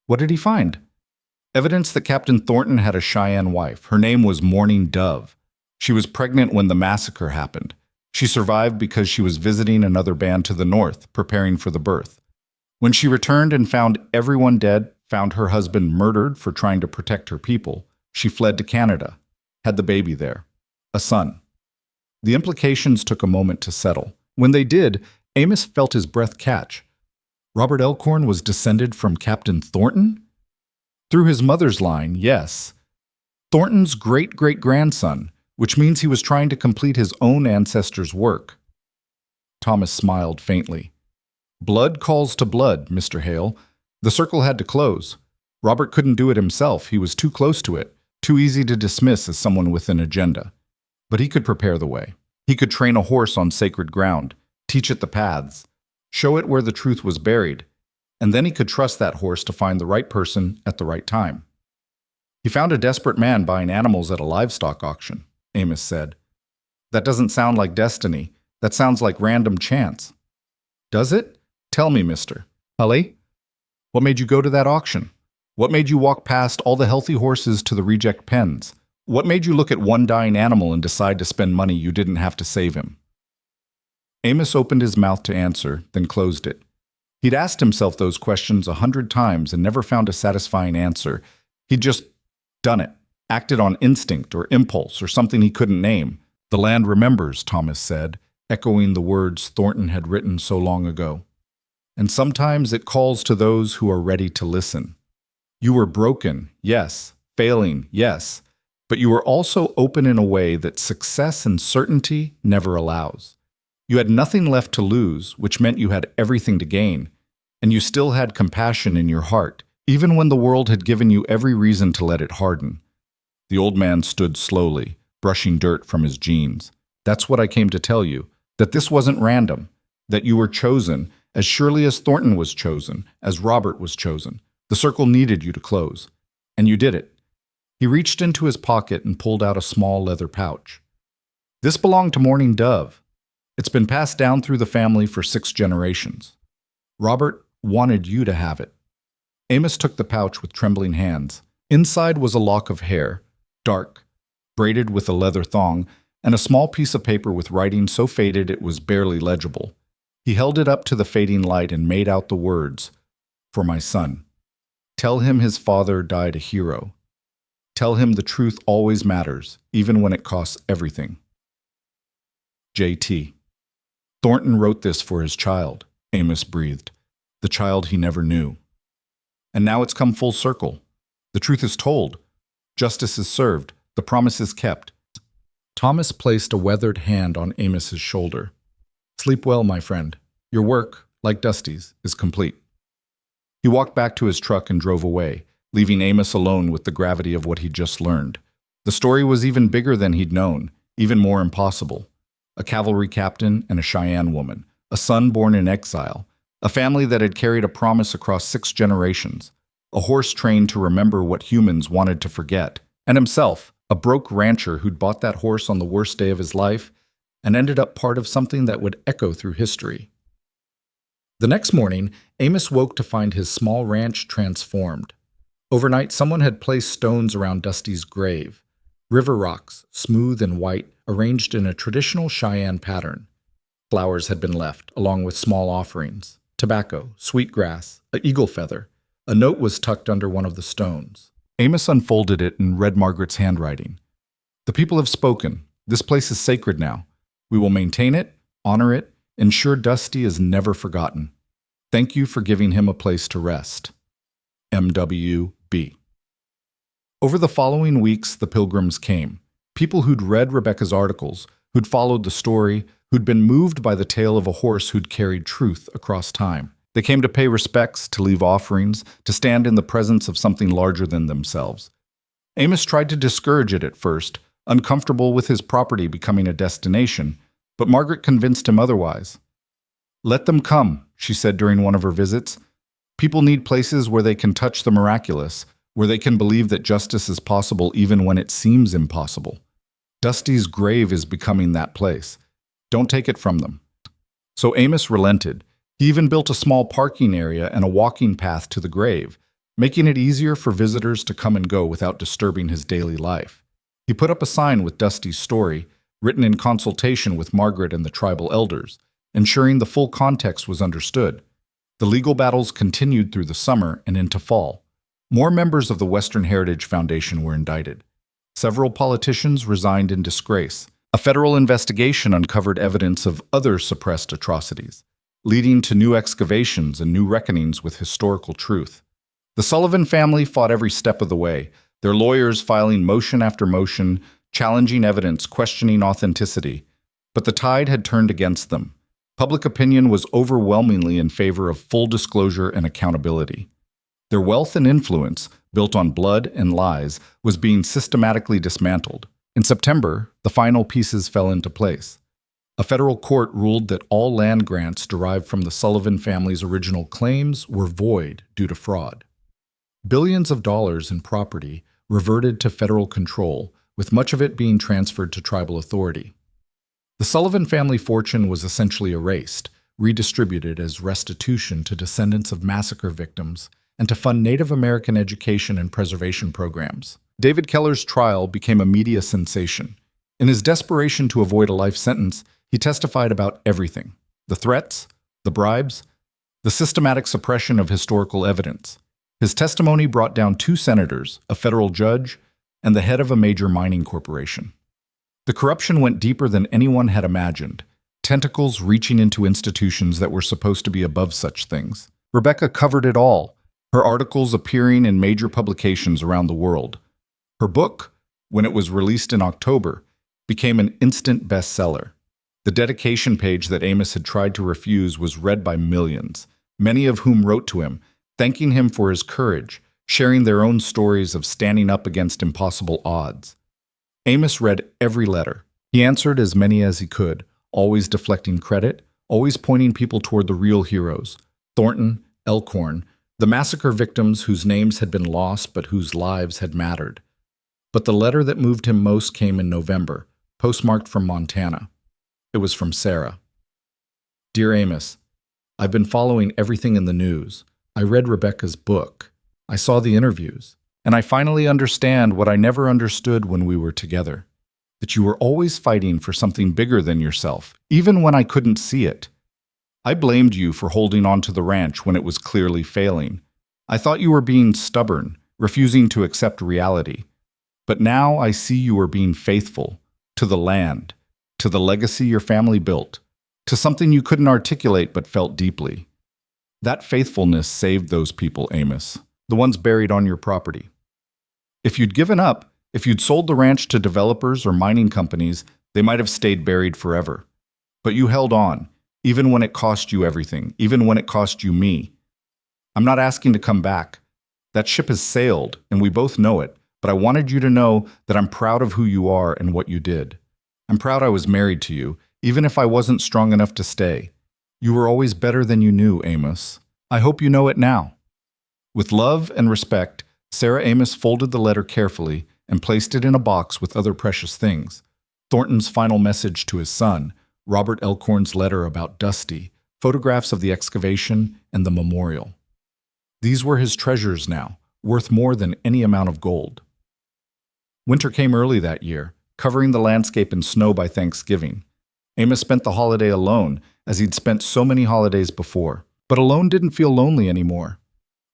"What did he find?" "Evidence that Captain Thornton had a Cheyenne wife. Her name was Mourning Dove. She was pregnant when the massacre happened. She survived because she was visiting another band to the north, preparing for the birth. When she returned and found everyone dead, found her husband murdered for trying to protect her people, she fled to Canada, had the baby there, a son." The implications took a moment to settle. When they did, Amos felt his breath catch. Robert Elkhorn was descended from Captain Thornton? Through his mother's line, yes. Thornton's great-great-grandson, which means he was trying to complete his own ancestors' work. Thomas smiled faintly. "Blood calls to blood, Mr. Hale. The circle had to close. Robert couldn't do it himself. He was too close to it, too easy to dismiss as someone with an agenda. But he could prepare the way. He could train a horse on sacred ground, teach it the paths, show it where the truth was buried, and then he could trust that horse to find the right person at the right time." "He found a desperate man buying animals at a livestock auction," Amos said. "That doesn't sound like destiny. That sounds like random chance." "Does it? Tell me, Mr. Hully. What made you go to that auction? What made you walk past all the healthy horses to the reject pens? What made you look at one dying animal and decide to spend money you didn't have to save him?" Amos opened his mouth to answer, then closed it. He'd asked himself those questions 100 times and never found a satisfying answer. He'd just done it, acted on instinct or impulse or something he couldn't name. "The land remembers," Thomas said, echoing the words Thornton had written so long ago. "And sometimes it calls to those who are ready to listen. You were broken, yes, failing, yes, but you were also open in a way that success and certainty never allows. You had nothing left to lose, which meant you had everything to gain, and you still had compassion in your heart, even when the world had given you every reason to let it harden." The old man stood slowly, brushing dirt from his jeans. "That's what I came to tell you, that this wasn't random, that you were chosen, as surely as Thornton was chosen, as Robert was chosen. The circle needed you to close, and you did it." He reached into his pocket and pulled out a small leather pouch. "This belonged to Mourning Dove. It's been passed down through the family for 6 generations. Robert wanted you to have it. Amos took the pouch with trembling hands. Inside was a lock of hair, dark, braided with a leather thong, and a small piece of paper with writing so faded it was barely legible. He held it up to the fading light and made out the words, "For my son. Tell him his father died a hero. Tell him the truth always matters, even when it costs everything. J.T." Thornton wrote this for his child, Amos breathed, the child he never knew. And now it's come full circle. The truth is told. Justice is served. The promise is kept. Thomas placed a weathered hand on Amos's shoulder. "Sleep well, my friend. Your work, like Dusty's, is complete." He walked back to his truck and drove away, leaving Amos alone with the gravity of what he'd just learned. The story was even bigger than he'd known, even more impossible. A cavalry captain and a Cheyenne woman, a son born in exile, a family that had carried a promise across 6 generations, a horse trained to remember what humans wanted to forget, and himself, a broke rancher who'd bought that horse on the worst day of his life and ended up part of something that would echo through history. The next morning, Amos woke to find his small ranch transformed. Overnight, someone had placed stones around Dusty's grave, river rocks, smooth and white, arranged in a traditional Cheyenne pattern. Flowers had been left, along with small offerings, tobacco, sweetgrass, an eagle feather. A note was tucked under one of the stones. Amos unfolded it and read Margaret's handwriting. "The people have spoken. This place is sacred now. We will maintain it, honor it, ensure Dusty is never forgotten. Thank you for giving him a place to rest. M.W.B." Over the following weeks, the pilgrims came. People who'd read Rebecca's articles, who'd followed the story, who'd been moved by the tale of a horse who'd carried truth across time. They came to pay respects, to leave offerings, to stand in the presence of something larger than themselves. Amos tried to discourage it at first, uncomfortable with his property becoming a destination, but Margaret convinced him otherwise. "Let them come," she said during one of her visits. "People need places where they can touch the miraculous, where they can believe that justice is possible even when it seems impossible. Dusty's grave is becoming that place. Don't take it from them." So Amos relented. He even built a small parking area and a walking path to the grave, making it easier for visitors to come and go without disturbing his daily life. He put up a sign with Dusty's story, written in consultation with Margaret and the tribal elders, ensuring the full context was understood. The legal battles continued through the summer and into fall. More members of the Western Heritage Foundation were indicted. Several politicians resigned in disgrace. A federal investigation uncovered evidence of other suppressed atrocities, leading to new excavations and new reckonings with historical truth. The Sullivan family fought every step of the way, their lawyers filing motion after motion, challenging evidence, questioning authenticity. But the tide had turned against them. Public opinion was overwhelmingly in favor of full disclosure and accountability. Their wealth and influence, built on blood and lies, was being systematically dismantled. In September, the final pieces fell into place. A federal court ruled that all land grants derived from the Sullivan family's original claims were void due to fraud. Billions of dollars in property reverted to federal control, with much of it being transferred to tribal authority. The Sullivan family fortune was essentially erased, redistributed as restitution to descendants of massacre victims and to fund Native American education and preservation programs. David Keller's trial became a media sensation. In his desperation to avoid a life sentence, he testified about everything: the threats, the bribes, the systematic suppression of historical evidence. His testimony brought down 2 senators, a federal judge, and the head of a major mining corporation. The corruption went deeper than anyone had imagined, tentacles reaching into institutions that were supposed to be above such things. Rebecca covered it all, her articles appearing in major publications around the world. Her book, when it was released in October, became an instant bestseller. The dedication page that Amos had tried to refuse was read by millions, many of whom wrote to him, thanking him for his courage, sharing their own stories of standing up against impossible odds. Amos read every letter. He answered as many as he could, always deflecting credit, always pointing people toward the real heroes: Thornton, Elkhorn, the massacre victims whose names had been lost but whose lives had mattered. But the letter that moved him most came in November, postmarked from Montana. It was from Sarah. "Dear Amos, I've been following everything in the news. I read Rebecca's book. I saw the interviews. And I finally understand what I never understood when we were together. That you were always fighting for something bigger than yourself, even when I couldn't see it. I blamed you for holding on to the ranch when it was clearly failing. I thought you were being stubborn, refusing to accept reality. But now I see you are being faithful to the land, to the legacy your family built, to something you couldn't articulate but felt deeply. That faithfulness saved those people, Amos, the ones buried on your property. If you'd given up, if you'd sold the ranch to developers or mining companies, they might have stayed buried forever. But you held on, even when it cost you everything, even when it cost you me. I'm not asking to come back. That ship has sailed, and we both know it, but I wanted you to know that I'm proud of who you are and what you did. I'm proud I was married to you, even if I wasn't strong enough to stay. You were always better than you knew, Amos. I hope you know it now. With love and respect, Sarah Amos folded the letter carefully and placed it in a box with other precious things. Thornton's final message to his son, Robert Elkhorn's letter about Dusty, photographs of the excavation, and the memorial. These were his treasures now, worth more than any amount of gold. Winter came early that year, covering the landscape in snow by Thanksgiving. Amos spent the holiday alone, as he'd spent so many holidays before. But alone didn't feel lonely anymore.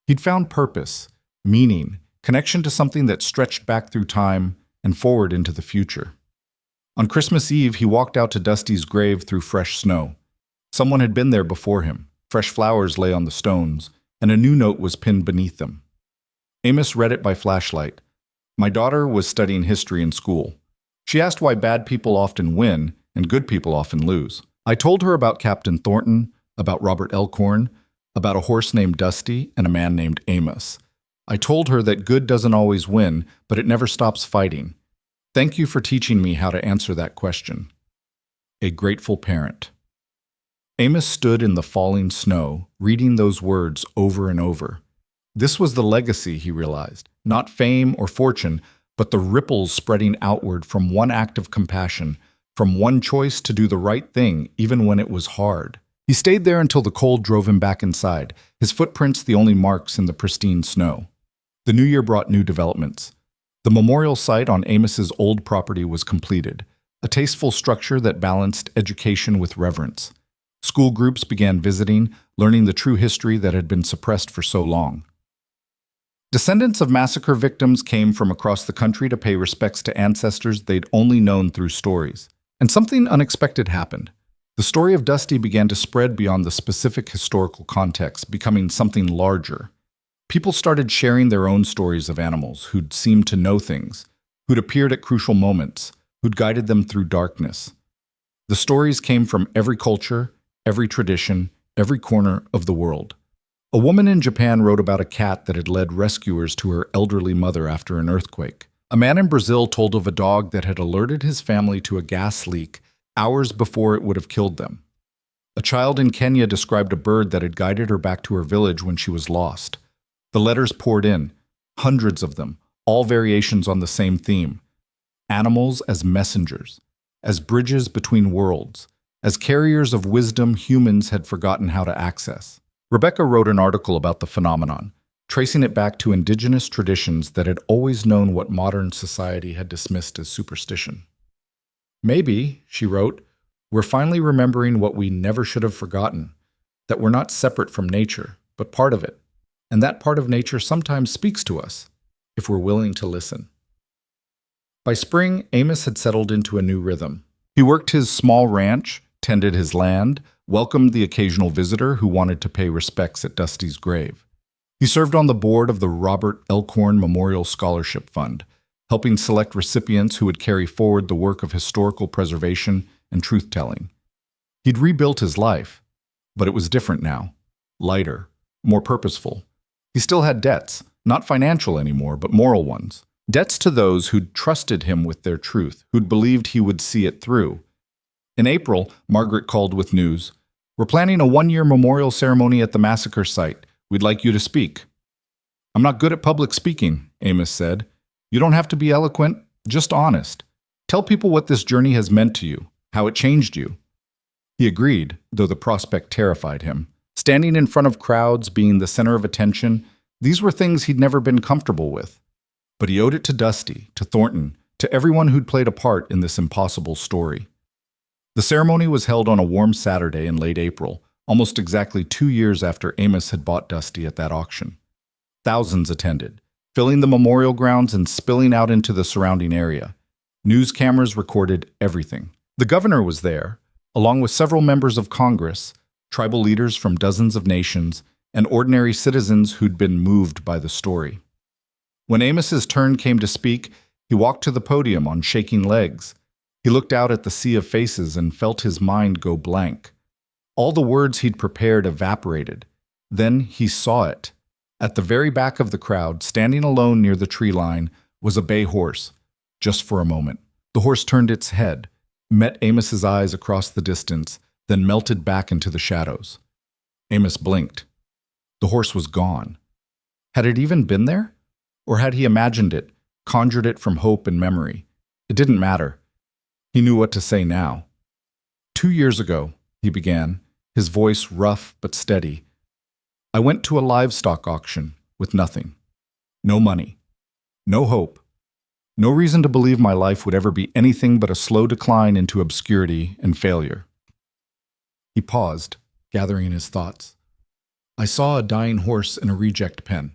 He'd found purpose, meaning, connection to something that stretched back through time and forward into the future. On Christmas Eve, he walked out to Dusty's grave through fresh snow. Someone had been there before him. Fresh flowers lay on the stones, and a new note was pinned beneath them. Amos read it by flashlight. My daughter was studying history in school. She asked why bad people often win and good people often lose. I told her about Captain Thornton, about Robert Elkhorn, about a horse named Dusty and a man named Amos. I told her that good doesn't always win, but it never stops fighting. Thank you for teaching me how to answer that question. A grateful parent. Amos stood in the falling snow, reading those words over and over. This was the legacy, he realized. Not fame or fortune, but the ripples spreading outward from one act of compassion, from one choice to do the right thing, even when it was hard. He stayed there until the cold drove him back inside, his footprints the only marks in the pristine snow. The new year brought new developments. The memorial site on Amos's old property was completed, a tasteful structure that balanced education with reverence. School groups began visiting, learning the true history that had been suppressed for so long. Descendants of massacre victims came from across the country to pay respects to ancestors they'd only known through stories. And something unexpected happened. The story of Dusty began to spread beyond the specific historical context, becoming something larger. People started sharing their own stories of animals who'd seemed to know things, who'd appeared at crucial moments, who'd guided them through darkness. The stories came from every culture, every tradition, every corner of the world. A woman in Japan wrote about a cat that had led rescuers to her elderly mother after an earthquake. A man in Brazil told of a dog that had alerted his family to a gas leak hours before it would have killed them. A child in Kenya described a bird that had guided her back to her village when she was lost. The letters poured in, hundreds of them, all variations on the same theme. Animals as messengers, as bridges between worlds, as carriers of wisdom humans had forgotten how to access. Rebecca wrote an article about the phenomenon, tracing it back to indigenous traditions that had always known what modern society had dismissed as superstition. Maybe, she wrote, we're finally remembering what we never should have forgotten, that we're not separate from nature, but part of it, and that part of nature sometimes speaks to us, if we're willing to listen. By spring, Amos had settled into a new rhythm. He worked his small ranch, tended his land, welcomed the occasional visitor who wanted to pay respects at Dusty's grave. He served on the board of the Robert Elkhorn Memorial Scholarship Fund, helping select recipients who would carry forward the work of historical preservation and truth-telling. He'd rebuilt his life, but it was different now, lighter, more purposeful. He still had debts, not financial anymore, but moral ones. Debts to those who'd trusted him with their truth, who'd believed he would see it through. In April, Margaret called with news. We're planning a one-year memorial ceremony at the massacre site. We'd like you to speak. I'm not good at public speaking, Amos said. You don't have to be eloquent, just honest. Tell people what this journey has meant to you, how it changed you. He agreed, though the prospect terrified him. Standing in front of crowds, being the center of attention, these were things he'd never been comfortable with. But he owed it to Dusty, to Thornton, to everyone who'd played a part in this impossible story. The ceremony was held on a warm Saturday in late April, almost exactly 2 years after Amos had bought Dusty at that auction. Thousands attended, filling the memorial grounds and spilling out into the surrounding area. News cameras recorded everything. The governor was there, along with several members of Congress, tribal leaders from dozens of nations, and ordinary citizens who'd been moved by the story. When Amos's turn came to speak, he walked to the podium on shaking legs. He looked out at the sea of faces and felt his mind go blank. All the words he'd prepared evaporated. Then he saw it. At the very back of the crowd, standing alone near the tree line, was a bay horse. Just for a moment, the horse turned its head, met Amos's eyes across the distance, then melted back into the shadows. Amos blinked. The horse was gone. Had it even been there? Or had he imagined it, conjured it from hope and memory? It didn't matter. He knew what to say now. 2 years ago, he began, his voice rough but steady, I went to a livestock auction with nothing. No money. No hope. No reason to believe my life would ever be anything but a slow decline into obscurity and failure. He paused, gathering his thoughts. I saw a dying horse in a reject pen.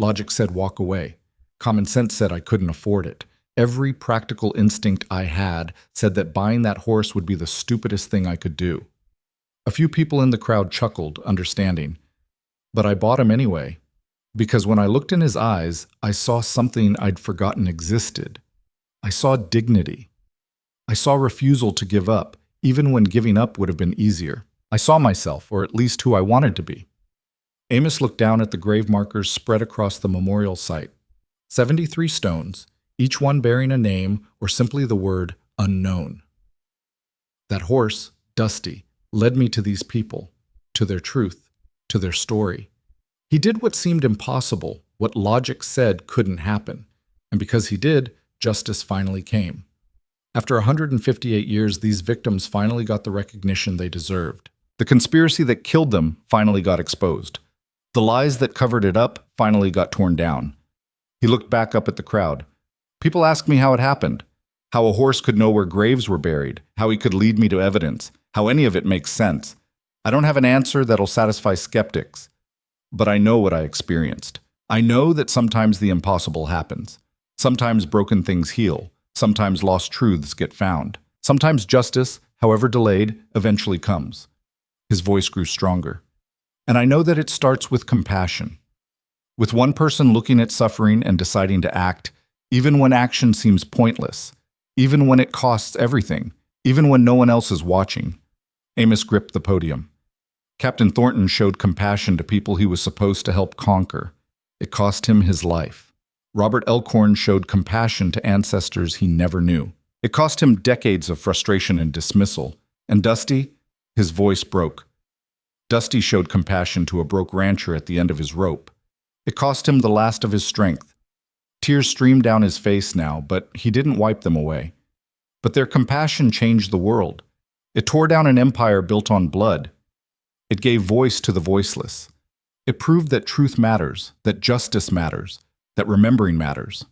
Logic said walk away. Common sense said I couldn't afford it. Every practical instinct I had said that buying that horse would be the stupidest thing I could do. A few people in the crowd chuckled, understanding. But I bought him anyway, because when I looked in his eyes, I saw something I'd forgotten existed. I saw dignity. I saw refusal to give up, even when giving up would have been easier. I saw myself, or at least who I wanted to be. Amos looked down at the grave markers spread across the memorial site. 73 stones, each one bearing a name or simply the word unknown. That horse, Dusty, led me to these people, to their truth, to their story. He did what seemed impossible, what logic said couldn't happen, and because he did, justice finally came. After 158 years, these victims finally got the recognition they deserved. The conspiracy that killed them finally got exposed. The lies that covered it up finally got torn down. He looked back up at the crowd. People asked me how it happened, how a horse could know where graves were buried, how he could lead me to evidence, how any of it makes sense. I don't have an answer that'll satisfy skeptics, but I know what I experienced. I know that sometimes the impossible happens. Sometimes broken things heal. Sometimes lost truths get found. Sometimes justice, however delayed, eventually comes. His voice grew stronger. And I know that it starts with compassion. With one person looking at suffering and deciding to act, even when action seems pointless, even when it costs everything, even when no one else is watching. Amos gripped the podium. Captain Thornton showed compassion to people he was supposed to help conquer. It cost him his life. Robert Elkhorn showed compassion to ancestors he never knew. It cost him decades of frustration and dismissal. And Dusty, his voice broke. Dusty showed compassion to a broke rancher at the end of his rope. It cost him the last of his strength. Tears streamed down his face now, but he didn't wipe them away. But their compassion changed the world. It tore down an empire built on blood. It gave voice to the voiceless. It proved that truth matters, that justice matters, that remembering matters.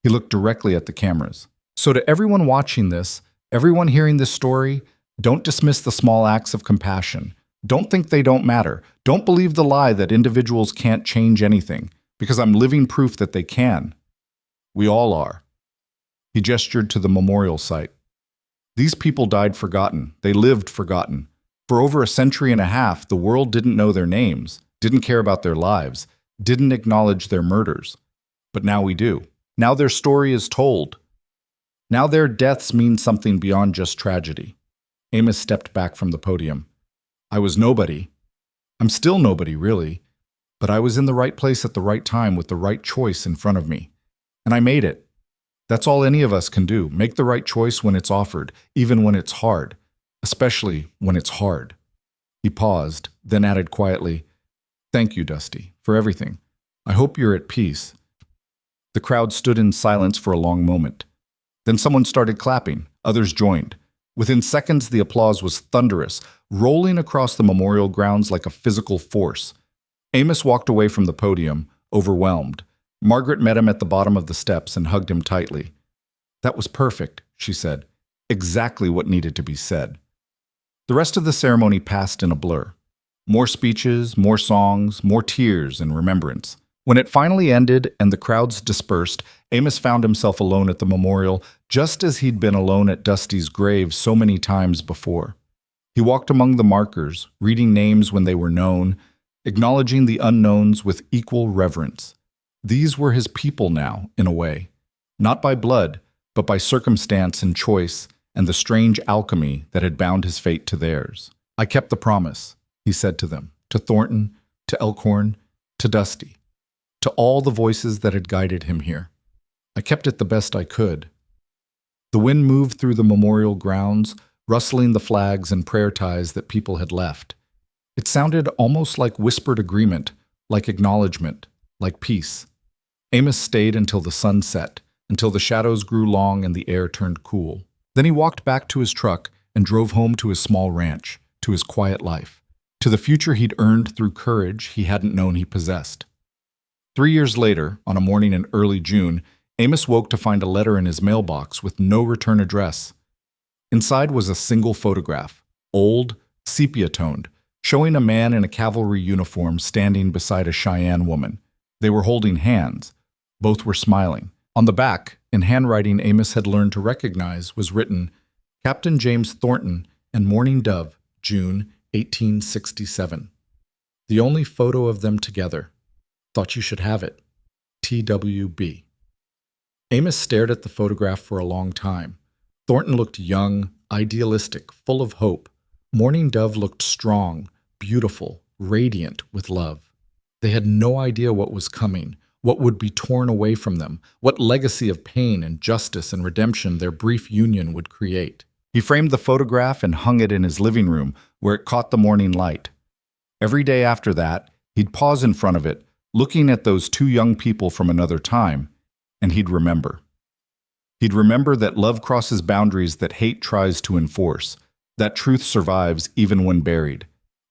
He looked directly at the cameras. So to everyone watching this, everyone hearing this story, don't dismiss the small acts of compassion. Don't think they don't matter. Don't believe the lie that individuals can't change anything, because I'm living proof that they can. We all are. He gestured to the memorial site. These people died forgotten. They lived forgotten. For over a century and a half, the world didn't know their names, didn't care about their lives, didn't acknowledge their murders. But now we do. Now their story is told. Now their deaths mean something beyond just tragedy. Amos stepped back from the podium. I was nobody. I'm still nobody, really. But I was in the right place at the right time with the right choice in front of me. And I made it. That's all any of us can do. Make the right choice when it's offered, even when it's hard. Especially when it's hard. He paused, then added quietly, Thank you, Dusty, for everything. I hope you're at peace. The crowd stood in silence for a long moment. Then someone started clapping. Others joined. Within seconds, the applause was thunderous. rolling across the memorial grounds like a physical force. Amos walked away from the podium, overwhelmed. Margaret met him at the bottom of the steps and hugged him tightly. "That was perfect," she said. "Exactly what needed to be said." The rest of the ceremony passed in a blur. More speeches, more songs, more tears and remembrance. When it finally ended and the crowds dispersed, Amos found himself alone at the memorial, just as he'd been alone at Dusty's grave so many times before. He walked among the markers, reading names when they were known, acknowledging the unknowns with equal reverence. These were his people now, in a way. Not by blood, but by circumstance and choice and the strange alchemy that had bound his fate to theirs. "I kept the promise," he said to them, to Thornton, to Elkhorn, to Dusty, to all the voices that had guided him here. "I kept it the best I could." The wind moved through the memorial grounds, rustling the flags and prayer ties that people had left. It sounded almost like whispered agreement, like acknowledgement, like peace. Amos stayed until the sun set, until the shadows grew long and the air turned cool. Then he walked back to his truck and drove home to his small ranch, to his quiet life, to the future he'd earned through courage he hadn't known he possessed. 3 years later, on a morning in early June, Amos woke to find a letter in his mailbox with no return address. Inside was a single photograph, old, sepia-toned, showing a man in a cavalry uniform standing beside a Cheyenne woman. They were holding hands. Both were smiling. On the back, in handwriting Amos had learned to recognize, was written, "Captain James Thornton and Morning Dove, June 1867. The only photo of them together. Thought you should have it. TWB." Amos stared at the photograph for a long time. Thornton looked young, idealistic, full of hope. Morning Dove looked strong, beautiful, radiant with love. They had no idea what was coming, what would be torn away from them, what legacy of pain and justice and redemption their brief union would create. He framed the photograph and hung it in his living room, where it caught the morning light. Every day after that, he'd pause in front of it, looking at those two young people from another time, and he'd remember. He'd remember that love crosses boundaries that hate tries to enforce, that truth survives even when buried,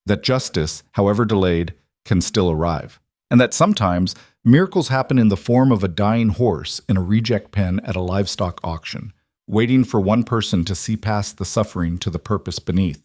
that justice, however delayed, can still arrive, and that sometimes miracles happen in the form of a dying horse in a reject pen at a livestock auction, waiting for one person to see past the suffering to the purpose beneath.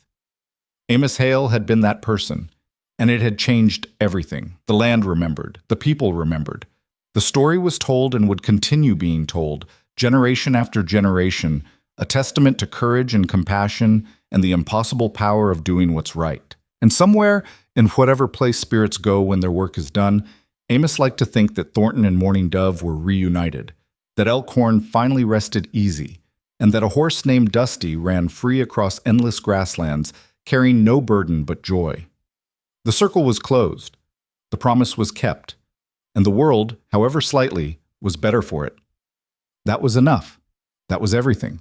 Amos Hale had been that person, and it had changed everything. The land remembered, the people remembered. The story was told and would continue being told, generation after generation, a testament to courage and compassion and the impossible power of doing what's right. And somewhere, in whatever place spirits go when their work is done, Amos liked to think that Thornton and Morning Dove were reunited, that Elkhorn finally rested easy, and that a horse named Dusty ran free across endless grasslands, carrying no burden but joy. The circle was closed, the promise was kept, and the world, however slightly, was better for it. That was enough. That was everything.